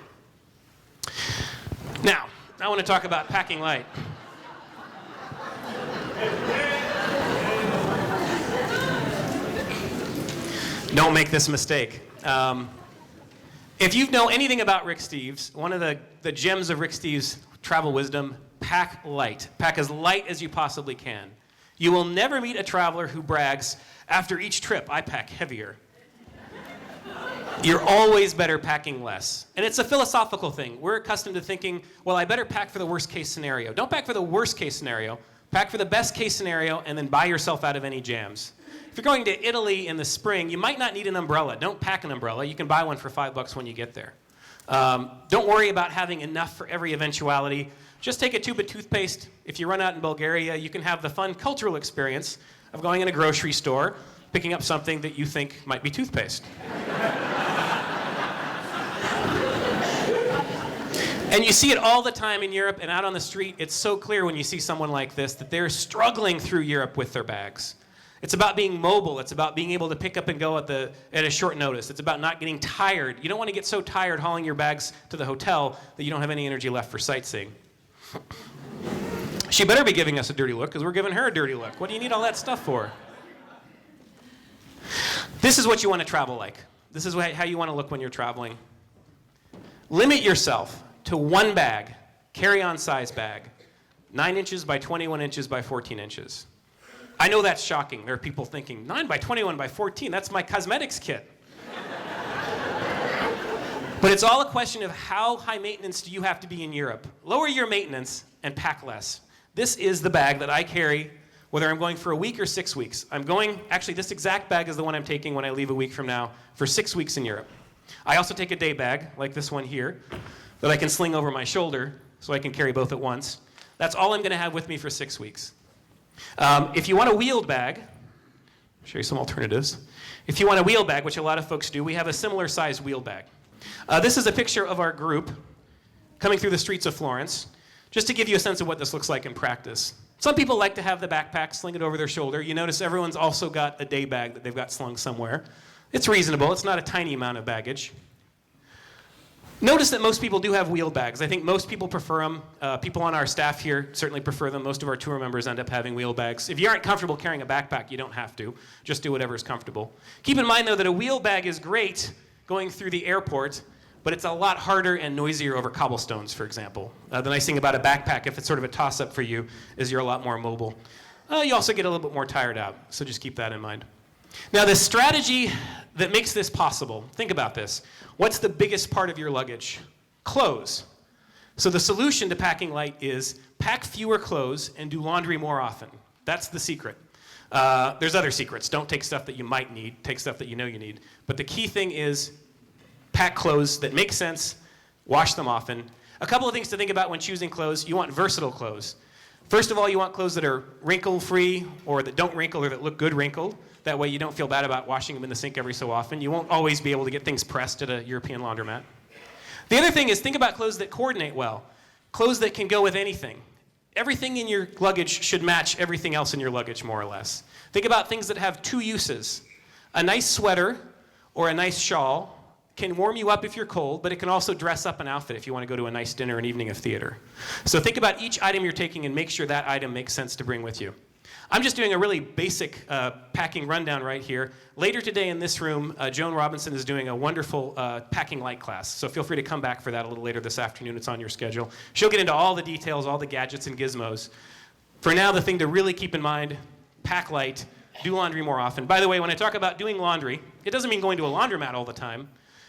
Now, I want to talk about packing light. Don't make this mistake. If you know anything about Rick Steves, one of the gems of Rick Steves' travel wisdom, pack light. Pack as light as you possibly can. You will never meet a traveler who brags, after each trip, I pack heavier. You're always better packing less. And it's a philosophical thing. We're accustomed to thinking, well, I better pack for the worst case scenario. Don't pack for the worst case scenario. Pack for the best case scenario and then buy yourself out of any jams. If you're going to Italy in the spring, you might not need an umbrella. Don't pack an umbrella. You can buy one for $5 when you get there. Don't worry about having enough for every eventuality. Just take a tube of toothpaste. If you run out in Bulgaria, you can have the fun cultural experience of going in a grocery store, picking up something that you think might be toothpaste. And you see it all the time in Europe and out on the street. It's so clear when you see someone like this that they're struggling through Europe with their bags. It's about being mobile. It's about being able to pick up and go at a short notice. It's about not getting tired. You don't want to get so tired hauling your bags to the hotel that you don't have any energy left for sightseeing. She better be giving us a dirty look because we're giving her a dirty look. What do you need all that stuff for? This is what you want to travel like. This is how you want to look when you're traveling. Limit yourself to one bag, carry-on size bag, 9 inches by 21 inches by 14 inches. I know that's shocking. There are people thinking, 9 by 21 by 14, that's my cosmetics kit. But it's all a question of how high maintenance do you have to be in Europe. Lower your maintenance and pack less. This is the bag that I carry, whether I'm going for a week or 6 weeks. Actually, this exact bag is the one I'm taking when I leave a week from now for 6 weeks in Europe. I also take a day bag, like this one here, that I can sling over my shoulder so I can carry both at once. That's all I'm going to have with me for 6 weeks. If you want a wheeled bag, I'll show you some alternatives. If you want a wheeled bag, which a lot of folks do, we have a similar size wheeled bag. This is a picture of our group coming through the streets of Florence, just to give you a sense of what this looks like in practice. Some people like to have the backpack, sling it over their shoulder. You notice everyone's also got a day bag that they've got slung somewhere. It's reasonable. It's not a tiny amount of baggage. Notice that most people do have wheeled bags. I think most people prefer them. People on our staff here certainly prefer them. Most of our tour members end up having wheeled bags. If you aren't comfortable carrying a backpack, you don't have to. Just do whatever is comfortable. Keep in mind, though, that a wheeled bag is great going through the airport, but it's a lot harder and noisier over cobblestones, for example. The nice thing about a backpack, if it's sort of a toss-up for you, is you're a lot more mobile. You also get a little bit more tired out, so just keep that in mind. Now, the strategy that makes this possible, think about this. What's the biggest part of your luggage? Clothes. So the solution to packing light is pack fewer clothes and do laundry more often. That's the secret. There's other secrets. Don't take stuff that you might need. Take stuff that you know you need. But the key thing is pack clothes that make sense, wash them often. A couple of things to think about when choosing clothes. You want versatile clothes. First of all, you want clothes that are wrinkle-free or that don't wrinkle or that look good wrinkled. That way you don't feel bad about washing them in the sink every so often. You won't always be able to get things pressed at a European laundromat. The other thing is think about clothes that coordinate well. Clothes that can go with anything. Everything in your luggage should match everything else in your luggage, more or less. Think about things that have two uses. A nice sweater or a nice shawl can warm you up if you're cold, but it can also dress up an outfit if you want to go to a nice dinner or an evening of theater. So think about each item you're taking and make sure that item makes sense to bring with you. I'm just doing a really basic packing rundown right here. Later today in this room, Joan Robinson is doing a wonderful packing light class. So feel free to come back for that a little later this afternoon. It's on your schedule. She'll get into all the details, all the gadgets and gizmos. For now, the thing to really keep in mind, pack light, do laundry more often. By the way, when I talk about doing laundry, it doesn't mean going to a laundromat all the time.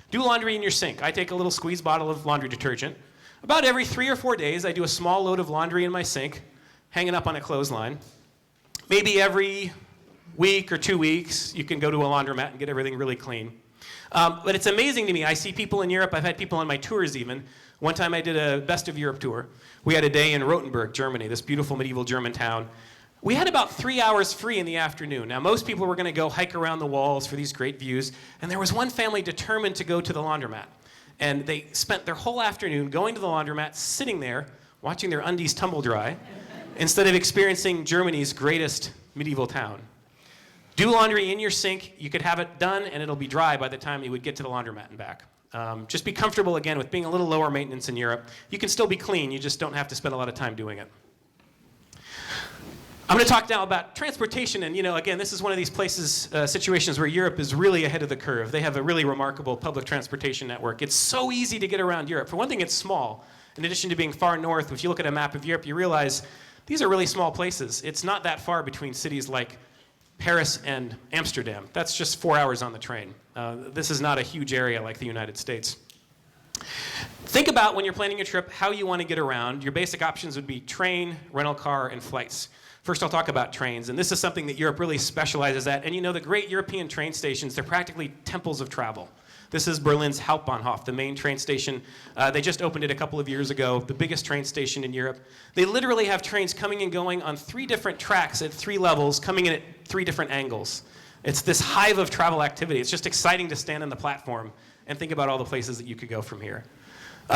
Do laundry in your sink. I take a little squeeze bottle of laundry detergent. About every 3 or 4 days, I do a small load of laundry in my sink, hanging up on a clothesline. Maybe every week or 2 weeks, you can go to a laundromat and get everything really clean. But it's amazing to me. I see people in Europe. I've had people on my tours even. One time I did a Best of Europe tour. We had a day in Rothenburg, Germany, this beautiful medieval German town. We had about 3 hours free in the afternoon. Now, most people were going to go hike around the walls for these great views. And there was one family determined to go to the laundromat. And they spent their whole afternoon going to the laundromat, sitting there, watching their undies tumble dry, instead of experiencing Germany's greatest medieval town. Do laundry in your sink. You could have it done, and it'll be dry by the time you would get to the laundromat and back. Just be comfortable, again, with being a little lower maintenance in Europe. You can still be clean. You just don't have to spend a lot of time doing it. I'm going to talk now about transportation. And, again, this is one of these places, situations where Europe is really ahead of the curve. They have a really remarkable public transportation network. It's so easy to get around Europe. For one thing, it's small. In addition to being far north, if you look at a map of Europe, you realize these are really small places. It's not that far between cities like Paris and Amsterdam. That's just 4 hours on the train. This is not a huge area like the United States. Think about when you're planning your trip, how you want to get around. Your basic options would be train, rental car, and flights. First, I'll talk about trains, and this is something that Europe really specializes at. And the great European train stations, they're practically temples of travel. This is Berlin's Hauptbahnhof, the main train station. They just opened it a couple of years ago, the biggest train station in Europe. They literally have trains coming and going on 3 different tracks at 3 levels, coming in at 3 different angles. It's this hive of travel activity. It's just exciting to stand on the platform and think about all the places that you could go from here.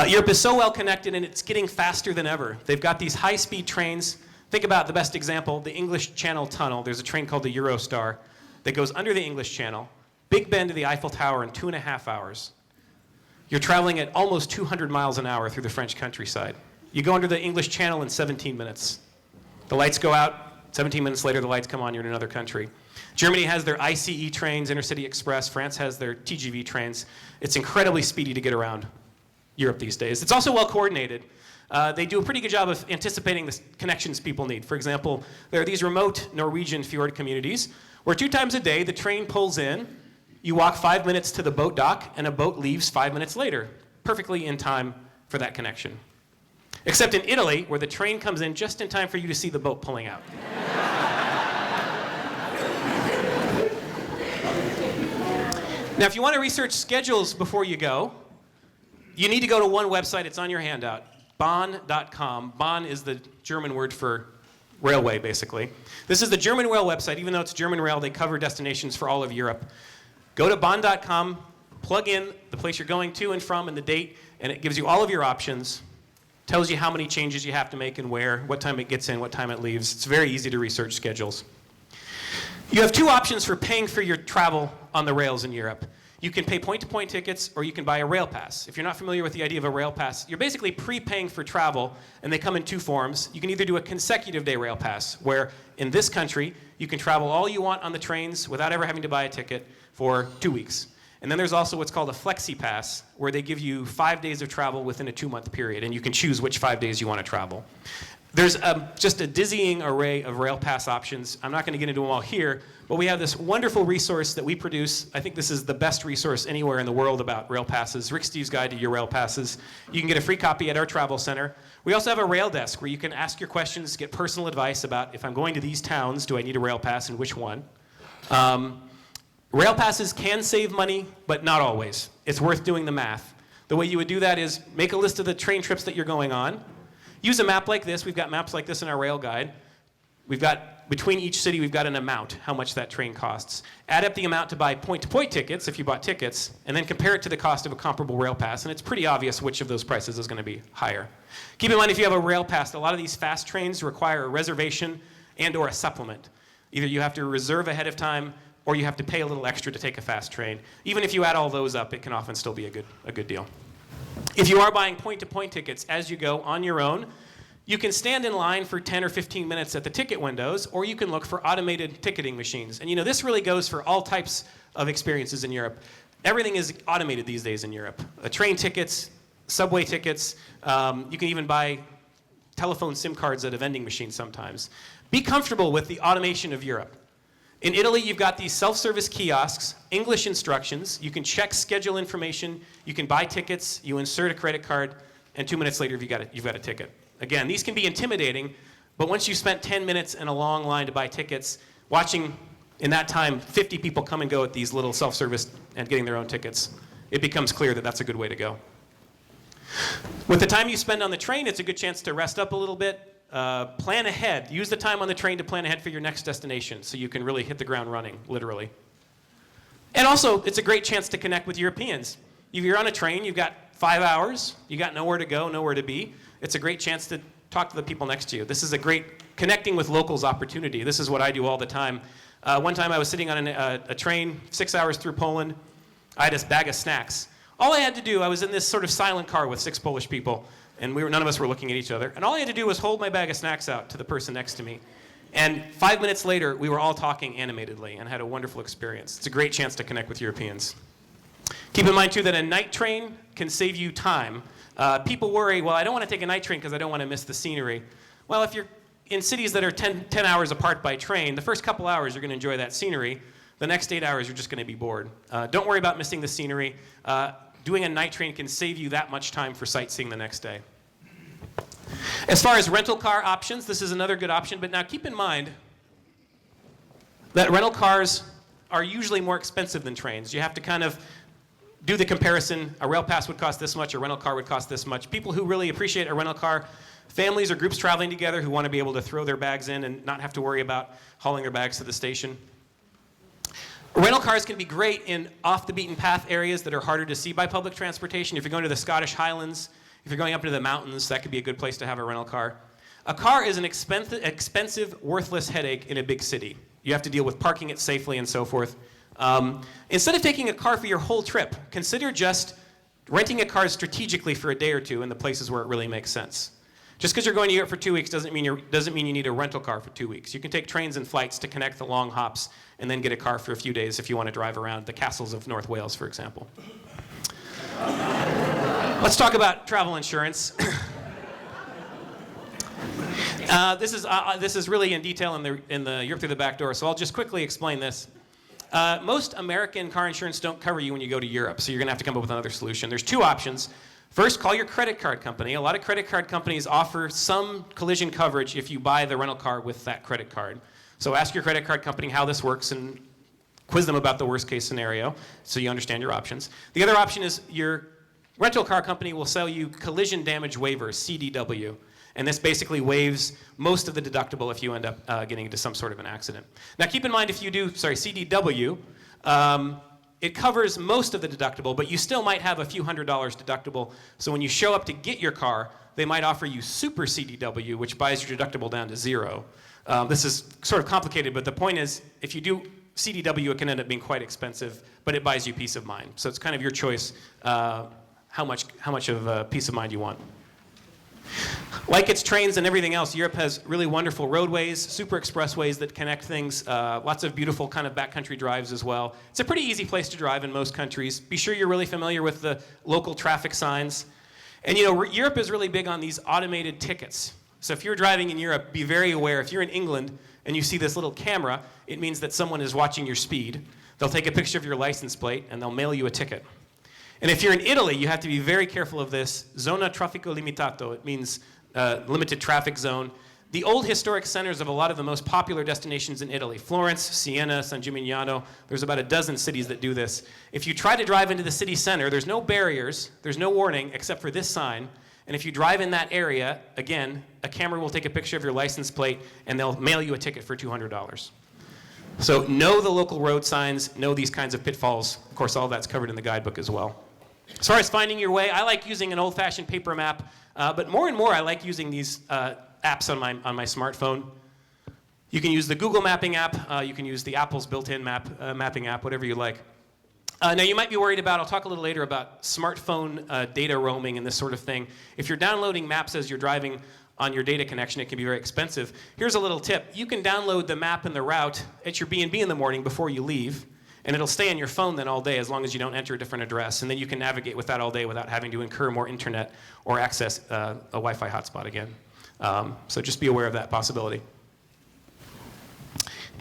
Europe is so well connected, and it's getting faster than ever. They've got these high-speed trains. Think about the best example, the English Channel Tunnel. There's a train called the Eurostar that goes under the English Channel. Big Bend to the Eiffel Tower in 2.5 hours. You're traveling at almost 200 miles an hour through the French countryside. You go under the English Channel in 17 minutes. The lights go out, 17 minutes later the lights come on, you're in another country. Germany has their ICE trains, Intercity Express. France has their TGV trains. It's incredibly speedy to get around Europe these days. It's also well coordinated. They do a pretty good job of anticipating the connections people need. For example, there are these remote Norwegian fjord communities where 2 times a day the train pulls in, you walk 5 minutes to the boat dock, and a boat leaves 5 minutes later, perfectly in time for that connection. Except in Italy, where the train comes in just in time for you to see the boat pulling out. Now, if you want to research schedules before you go, you need to go to one website. It's on your handout, bahn.com. Bahn is the German word for railway, basically. This is the German rail website. Even though it's German rail, they cover destinations for all of Europe. Go to bahn.com, plug in the place you're going to and from and the date, and it gives you all of your options, tells you how many changes you have to make and where, what time it gets in, what time it leaves. It's very easy to research schedules. You have two options for paying for your travel on the rails in Europe. You can pay point-to-point tickets, or you can buy a rail pass. If you're not familiar with the idea of a rail pass, you're basically prepaying for travel, and they come in two forms. You can either do a consecutive day rail pass, where in this country, you can travel all you want on the trains without ever having to buy a ticket for 2 weeks. And then there's also what's called a flexi pass, where they give you 5 days of travel within a 2-month period, and you can choose which 5 days you want to travel. There's just a dizzying array of rail pass options. I'm not going to get into them all here, but we have this wonderful resource that we produce. I think this is the best resource anywhere in the world about rail passes, Rick Steve's Guide to Your Rail Passes. You can get a free copy at our travel center. We also have a rail desk where you can ask your questions, get personal advice about if I'm going to these towns, do I need a rail pass and which one? Rail passes can save money, but not always. It's worth doing the math. The way you would do that is make a list of the train trips that you're going on. Use a map like this. We've got maps like this in our rail guide. We've got, between each city, we've got an amount, how much that train costs. Add up the amount to buy point-to-point tickets, if you bought tickets, and then compare it to the cost of a comparable rail pass, and it's pretty obvious which of those prices is going to be higher. Keep in mind, if you have a rail pass, a lot of these fast trains require a reservation and or a supplement. Either you have to reserve ahead of time, or you have to pay a little extra to take a fast train. Even if you add all those up, it can often still be a good deal. If you are buying point-to-point tickets as you go on your own, you can stand in line for 10 or 15 minutes at the ticket windows, or you can look for automated ticketing machines. And this really goes for all types of experiences in Europe. Everything is automated these days in Europe. Train tickets, subway tickets, you can even buy telephone SIM cards at a vending machine sometimes. Be comfortable with the automation of Europe. In Italy, you've got these self-service kiosks, English instructions. You can check schedule information. You can buy tickets. You insert a credit card, and 2 minutes later, you've got a ticket. Again, these can be intimidating, but once you spent 10 minutes in a long line to buy tickets, watching, in that time, 50 people come and go at these little self-service and getting their own tickets, it becomes clear that that's a good way to go. With the time you spend on the train, it's a good chance to rest up a little bit. Plan ahead. Use the time on the train to plan ahead for your next destination so you can really hit the ground running, literally. And also, it's a great chance to connect with Europeans. If you're on a train, you've got 5 hours, you got nowhere to go, nowhere to be. It's a great chance to talk to the people next to you. This is a great connecting with locals opportunity. This is what I do all the time. One time I was sitting on a train 6 hours through Poland. I had a bag of snacks. All I had to do, I was in this sort of silent car with 6 Polish people, and none of us were looking at each other. And all I had to do was hold my bag of snacks out to the person next to me. And 5 minutes later, we were all talking animatedly and had a wonderful experience. It's a great chance to connect with Europeans. Keep in mind, too, that a night train can save you time. People worry, well, I don't want to take a night train because I don't want to miss the scenery. Well, if you're in cities that are 10 hours apart by train, the first couple hours you're going to enjoy that scenery. The next 8 hours you're just going to be bored. Don't worry about missing the scenery. Doing a night train can save you that much time for sightseeing the next day. As far as rental car options, this is another good option, but now keep in mind that rental cars are usually more expensive than trains. You have to kind of do the comparison. A rail pass would cost this much, a rental car would cost this much. People who really appreciate a rental car, families or groups traveling together who want to be able to throw their bags in and not have to worry about hauling their bags to the station. Rental cars can be great in off-the-beaten-path areas that are harder to see by public transportation. If you're going to the Scottish Highlands, if you're going up into the mountains, that could be a good place to have a rental car. A car is an expensive, worthless headache in a big city. You have to deal with parking it safely and so forth. Instead of taking a car for your whole trip, consider just renting a car strategically for a day or two in the places where it really makes sense. Just because you're going to Europe for 2 weeks doesn't mean you need a rental car for 2 weeks. You can take trains and flights to connect the long hops and then get a car for a few days if you want to drive around the castles of North Wales, for example. Let's talk about travel insurance. This is really in detail in the Europe Through the Back Door, so I'll just quickly explain this. Most American car insurance don't cover you when you go to Europe, so you're going to have to come up with another solution. There's 2 options. First, call your credit card company. A lot of credit card companies offer some collision coverage if you buy the rental car with that credit card. So ask your credit card company how this works and quiz them about the worst case scenario so you understand your options. The other option is your rental car company will sell you collision damage waivers, CDW. And this basically waives most of the deductible if you end up getting into some sort of an accident. Now keep in mind if you do, CDW, it covers most of the deductible, but you still might have a few $100s deductible. So when you show up to get your car, they might offer you Super CDW, which buys your deductible down to $0. This is sort of complicated, but the point is, if you do CDW, it can end up being quite expensive, but it buys you peace of mind. So it's kind of your choice how much of peace of mind you want. Like its trains and everything else, Europe has really wonderful roadways, super expressways that connect things, lots of beautiful kind of backcountry drives as well. It's a pretty easy place to drive in most countries. Be sure you're really familiar with the local traffic signs. And Europe is really big on these automated tickets. So if you're driving in Europe, be very aware. If you're in England and you see this little camera, it means that someone is watching your speed. They'll take a picture of your license plate and they'll mail you a ticket. And if you're in Italy, you have to be very careful of this. Zona traffico limitato. It means limited traffic zone. The old historic centers of a lot of the most popular destinations in Italy, Florence, Siena, San Gimignano, there's about a dozen cities that do this. If you try to drive into the city center, there's no barriers, there's no warning except for this sign. And if you drive in that area, again, a camera will take a picture of your license plate and they'll mail you a ticket for $200. So know the local road signs, know these kinds of pitfalls. Of course, all that's covered in the guidebook as well. As far as finding your way, I like using an old-fashioned paper map, but more and more I like using these apps on my smartphone. You can use the Google Mapping app, you can use the Apple's built-in mapping app, whatever you like. Now you might be worried about, I'll talk a little later about smartphone data roaming and this sort of thing. If you're downloading maps as you're driving on your data connection, it can be very expensive. Here's a little tip. You can download the map and the route at your B&B in the morning before you leave, and it'll stay on your phone then all day as long as you don't enter a different address, and then you can navigate with that all day without having to incur more internet or access a Wi-Fi hotspot again. So just be aware of that possibility.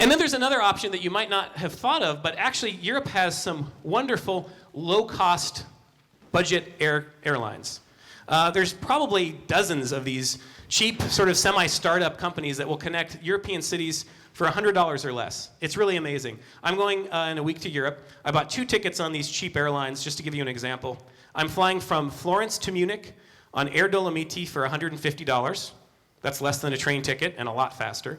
And then there's another option that you might not have thought of, but actually Europe has some wonderful low-cost budget airlines. There's probably dozens of these cheap sort of semi-startup companies that will connect European cities for $100 or less. It's really amazing. I'm going in a week to Europe. I bought 2 tickets on these cheap airlines, just to give you an example. I'm flying from Florence to Munich on Air Dolomiti for $150. That's less than a train ticket and a lot faster.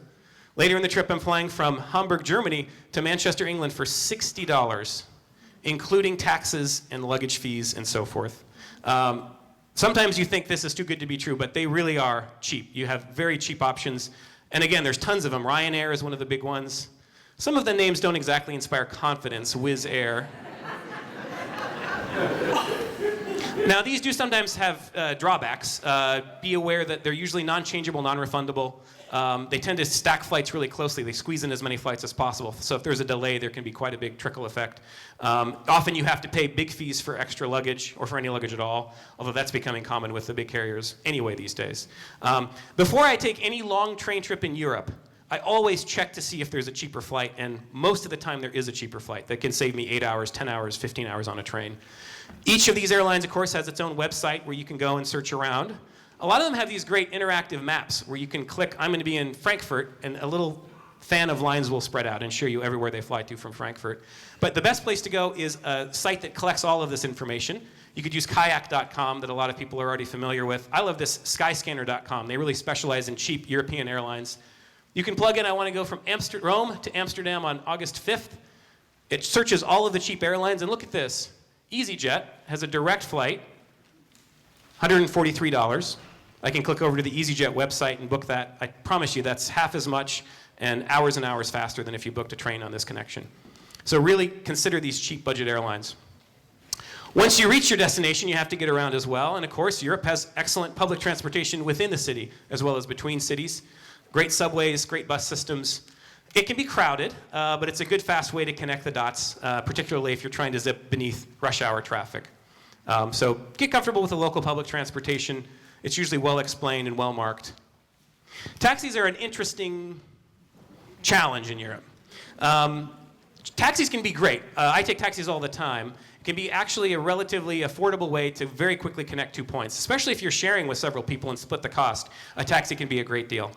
Later in the trip, I'm flying from Hamburg, Germany to Manchester, England for $60, including taxes and luggage fees and so forth. Sometimes you think this is too good to be true, but they really are cheap. You have very cheap options. And again, there's tons of them. Ryanair is one of the big ones. Some of the names don't exactly inspire confidence. Wizz Air. Now, these do sometimes have drawbacks. Be aware that they're usually non-changeable, non-refundable. They tend to stack flights really closely. They squeeze in as many flights as possible. So if there's a delay, there can be quite a big trickle effect. Often you have to pay big fees for extra luggage or for any luggage at all, although that's becoming common with the big carriers anyway these days. Before I take any long train trip in Europe, I always check to see if there's a cheaper flight, and most of the time there is a cheaper flight that can save me 8 hours, 10 hours, 15 hours on a train. Each of these airlines, of course, has its own website where you can go and search around. A lot of them have these great interactive maps where you can click, I'm going to be in Frankfurt, and a little fan of lines will spread out and show you everywhere they fly to from Frankfurt. But the best place to go is a site that collects all of this information. You could use kayak.com that a lot of people are already familiar with. I love this skyscanner.com. They really specialize in cheap European airlines. You can plug in, I want to go from Rome to Amsterdam on August 5th. It searches all of the cheap airlines, and look at this. EasyJet has a direct flight, $143. I can click over to the EasyJet website and book that. I promise you that's half as much and hours faster than if you booked a train on this connection. So really consider these cheap budget airlines. Once you reach your destination, you have to get around as well. And of course, Europe has excellent public transportation within the city as well as between cities. Great subways, great bus systems. It can be crowded, but it's a good, fast way to connect the dots, particularly if you're trying to zip beneath rush hour traffic. So get comfortable with the local public transportation. It's usually well explained and well marked. Taxis are an interesting challenge in Europe. Taxis can be great. I take taxis all the time. It can be actually a relatively affordable way to very quickly connect 2 points, especially if you're sharing with several people and split the cost. A taxi can be a great deal.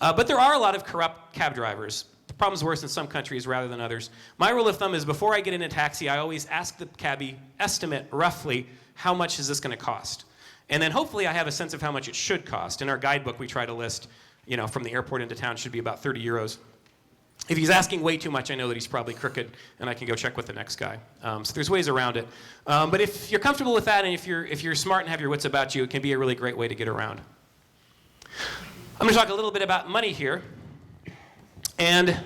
But there are a lot of corrupt cab drivers. The problem's worse in some countries rather than others. My rule of thumb is before I get in a taxi, I always ask the cabbie, estimate roughly how much is this going to cost. And then hopefully I have a sense of how much it should cost. In our guidebook, we try to list, from the airport into town should be about 30 euros. If he's asking way too much, I know that he's probably crooked, and I can go check with the next guy. So there's ways around it. But if you're comfortable with that, and if you're smart and have your wits about you, it can be a really great way to get around. I'm going to talk a little bit about money here. And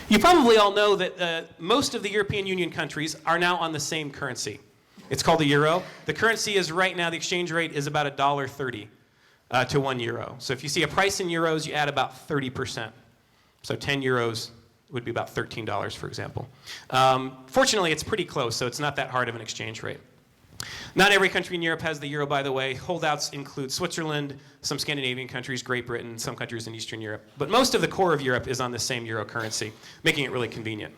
you probably all know that most of the European Union countries are now on the same currency. It's called the euro. The currency is right now, the exchange rate is about $1.30 to 1 euro. So if you see a price in euros, you add about 30%. So 10 euros would be about $13, for example. Fortunately, it's pretty close, so it's not that hard of an exchange rate. Not every country in Europe has the euro, by the way. Holdouts include Switzerland, some Scandinavian countries, Great Britain, some countries in Eastern Europe. But most of the core of Europe is on the same euro currency, making it really convenient.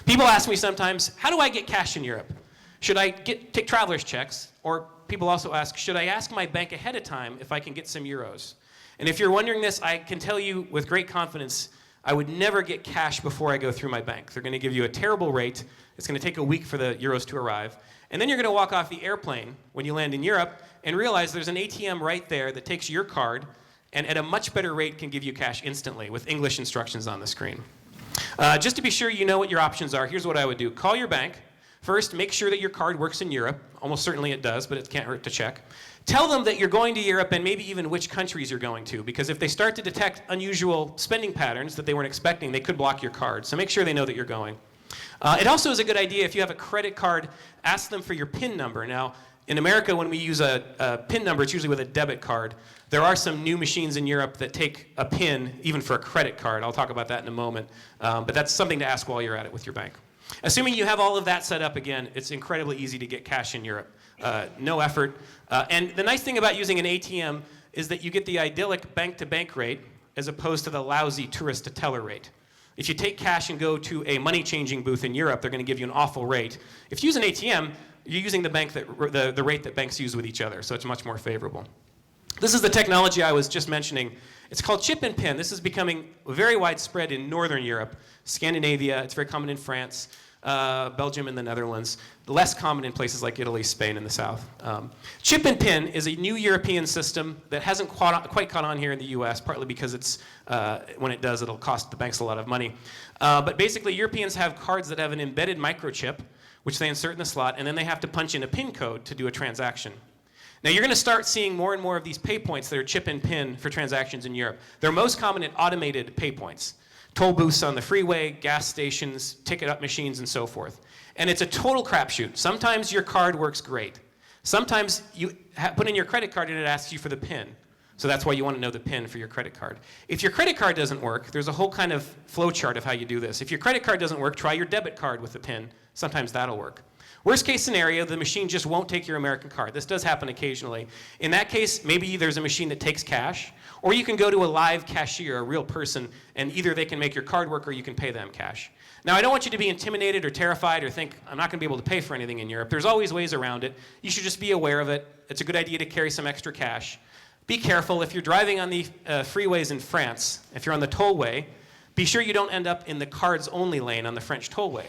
People ask me sometimes, how do I get cash in Europe? Should I take traveler's checks? Or people also ask, should I ask my bank ahead of time if I can get some euros? And if you're wondering this, I can tell you with great confidence, I would never get cash before I go through my bank. They're going to give you a terrible rate. It's going to take a week for the euros to arrive. And then you're going to walk off the airplane when you land in Europe and realize there's an ATM right there that takes your card and at a much better rate can give you cash instantly with English instructions on the screen. Just to be sure you know what your options are, here's what I would do. Call your bank. First, make sure that your card works in Europe. Almost certainly it does, but it can't hurt to check. Tell them that you're going to Europe and maybe even which countries you're going to, because if they start to detect unusual spending patterns that they weren't expecting, they could block your card. So make sure they know that you're going. It also is a good idea if you have a credit card, ask them for your PIN number. Now, in America, when we use a PIN number, it's usually with a debit card. There are some new machines in Europe that take a PIN, even for a credit card. I'll talk about that in a moment. But that's something to ask while you're at it with your bank. Assuming you have all of that set up, again, it's incredibly easy to get cash in Europe. No effort. And the nice thing about using an ATM is that you get the idyllic bank-to-bank rate as opposed to the lousy tourist-to-teller rate. If you take cash and go to a money-changing booth in Europe, they're going to give you an awful rate. If you use an ATM, you're using the rate that banks use with each other, so it's much more favorable. This is the technology I was just mentioning. It's called chip and pin. This is becoming very widespread in Northern Europe, Scandinavia. It's very common in France, Belgium, and the Netherlands. Less common in places like Italy, Spain, and the South. Chip and pin is a new European system that hasn't quite caught on here in the US, partly because it's, when it does, it'll cost the banks a lot of money. But basically, Europeans have cards that have an embedded microchip, which they insert in the slot, and then they have to punch in a PIN code to do a transaction. Now, you're going to start seeing more and more of these pay points that are chip and pin for transactions in Europe. They're most common in automated pay points. Toll booths on the freeway, gas stations, ticket up machines, and so forth. And it's a total crapshoot. Sometimes your card works great. Sometimes you put in your credit card and it asks you for the PIN. So that's why you want to know the PIN for your credit card. If your credit card doesn't work, there's a whole kind of flow chart of how you do this. If your credit card doesn't work, try your debit card with the PIN. Sometimes that'll work. Worst case scenario, the machine just won't take your American card. This does happen occasionally. In that case, maybe there's a machine that takes cash, or you can go to a live cashier, a real person, and either they can make your card work or you can pay them cash. Now, I don't want you to be intimidated or terrified or think, I'm not going to be able to pay for anything in Europe. There's always ways around it. You should just be aware of it. It's a good idea to carry some extra cash. Be careful. If you're driving on the freeways in France, if you're on the tollway, be sure you don't end up in the cards-only lane on the French tollway,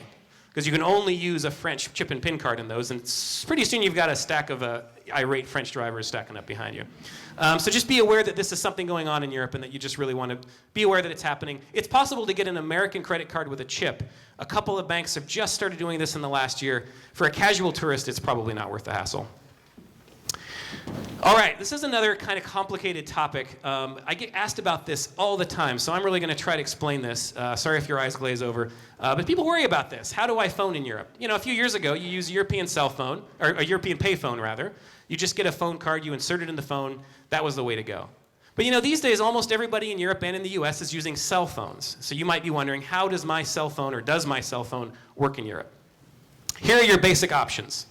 because you can only use a French chip and pin card in those, and pretty soon you've got a stack of irate French drivers stacking up behind you. So just be aware that this is something going on in Europe and that you just really want to be aware that it's happening. It's possible to get an American credit card with a chip. A couple of banks have just started doing this in the last year. For a casual tourist, it's probably not worth the hassle. All right, this is another kind of complicated topic. I get asked about this all the time, so I'm really going to try to explain this. Sorry if your eyes glaze over. But people worry about this. How do I phone in Europe? You know, a few years ago, you use a European cell phone, or a European payphone, rather. You just get a phone card, you insert it in the phone. That was the way to go. But you know, these days, almost everybody in Europe and in the US is using cell phones. So you might be wondering, how does my cell phone, or does my cell phone, work in Europe? Here are your basic options.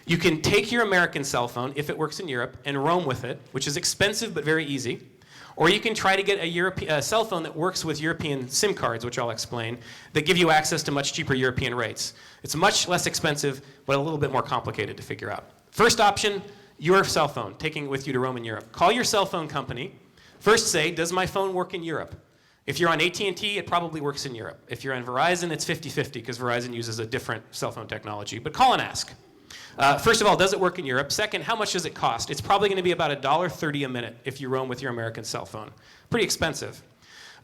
You can take your American cell phone, if it works in Europe, and roam with it, which is expensive but very easy. Or you can try to get a cell phone that works with European SIM cards, which I'll explain, that give you access to much cheaper European rates. It's much less expensive, but a little bit more complicated to figure out. First option, your cell phone, taking it with you to roam in Europe. Call your cell phone company. First say, does my phone work in Europe? If you're on AT&T, it probably works in Europe. If you're on Verizon, it's 50-50, because Verizon uses a different cell phone technology. But call and ask. First of all, does it work in Europe? Second, how much does it cost? It's probably going to be about $1.30 a minute if you roam with your American cell phone. Pretty expensive.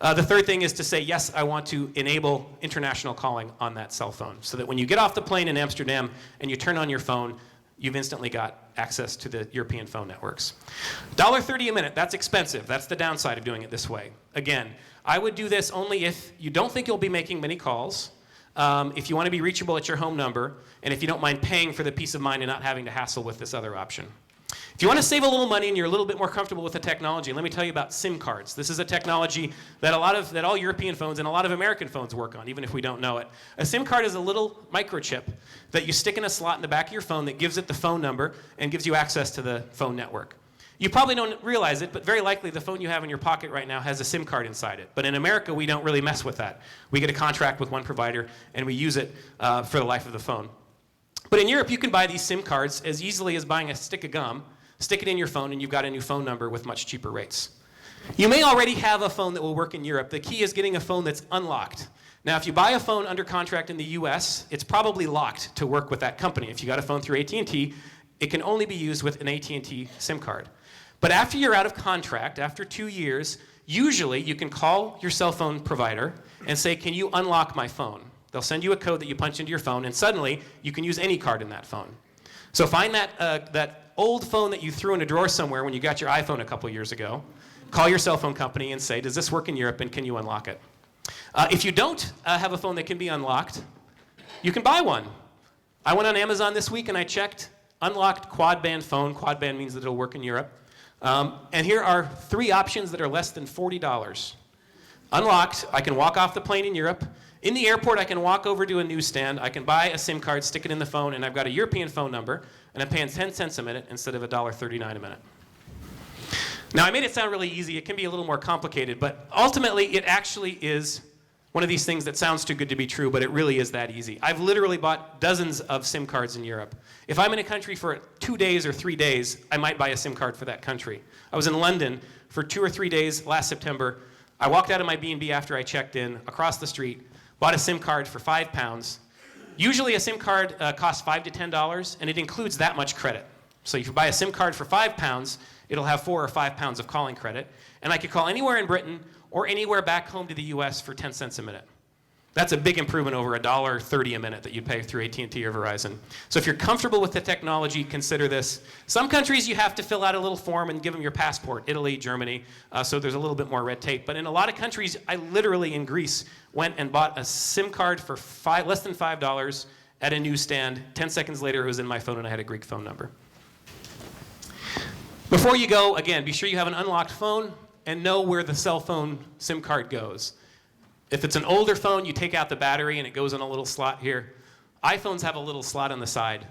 The third thing is to say, yes, I want to enable international calling on that cell phone so that when you get off the plane in Amsterdam and you turn on your phone, you've instantly got access to the European phone networks. $1.30 a minute, that's expensive. That's the downside of doing it this way. Again, I would do this only if you don't think you'll be making many calls, if you want to be reachable at your home number, and if you don't mind paying for the peace of mind and not having to hassle with this other option. If you want to save a little money and you're a little bit more comfortable with the technology, let me tell you about SIM cards. This is a technology that all European phones and a lot of American phones work on, even if we don't know it. A SIM card is a little microchip that you stick in a slot in the back of your phone that gives it the phone number and gives you access to the phone network. You probably don't realize it, but very likely the phone you have in your pocket right now has a SIM card inside it. But in America, we don't really mess with that. We get a contract with one provider, and we use it for the life of the phone. But in Europe, you can buy these SIM cards as easily as buying a stick of gum, stick it in your phone, and you've got a new phone number with much cheaper rates. You may already have a phone that will work in Europe. The key is getting a phone that's unlocked. Now, if you buy a phone under contract in the US, it's probably locked to work with that company. If you got a phone through AT&T, it can only be used with an AT&T SIM card. But after you're out of contract, after 2 years, usually you can call your cell phone provider and say, can you unlock my phone? They'll send you a code that you punch into your phone, and suddenly you can use any card in that phone. So find that old phone that you threw in a drawer somewhere when you got your iPhone a couple years ago, call your cell phone company and say, does this work in Europe and can you unlock it? If you don't have a phone that can be unlocked, you can buy one. I went on Amazon this week and I checked unlocked quad band phone. Quad band means that it'll work in Europe. And here are 3 options that are less than $40. Unlocked, I can walk off the plane in Europe. In the airport, I can walk over to a newsstand. I can buy a SIM card, stick it in the phone, and I've got a European phone number, and I'm paying 10 cents a minute instead of $1.39 a minute. Now, I made it sound really easy. It can be a little more complicated, but ultimately, it actually is one of these things that sounds too good to be true, but it really is that easy. I've literally bought dozens of SIM cards in Europe. If I'm in a country for 2 days or 3 days, I might buy a SIM card for that country. I was in London for 2 or 3 days last September. I walked out of my B&B after I checked in, across the street, bought a SIM card for £5. Usually a SIM card costs $5 to $10, and it includes that much credit. So if you buy a SIM card for £5, it'll have 4 or 5 pounds of calling credit, and I could call anywhere in Britain or anywhere back home to the US for 10 cents a minute. That's a big improvement over $1.30 a minute that you'd pay through AT&T or Verizon. So if you're comfortable with the technology, consider this. Some countries you have to fill out a little form and give them your passport, Italy, Germany, so there's a little bit more red tape. But in a lot of countries, I literally in Greece went and bought a SIM card for less than $5 at a newsstand. 10 seconds later, it was in my phone and I had a Greek phone number. Before you go, again, be sure you have an unlocked phone and know where the cell phone SIM card goes. If it's an older phone, you take out the battery and it goes in a little slot here. iPhones have a little slot on the side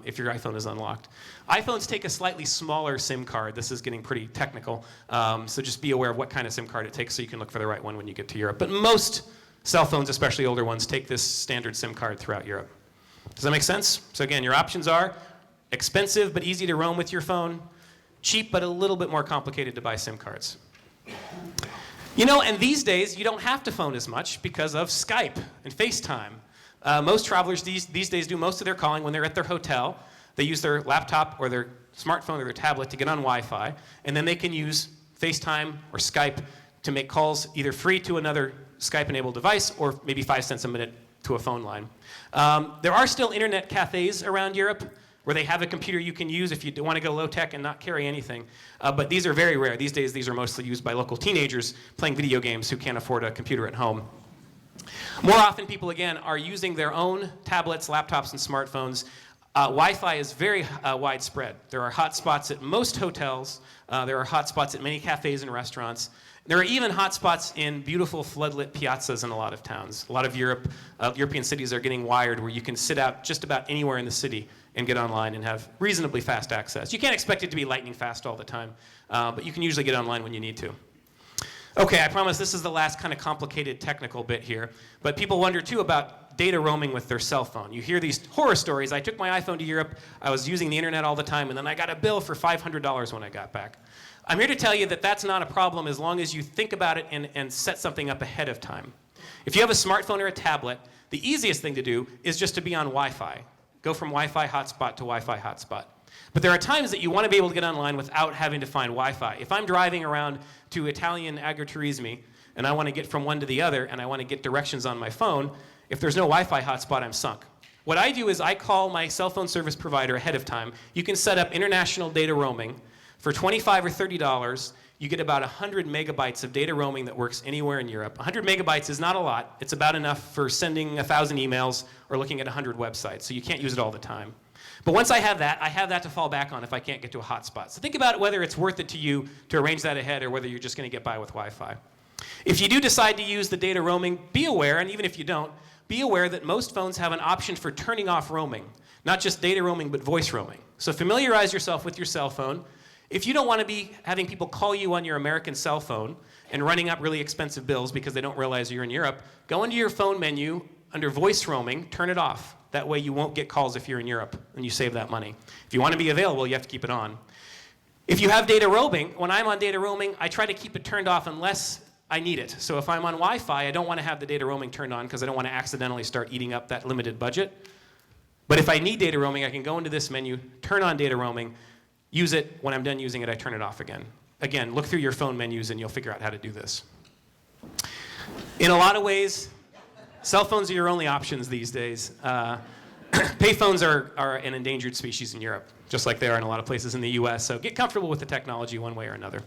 if your iPhone is unlocked. iPhones take a slightly smaller SIM card. This is getting pretty technical, so just be aware of what kind of SIM card it takes so you can look for the right one when you get to Europe. But most cell phones, especially older ones, take this standard SIM card throughout Europe. Does that make sense? So again, your options are expensive but easy to roam with your phone, cheap but a little bit more complicated to buy SIM cards. You know, and these days, you don't have to phone as much because of Skype and FaceTime. Most travelers these days do most of their calling when they're at their hotel. They use their laptop or their smartphone or their tablet to get on Wi-Fi, and then they can use FaceTime or Skype to make calls either free to another Skype-enabled device or maybe 5 cents a minute to a phone line. There are still internet cafes around Europe where they have a computer you can use if you want to go low-tech and not carry anything. But these are very rare. These days, these are mostly used by local teenagers playing video games who can't afford a computer at home. More often, people, again, are using their own tablets, laptops, and smartphones. Wi-Fi is very widespread. There are hotspots at most hotels. There are hotspots at many cafes and restaurants. There are even hotspots in beautiful floodlit piazzas in a lot of towns. A lot of European cities are getting wired where you can sit out just about anywhere in the city and get online and have reasonably fast access. You can't expect it to be lightning fast all the time, but you can usually get online when you need to. Okay, I promise this is the last kind of complicated technical bit here, but people wonder too about data roaming with their cell phone. You hear these horror stories. I took my iPhone to Europe, I was using the internet all the time, and then I got a bill for $500 when I got back. I'm here to tell you that that's not a problem as long as you think about it and set something up ahead of time. If you have a smartphone or a tablet, the easiest thing to do is just to be on Wi-Fi. Go from Wi-Fi hotspot to Wi-Fi hotspot. But there are times that you want to be able to get online without having to find Wi-Fi. If I'm driving around to Italian agriturismi and I want to get from one to the other and I want to get directions on my phone, if there's no Wi-Fi hotspot, I'm sunk. What I do is I call my cell phone service provider ahead of time. You can set up international data roaming. For $25 or $30, you get about 100 megabytes of data roaming that works anywhere in Europe. 100 megabytes is not a lot. It's about enough for sending 1,000 emails or looking at 100 websites, so you can't use it all the time. But once I have that to fall back on if I can't get to a hotspot. So think about whether it's worth it to you to arrange that ahead or whether you're just going to get by with Wi-Fi. If you do decide to use the data roaming, be aware, and even if you don't, be aware that most phones have an option for turning off roaming. Not just data roaming, but voice roaming. So familiarize yourself with your cell phone. If you don't want to be having people call you on your American cell phone and running up really expensive bills because they don't realize you're in Europe, go into your phone menu under voice roaming, turn it off. That way you won't get calls if you're in Europe, and you save that money. If you want to be available, you have to keep it on. If you have data roaming, when I'm on data roaming, I try to keep it turned off unless I need it. So if I'm on Wi-Fi, I don't want to have the data roaming turned on because I don't want to accidentally start eating up that limited budget. But if I need data roaming, I can go into this menu, turn on data roaming, use it. When I'm done using it, I turn it off again. Again, look through your phone menus and you'll figure out how to do this. In a lot of ways, cell phones are your only options these days. Payphones are an endangered species in Europe, just like they are in a lot of places in the US. So get comfortable with the technology one way or another.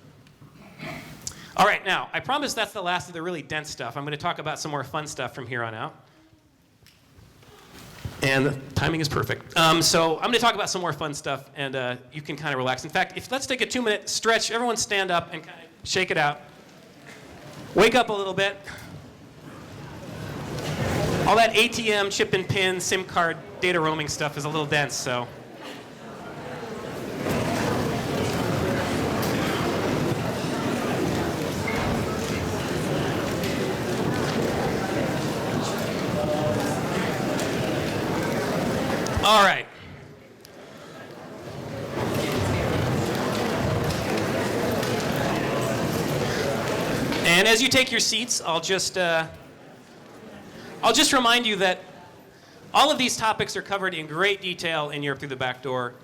All right, now, I promise that's the last of the really dense stuff. I'm going to talk about some more fun stuff from here on out. And the timing is perfect. So I'm going to talk about some more fun stuff, and you can kind of relax. In fact, let's take a 2-minute stretch. Everyone stand up and kind of shake it out. Wake up a little bit. All that ATM, chip and pin, SIM card, data roaming stuff is a little dense, so. All right. And as you take your seats, I'll just remind you that all of these topics are covered in great detail in Europe Through the Back Door.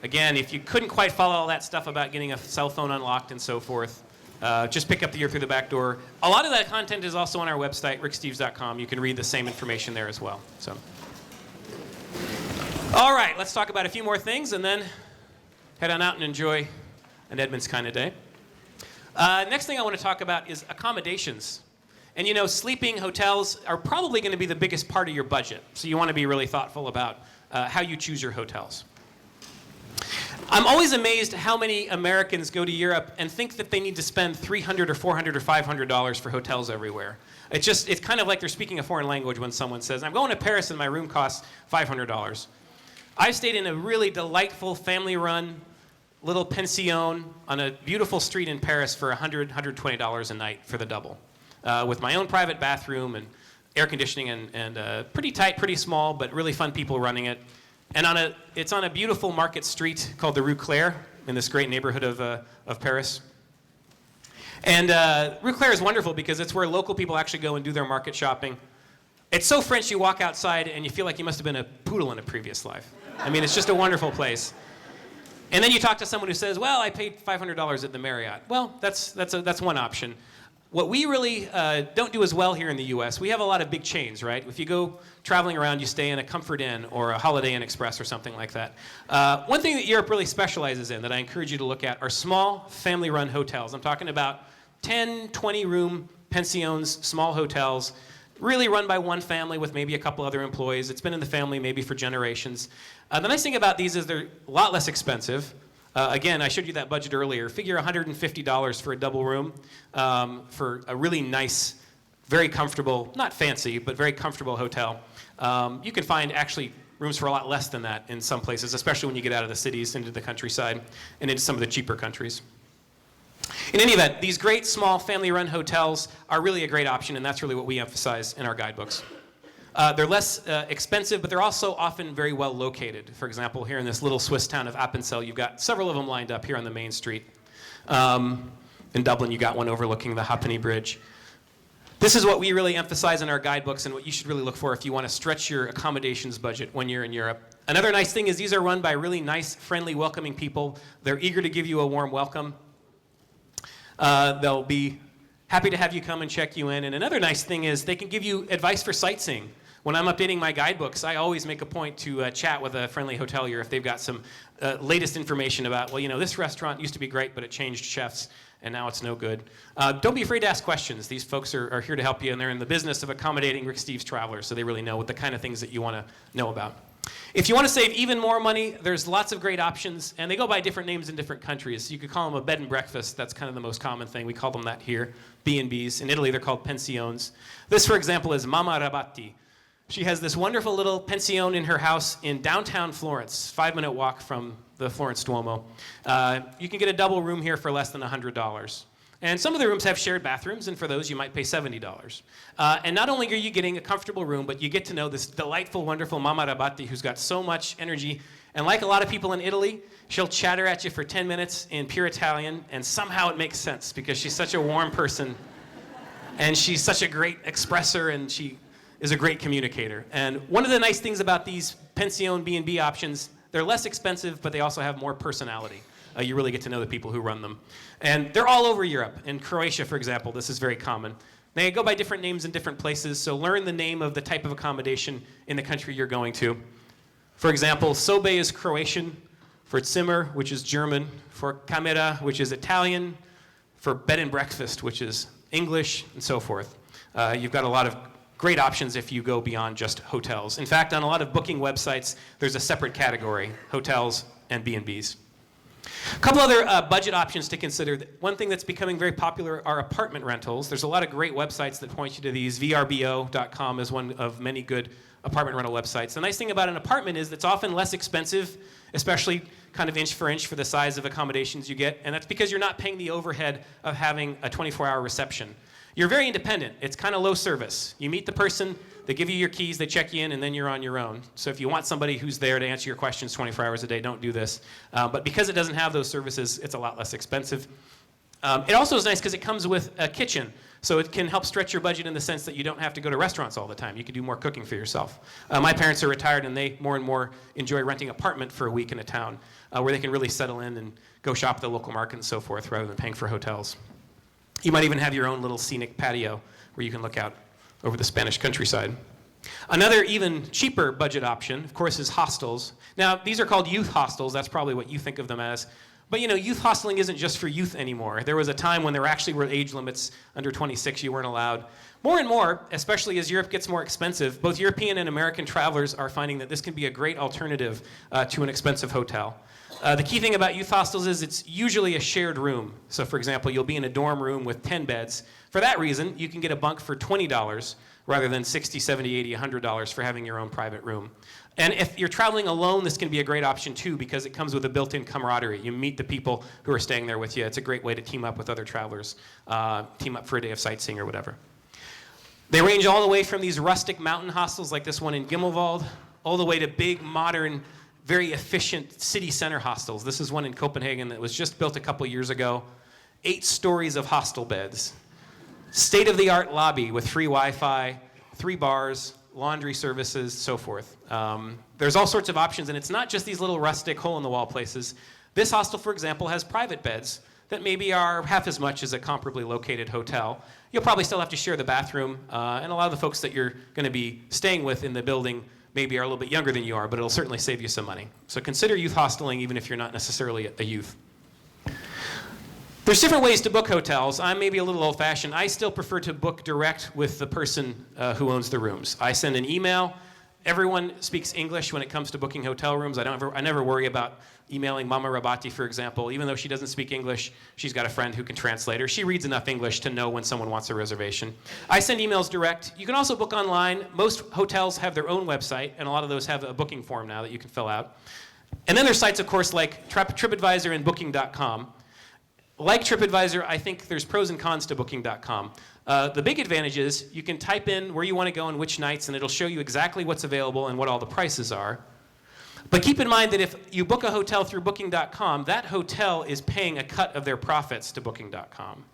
Again, if you couldn't quite follow all that stuff about getting a cell phone unlocked and so forth, just pick up the Europe Through the Back Door. A lot of that content is also on our website, ricksteves.com. You can read the same information there as well. So. All right, let's talk about a few more things and then head on out and enjoy an Edmonds kind of day. Next thing I want to talk about is accommodations. And you know, sleeping hotels are probably going to be the biggest part of your budget. So you want to be really thoughtful about how you choose your hotels. I'm always amazed how many Americans go to Europe and think that they need to spend $300 or $400 or $500 for hotels everywhere. It's kind of like they're speaking a foreign language when someone says, I'm going to Paris and my room costs $500. I've stayed in a really delightful family-run little pension on a beautiful street in Paris for $100, $120 a night for the double. With my own private bathroom and air conditioning and pretty tight, pretty small, but really fun people running it. And it's on a beautiful market street called the Rue Claire in this great neighborhood of Paris. And Rue Claire is wonderful because it's where local people actually go and do their market shopping. It's so French you walk outside and you feel like you must have been a poodle in a previous life. I mean, it's just a wonderful place. And then you talk to someone who says, well, I paid $500 at the Marriott. Well, that's one option. What we really don't do as well here in the US, we have a lot of big chains, right? If you go traveling around, you stay in a Comfort Inn or a Holiday Inn Express or something like that. One thing that Europe really specializes in that I encourage you to look at are small family-run hotels. I'm talking about 10, 20-room pensions, small hotels, really run by one family with maybe a couple other employees. It's been in the family maybe for generations. The nice thing about these is they're a lot less expensive. Again, I showed you that budget earlier. Figure $150 for a double room for a really nice, very comfortable, not fancy, but very comfortable hotel. You can find actually rooms for a lot less than that in some places, especially when you get out of the cities into the countryside and into some of the cheaper countries. In any event, these great small family-run hotels are really a great option, and that's really what we emphasize in our guidebooks. They're less expensive, but they're also often very well located. For example, here in this little Swiss town of Appenzell, you've got several of them lined up here on the main street. In Dublin, you got one overlooking the Ha'penny Bridge. This is what we really emphasize in our guidebooks and what you should really look for if you want to stretch your accommodations budget when you're in Europe. Another nice thing is these are run by really nice, friendly, welcoming people. They're eager to give you a warm welcome. They'll be happy to have you come and check you in. And another nice thing is they can give you advice for sightseeing. When I'm updating my guidebooks, I always make a point to chat with a friendly hotelier if they've got some latest information about, well, you know, this restaurant used to be great, but it changed chefs, and now it's no good. Don't be afraid to ask questions. These folks are here to help you, and they're in the business of accommodating Rick Steves travelers, so they really know what the kind of things that you want to know about. If you want to save even more money, there's lots of great options, and they go by different names in different countries. You could call them a bed and breakfast. That's kind of the most common thing. We call them that here, B&Bs. In Italy, they're called pensions. This, for example, is Mama Rabatti. She has this wonderful little pension in her house in downtown Florence, 5-minute walk from the Florence Duomo. You can get a double room here for less than $100. And some of the rooms have shared bathrooms, and for those you might pay $70. And not only are you getting a comfortable room, but you get to know this delightful, wonderful Mama Rabatti who's got so much energy. And like a lot of people in Italy, she'll chatter at you for 10 minutes in pure Italian, and somehow it makes sense because she's such a warm person, and she's such a great expresser, and she is a great communicator. And one of the nice things about these pension B&B options, they're less expensive, but they also have more personality. You really get to know the people who run them. And they're all over Europe. In Croatia, for example, this is very common. They go by different names in different places, so learn the name of the type of accommodation in the country you're going to. For example, sobe is Croatian, for Zimmer, which is German, for camera, which is Italian, for bed and breakfast, which is English, and so forth. You've got a lot of great options if you go beyond just hotels. In fact, on a lot of booking websites, there's a separate category, hotels and B&Bs. A couple other budget options to consider. One thing that's becoming very popular are apartment rentals. There's a lot of great websites that point you to these. VRBO.com is one of many good apartment rental websites. The nice thing about an apartment is it's often less expensive, especially kind of inch for the size of accommodations you get, and that's because you're not paying the overhead of having a 24-hour reception. You're very independent. It's kind of low service. You meet the person, they give you your keys, they check you in, and then you're on your own. So if you want somebody who's there to answer your questions 24 hours a day, don't do this. But because it doesn't have those services, it's a lot less expensive. It also is nice because it comes with a kitchen. So it can help stretch your budget in the sense that you don't have to go to restaurants all the time. You can do more cooking for yourself. My parents are retired, and they more and more enjoy renting an apartment for a week in a town where they can really settle in and go shop at the local market and so forth rather than paying for hotels. You might even have your own little scenic patio where you can look out over the Spanish countryside. Another even cheaper budget option, of course, is hostels. Now, these are called youth hostels. That's probably what you think of them as. But, you know, youth hosteling isn't just for youth anymore. There was a time when there actually were age limits. Under 26, you weren't allowed. More and more, especially as Europe gets more expensive, both European and American travelers are finding that this can be a great alternative to an expensive hotel. The key thing about youth hostels is it's usually a shared room. So, for example, you'll be in a dorm room with 10 beds. For that reason, you can get a bunk for $20 rather than $60, $70, $80, $100 for having your own private room. And if you're traveling alone, this can be a great option too because it comes with a built-in camaraderie. You meet the people who are staying there with you. It's a great way to team up with other travelers, team up for a day of sightseeing or whatever. They range all the way from these rustic mountain hostels like this one in Gimmelwald, all the way to big, modern, very efficient city center hostels. This is one in Copenhagen that was just built a couple years ago. 8 stories of hostel beds. State-of-the-art lobby with free Wi-Fi, 3 bars, laundry services, so forth. There's all sorts of options, and it's not just these little rustic hole-in-the-wall places. This hostel, for example, has private beds that maybe are half as much as a comparably located hotel. You'll probably still have to share the bathroom, and a lot of the folks that you're going to be staying with in the building maybe are a little bit younger than you are, but it'll certainly save you some money. So consider youth hosteling even if you're not necessarily a youth. There's different ways to book hotels. I'm maybe a little old-fashioned. I still prefer to book direct with the person who owns the rooms. I send an email. Everyone speaks English when it comes to booking hotel rooms. I never worry about emailing Mama Rabatti, for example. Even though she doesn't speak English, she's got a friend who can translate her. She reads enough English to know when someone wants a reservation. I send emails direct. You can also book online. Most hotels have their own website, and a lot of those have a booking form now that you can fill out. And then there's sites, of course, like TripAdvisor and Booking.com. Like TripAdvisor, I think there's pros and cons to Booking.com. The big advantage is you can type in where you want to go and which nights, and it'll show you exactly what's available and what all the prices are. But keep in mind that if you book a hotel through Booking.com, that hotel is paying a cut of their profits to Booking.com.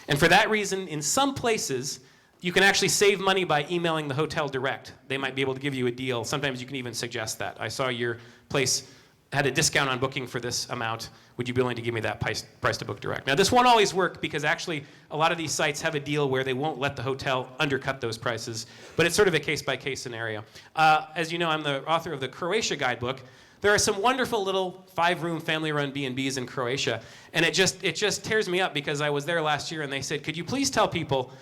And for that reason, in some places, You can actually save money by emailing the hotel direct. They might be able to give you a deal. Sometimes you can even suggest that. I saw your place had a discount on booking for this amount. Would you be willing to give me that price to book direct? Now, this won't always work because actually a lot of these sites have a deal where they won't let the hotel undercut those prices, but it's sort of a case-by-case scenario. As you know, I'm the author of the Croatia Guidebook. There are some wonderful little 5-room family-run B&Bs in Croatia, and it just tears me up because I was there last year and they said, could you please tell people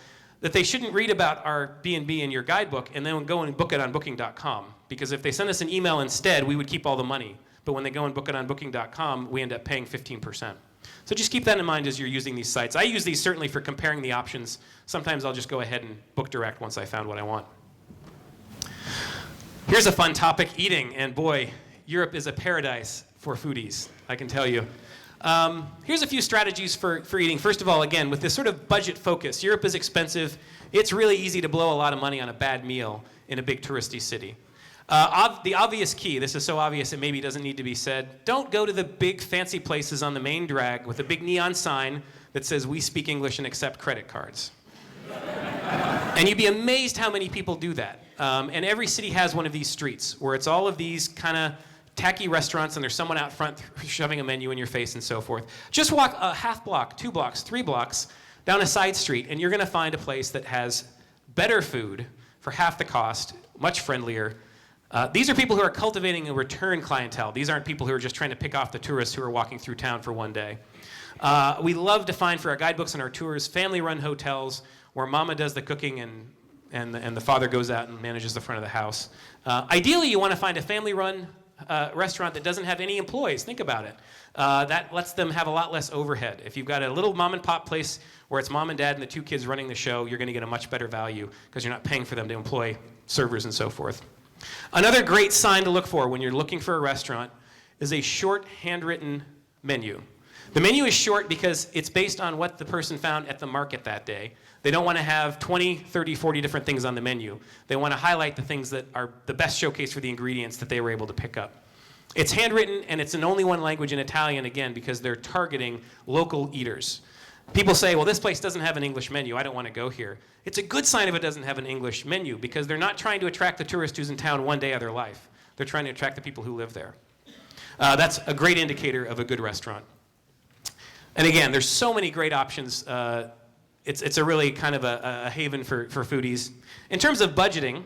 that they shouldn't read about our B&B in your guidebook and then go and book it on booking.com, because if they send us an email instead, we would keep all the money. But when they go and book it on booking.com, we end up paying 15%. So just keep that in mind as you're using these sites. I use these certainly for comparing the options. Sometimes I'll just go ahead and book direct once I found what I want. Here's a fun topic, eating. And boy, Europe is a paradise for foodies, I can tell you. Here's a few strategies for eating. First of all, again, with this sort of budget focus, Europe is expensive. It's really easy to blow a lot of money on a bad meal in a big touristy city. The obvious key, this is so obvious it maybe doesn't need to be said, don't go to the big fancy places on the main drag with a big neon sign that says, we speak English and accept credit cards. And you'd be amazed how many people do that. And every city has one of these streets where it's all of these kind of tacky restaurants and there's someone out front shoving a menu in your face and so forth. Just walk a half block, 2 blocks, 3 blocks down a side street and you're going to find a place that has better food for half the cost, much friendlier. These are people who are cultivating a return clientele. These aren't people who are just trying to pick off the tourists who are walking through town for one day. We love to find for our guidebooks and our tours family-run hotels where mama does the cooking and the father goes out and manages the front of the house. Ideally, you want to find a family-run restaurant that doesn't have any employees. Think about it. That lets them have a lot less overhead. If you've got a little mom and pop place where it's mom and dad and the 2 kids running the show, you're going to get a much better value because you're not paying for them to employ servers and so forth. Another great sign to look for when you're looking for a restaurant is a short handwritten menu. The menu is short because it's based on what the person found at the market that day. They don't want to have 20, 30, 40 different things on the menu. They want to highlight the things that are the best showcase for the ingredients that they were able to pick up. It's handwritten and it's in only one language, in Italian, again, because they're targeting local eaters. People say, well, this place doesn't have an English menu. I don't want to go here. It's a good sign if it doesn't have an English menu because they're not trying to attract the tourist who's in town one day of their life. They're trying to attract the people who live there. That's a great indicator of a good restaurant. And again, there's so many great options. It's a really kind of a haven for foodies. In terms of budgeting,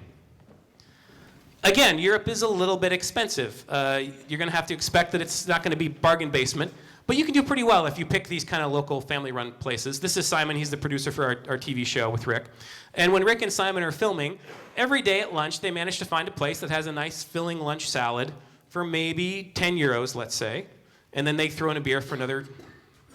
again, Europe is a little bit expensive. You're going to have to expect that it's not going to be bargain basement. But you can do pretty well if you pick these kind of local family-run places. This is Simon. He's the producer for our TV show with Rick. And when Rick and Simon are filming, every day at lunch, they manage to find a place that has a nice filling lunch salad for maybe 10 euros, let's say. And then they throw in a beer for another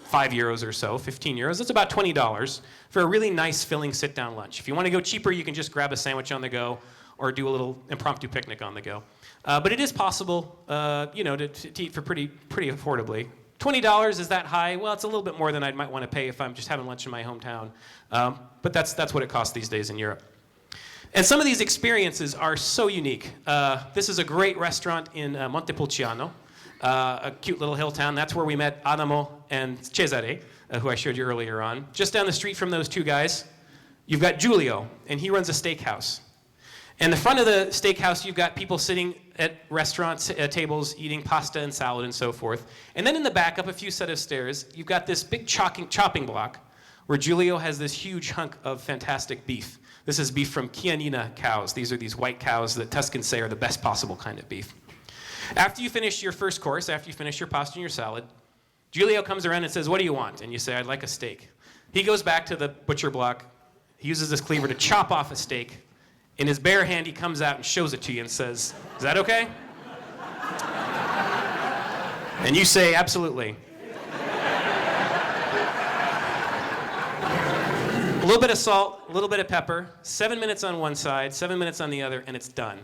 5 euros or so, 15 euros. That's about $20 for a really nice filling sit-down lunch. If you want to go cheaper, you can just grab a sandwich on the go or do a little impromptu picnic on the go. But it is possible, to eat for pretty affordably. $20, is that high? Well, it's a little bit more than I might want to pay if I'm just having lunch in my hometown. But that's what it costs these days in Europe. And some of these experiences are so unique. This is a great restaurant in Montepulciano, a cute little hill town. That's where we met Adamo and Cesare, who I showed you earlier on. Just down the street from those 2 guys, you've got Giulio, and he runs a steakhouse. In the front of the steakhouse, you've got people sitting at restaurant tables eating pasta and salad and so forth. And then in the back, up a few set of stairs, you've got this big chopping block where Giulio has this huge hunk of fantastic beef. This is beef from Chianina cows. These are these white cows that Tuscans say are the best possible kind of beef. After you finish your first course, after you finish your pasta and your salad, Giulio comes around and says, what do you want? And you say, I'd like a steak. He goes back to the butcher block. He uses this cleaver to chop off a steak. In his bare hand, he comes out and shows it to you and says, is that okay? And you say, absolutely. A little bit of salt, a little bit of pepper, 7 minutes on one side, 7 minutes on the other, and it's done.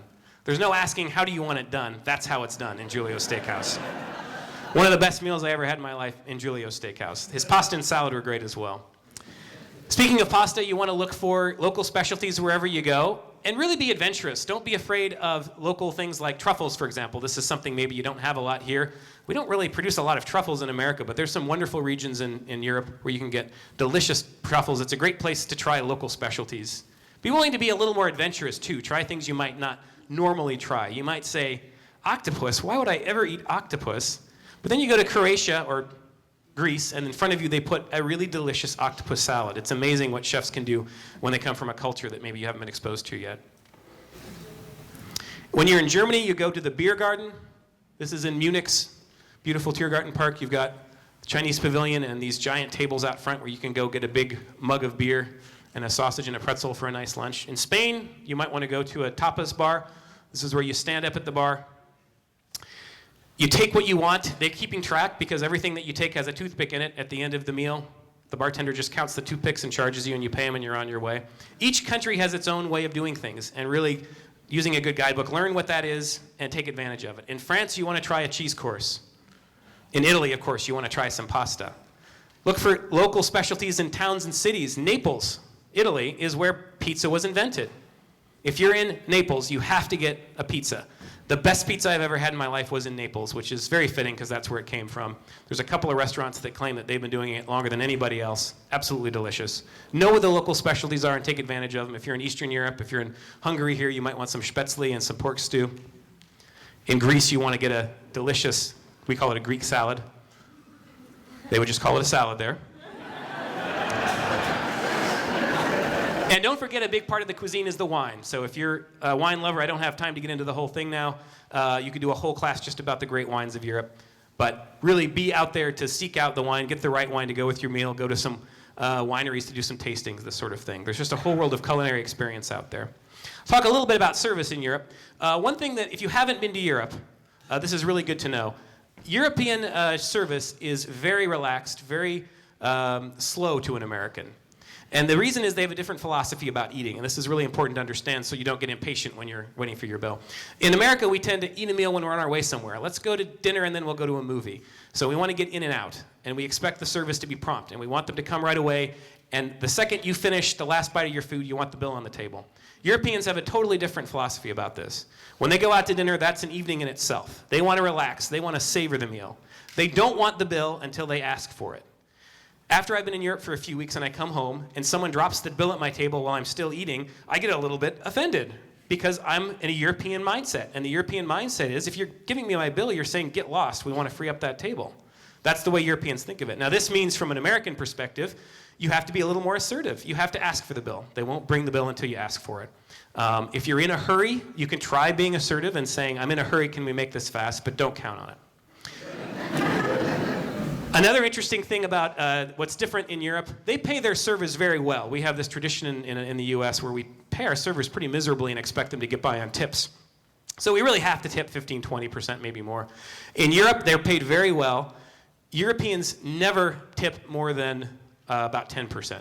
There's no asking, how do you want it done? That's how it's done in Giulio's Steakhouse. One of the best meals I ever had in my life in Giulio's Steakhouse. His pasta and salad were great as well. Speaking of pasta, you want to look for local specialties wherever you go. And really be adventurous. Don't be afraid of local things like truffles, for example. This is something maybe you don't have a lot here. We don't really produce a lot of truffles in America, but there's some wonderful regions in Europe where you can get delicious truffles. It's a great place to try local specialties. Be willing to be a little more adventurous too. Try things you might not normally try. You might say, octopus, why would I ever eat octopus? But then you go to Croatia or Greece, and in front of you they put a really delicious octopus salad. It's amazing what chefs can do when they come from a culture that maybe you haven't been exposed to yet. When you're in Germany, you go to the beer garden. This is in Munich's beautiful Tiergarten Park. You've got the Chinese pavilion and these giant tables out front where you can go get a big mug of beer and a sausage and a pretzel for a nice lunch. In Spain, you might want to go to a tapas bar. This is where you stand up at the bar. You take what you want. They're keeping track because everything that you take has a toothpick in it at the end of the meal. The bartender just counts the toothpicks and charges you, and you pay them, and you're on your way. Each country has its own way of doing things, and really, using a good guidebook, learn what that is and take advantage of it. In France, you want to try a cheese course. In Italy, of course, you want to try some pasta. Look for local specialties in towns and cities. Naples, Italy, is where pizza was invented. If you're in Naples, you have to get a pizza. The best pizza I've ever had in my life was in Naples, which is very fitting because that's where it came from. There's a couple of restaurants that claim that they've been doing it longer than anybody else. Absolutely delicious. Know what the local specialties are and take advantage of them. If you're in Eastern Europe, if you're in Hungary here, you might want some spätzle and some pork stew. In Greece, you want to get a delicious, we call it a Greek salad. They would just call it a salad there. And don't forget, a big part of the cuisine is the wine. So if you're a wine lover, I don't have time to get into the whole thing now. You could do a whole class just about the great wines of Europe. But really be out there to seek out the wine, get the right wine to go with your meal, go to some wineries to do some tastings, this sort of thing. There's just a whole world of culinary experience out there. Talk a little bit about service in Europe. One thing that, if you haven't been to Europe, this is really good to know. European service is very relaxed, very slow to an American. And the reason is they have a different philosophy about eating, and this is really important to understand so you don't get impatient when you're waiting for your bill. In America, we tend to eat a meal when we're on our way somewhere. Let's go to dinner and then we'll go to a movie. So we want to get in and out, and we expect the service to be prompt, and we want them to come right away, and the second you finish the last bite of your food, you want the bill on the table. Europeans have a totally different philosophy about this. When they go out to dinner, that's an evening in itself. They want to relax. They want to savor the meal. They don't want the bill until they ask for it. After I've been in Europe for a few weeks and I come home and someone drops the bill at my table while I'm still eating, I get a little bit offended because I'm in a European mindset. And the European mindset is, if you're giving me my bill, you're saying, get lost. We want to free up that table. That's the way Europeans think of it. Now, this means from an American perspective, you have to be a little more assertive. You have to ask for the bill. They won't bring the bill until you ask for it. If you're in a hurry, you can try being assertive and saying, I'm in a hurry, can we make this fast? But don't count on it. Another interesting thing about what's different in Europe, they pay their servers very well. We have this tradition in the US where we pay our servers pretty miserably and expect them to get by on tips. So we really have to tip 15, 20%, maybe more. In Europe, they're paid very well. Europeans never tip more than about 10%.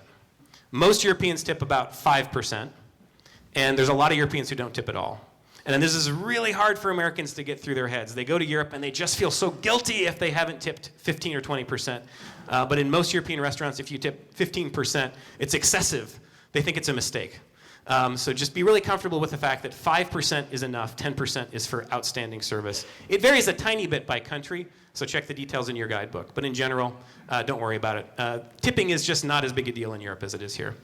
Most Europeans tip about 5%, and there's a lot of Europeans who don't tip at all. And then this is really hard for Americans to get through their heads. They go to Europe and they just feel so guilty if they haven't tipped 15 or 20%. But in most European restaurants, if you tip 15%, it's excessive. They think it's a mistake. So just be really comfortable with the fact that 5% is enough, 10% is for outstanding service. It varies a tiny bit by country, so check the details in your guidebook. But in general, don't worry about it. Tipping is just not as big a deal in Europe as it is here.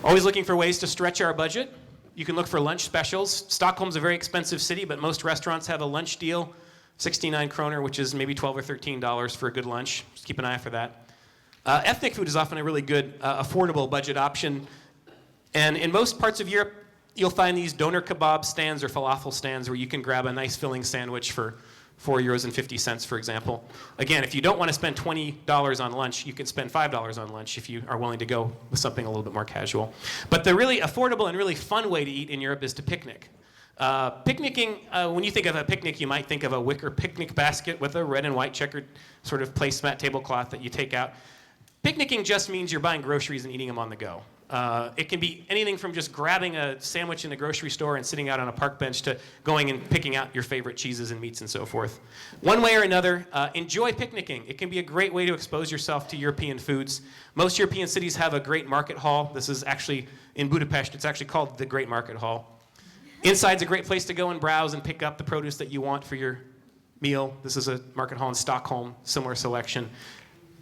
Always looking for ways to stretch our budget. You can look for lunch specials. Stockholm's a very expensive city, but most restaurants have a lunch deal, 69 kroner, which is maybe $12 or $13 for a good lunch. Just keep an eye out for that. Ethnic food is often a really good, affordable budget option. And in most parts of Europe, you'll find these doner kebab stands or falafel stands where you can grab a nice filling sandwich for €4.50, for example. Again, if you don't want to spend $20 on lunch, you can spend $5 on lunch if you are willing to go with something a little bit more casual. But the really affordable and really fun way to eat in Europe is to picnic. Picnicking, when you think of a picnic, you might think of a wicker picnic basket with a red and white checkered sort of placemat tablecloth that you take out. Picnicking just means you're buying groceries and eating them on the go. It can be anything from just grabbing a sandwich in the grocery store and sitting out on a park bench to going and picking out your favorite cheeses and meats and so forth. One way or another, enjoy picnicking. It can be a great way to expose yourself to European foods. Most European cities have a great market hall. This is actually in Budapest. It's actually called the Great Market Hall. Inside's a great place to go and browse and pick up the produce that you want for your meal. This is a market hall in Stockholm, similar selection.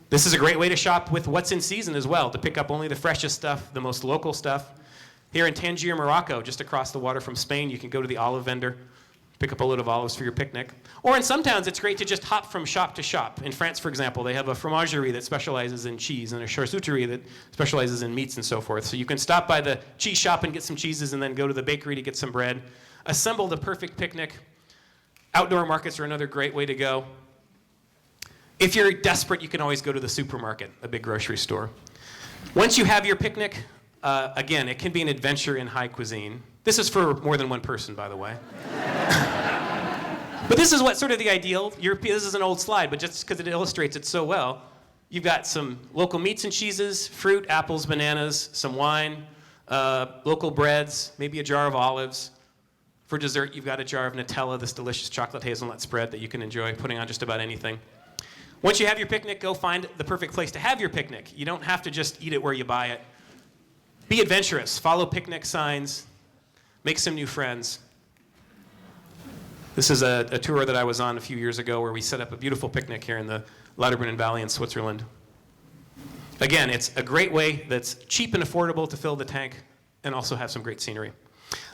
This is a great way to shop with what's in season as well, to pick up only the freshest stuff, the most local stuff. Here in Tangier, Morocco, just across the water from Spain, you can go to the olive vendor, pick up a load of olives for your picnic. Or in some towns, it's great to just hop from shop to shop. In France, for example, they have a fromagerie that specializes in cheese and a charcuterie that specializes in meats and so forth. So you can stop by the cheese shop and get some cheeses and then go to the bakery to get some bread. Assemble the perfect picnic. Outdoor markets are another great way to go. If you're desperate, you can always go to the supermarket, a big grocery store. Once you have your picnic, again, it can be an adventure in high cuisine. This is for more than one person, by the way. But this is what sort of the ideal. This is an old slide, but just because it illustrates it so well, you've got some local meats and cheeses, fruit, apples, bananas, some wine, local breads, maybe a jar of olives. For dessert, you've got a jar of Nutella, this delicious chocolate hazelnut spread that you can enjoy putting on just about anything. Once you have your picnic, go find the perfect place to have your picnic. You don't have to just eat it where you buy it. Be adventurous. Follow picnic signs. Make some new friends. This is a tour that I was on a few years ago where we set up a beautiful picnic here in the Lauterbrunnen Valley in Switzerland. Again, it's a great way that's cheap and affordable to fill the tank and also have some great scenery.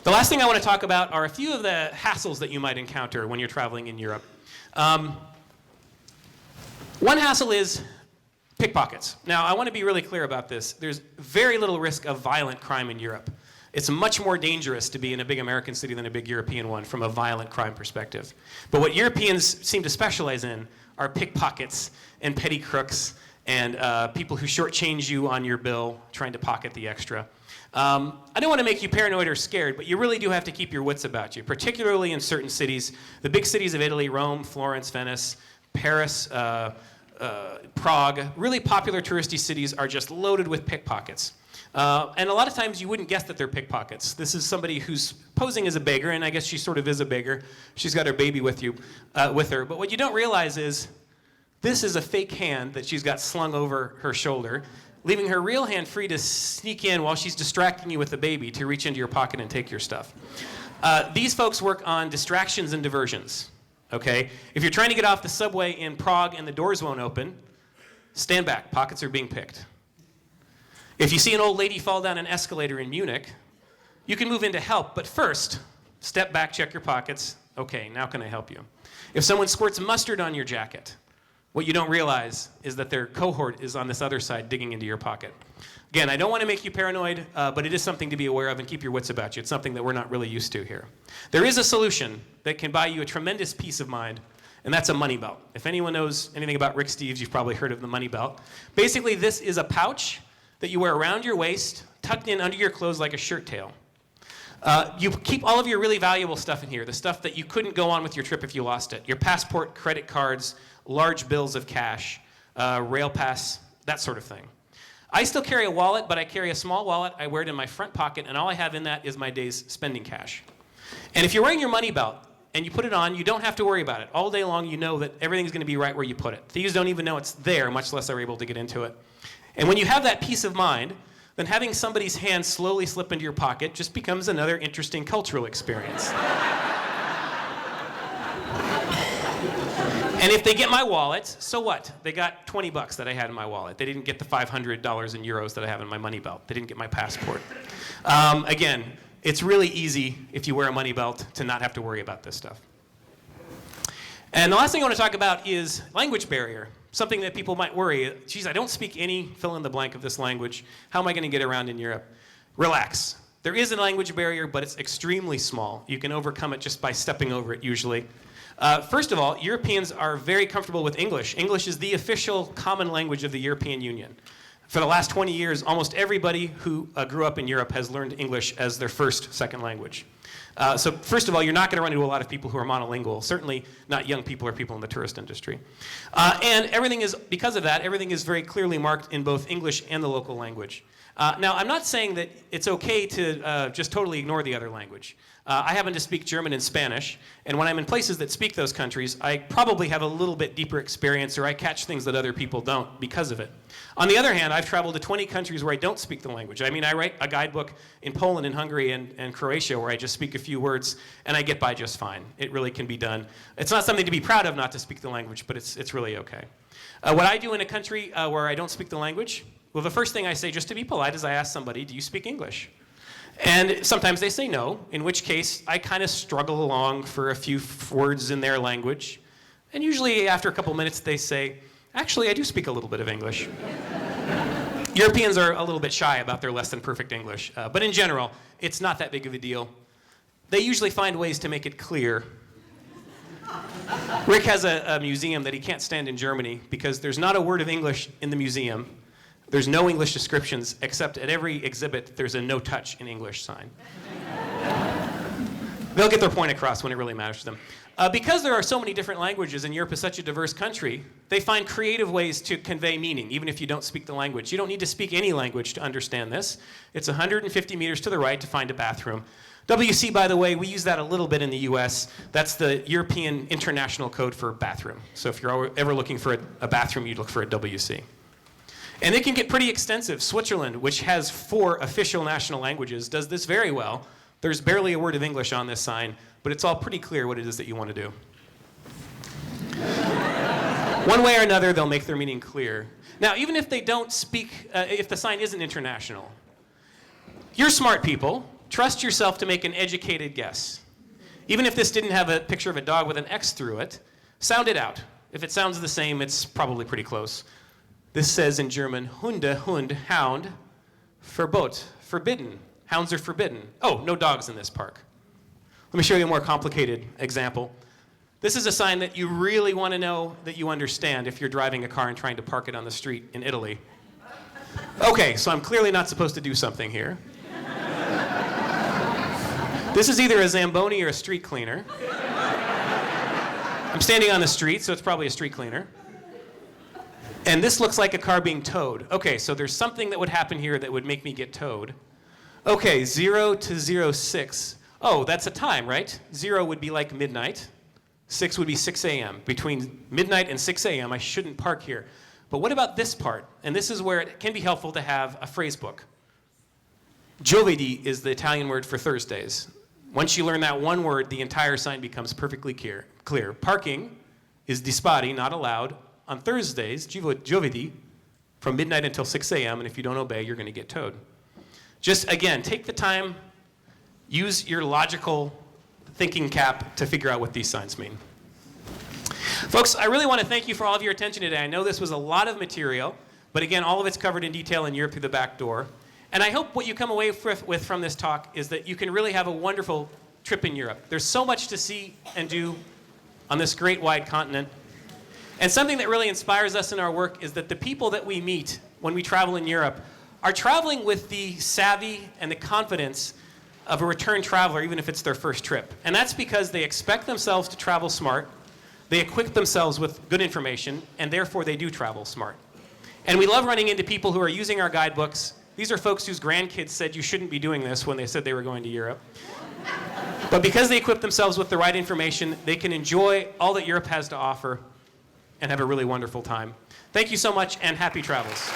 The last thing I want to talk about are a few of the hassles that you might encounter when you're traveling in Europe. One hassle is pickpockets. Now, I want to be really clear about this. There's very little risk of violent crime in Europe. It's much more dangerous to be in a big American city than a big European one from a violent crime perspective. But what Europeans seem to specialize in are pickpockets and petty crooks and people who shortchange you on your bill trying to pocket the extra. I don't want to make you paranoid or scared, but you really do have to keep your wits about you, particularly in certain cities. The big cities of Italy, Rome, Florence, Venice, Paris, Prague, really popular touristy cities are just loaded with pickpockets. And a lot of times you wouldn't guess that they're pickpockets. This is somebody who's posing as a beggar, and I guess she sort of is a beggar. She's got her baby with her. But what you don't realize is this is a fake hand that she's got slung over her shoulder, leaving her real hand free to sneak in while she's distracting you with the baby to reach into your pocket and take your stuff. These folks work on distractions and diversions. Okay? If you're trying to get off the subway in Prague and the doors won't open, stand back. Pockets are being picked. If you see an old lady fall down an escalator in Munich, you can move in to help, but first, step back, check your pockets. Okay, now can I help you? If someone squirts mustard on your jacket, what you don't realize is that their cohort is on this other side digging into your pocket. Again, I don't want to make you paranoid, but it is something to be aware of and keep your wits about you. It's something that we're not really used to here. There is a solution that can buy you a tremendous peace of mind, and that's a money belt. If anyone knows anything about Rick Steves, you've probably heard of the money belt. Basically, this is a pouch that you wear around your waist, tucked in under your clothes like a shirt tail. You keep all of your really valuable stuff in here, the stuff that you couldn't go on with your trip if you lost it. Your passport, credit cards, large bills of cash, rail pass, that sort of thing. I still carry a wallet, but I carry a small wallet. I wear it in my front pocket, and all I have in that is my day's spending cash. And if you're wearing your money belt and you put it on, you don't have to worry about it. All day long, you know that everything's going to be right where you put it. Thieves don't even know it's there, much less are able to get into it. And when you have that peace of mind, then having somebody's hand slowly slip into your pocket just becomes another interesting cultural experience. And if they get my wallet, so what? They got $20 that I had in my wallet. They didn't get the $500 in euros that I have in my money belt. They didn't get my passport. Again, it's really easy if you wear a money belt to not have to worry about this stuff. And the last thing I want to talk about is language barrier. Something that people might worry, geez, I don't speak any fill in the blank of this language. How am I going to get around in Europe? Relax. There is a language barrier, but it's extremely small. You can overcome it just by stepping over it usually. First of all, Europeans are very comfortable with English. English is the official common language of the European Union. For the last 20 years, almost everybody who grew up in Europe has learned English as their second language. So first of all, you're not going to run into a lot of people who are monolingual, certainly not young people or people in the tourist industry. And because of that, everything is very clearly marked in both English and the local language. Now, I'm not saying that it's okay to just totally ignore the other language. I happen to speak German and Spanish, and when I'm in places that speak those countries, I probably have a little bit deeper experience, or I catch things that other people don't because of it. On the other hand, I've traveled to 20 countries where I don't speak the language. I mean, I write a guidebook in Poland and Hungary and Croatia where I just speak speak a few words, and I get by just fine. It really can be done. It's not something to be proud of not to speak the language, but it's really okay. What I do in a country where I don't speak the language, well, the first thing I say, just to be polite, is I ask somebody, do you speak English? And sometimes they say no, in which case I kind of struggle along for a few words in their language. And usually after a couple minutes they say, actually, I do speak a little bit of English. Europeans are a little bit shy about their less than perfect English, but in general, it's not that big of a deal. They usually find ways to make it clear. Rick has a museum that he can't stand in Germany because there's not a word of English in the museum. There's no English descriptions, except at every exhibit, there's a no touch in English sign. They'll get their point across when it really matters to them. Because there are so many different languages and Europe is such a diverse country, they find creative ways to convey meaning, even if you don't speak the language. You don't need to speak any language to understand this. It's 150 meters to the right to find a bathroom. WC, by the way, we use that a little bit in the US. That's the European International Code for bathroom. So if you're ever looking for a bathroom, you'd look for a WC. And it can get pretty extensive. Switzerland, which has 4 official national languages, does this very well. There's barely a word of English on this sign, but it's all pretty clear what it is that you want to do. One way or another, they'll make their meaning clear. Now, even if they don't speak, if the sign isn't international, you're smart people. Trust yourself to make an educated guess. Even if this didn't have a picture of a dog with an X through it, sound it out. If it sounds the same, it's probably pretty close. This says in German, Hunde, Hund, hound, verbot, forbidden. Hounds are forbidden. Oh, no dogs in this park. Let me show you a more complicated example. This is a sign that you really want to know that you understand if you're driving a car and trying to park it on the street in Italy. Okay, so I'm clearly not supposed to do something here. This is either a Zamboni or a street cleaner. I'm standing on the street, so it's probably a street cleaner. And this looks like a car being towed. Okay, so there's something that would happen here that would make me get towed. Okay, 0 to 06. Oh, that's a time, right? 0 would be like midnight. 6 would be 6 a.m. Between midnight and 6 a.m., I shouldn't park here. But what about this part? And this is where it can be helpful to have a phrase book. Giovedì is the Italian word for Thursdays. Once you learn that one word, the entire sign becomes perfectly clear. Parking is dispari, not allowed, on Thursdays, giovedì, from midnight until 6 a.m., and if you don't obey, you're going to get towed. Just, again, take the time, use your logical thinking cap to figure out what these signs mean. Folks, I really want to thank you for all of your attention today. I know this was a lot of material, but again, all of it's covered in detail in Europe Through the Back Door. And I hope what you come away with from this talk is that you can really have a wonderful trip in Europe. There's so much to see and do on this great wide continent. And something that really inspires us in our work is that the people that we meet when we travel in Europe are traveling with the savvy and the confidence of a return traveler, even if it's their first trip. And that's because they expect themselves to travel smart, they equip themselves with good information, and therefore they do travel smart. And we love running into people who are using our guidebooks. These are folks whose grandkids said you shouldn't be doing this when they said they were going to Europe. But because they equip themselves with the right information, they can enjoy all that Europe has to offer and have a really wonderful time. Thank you so much, and happy travels.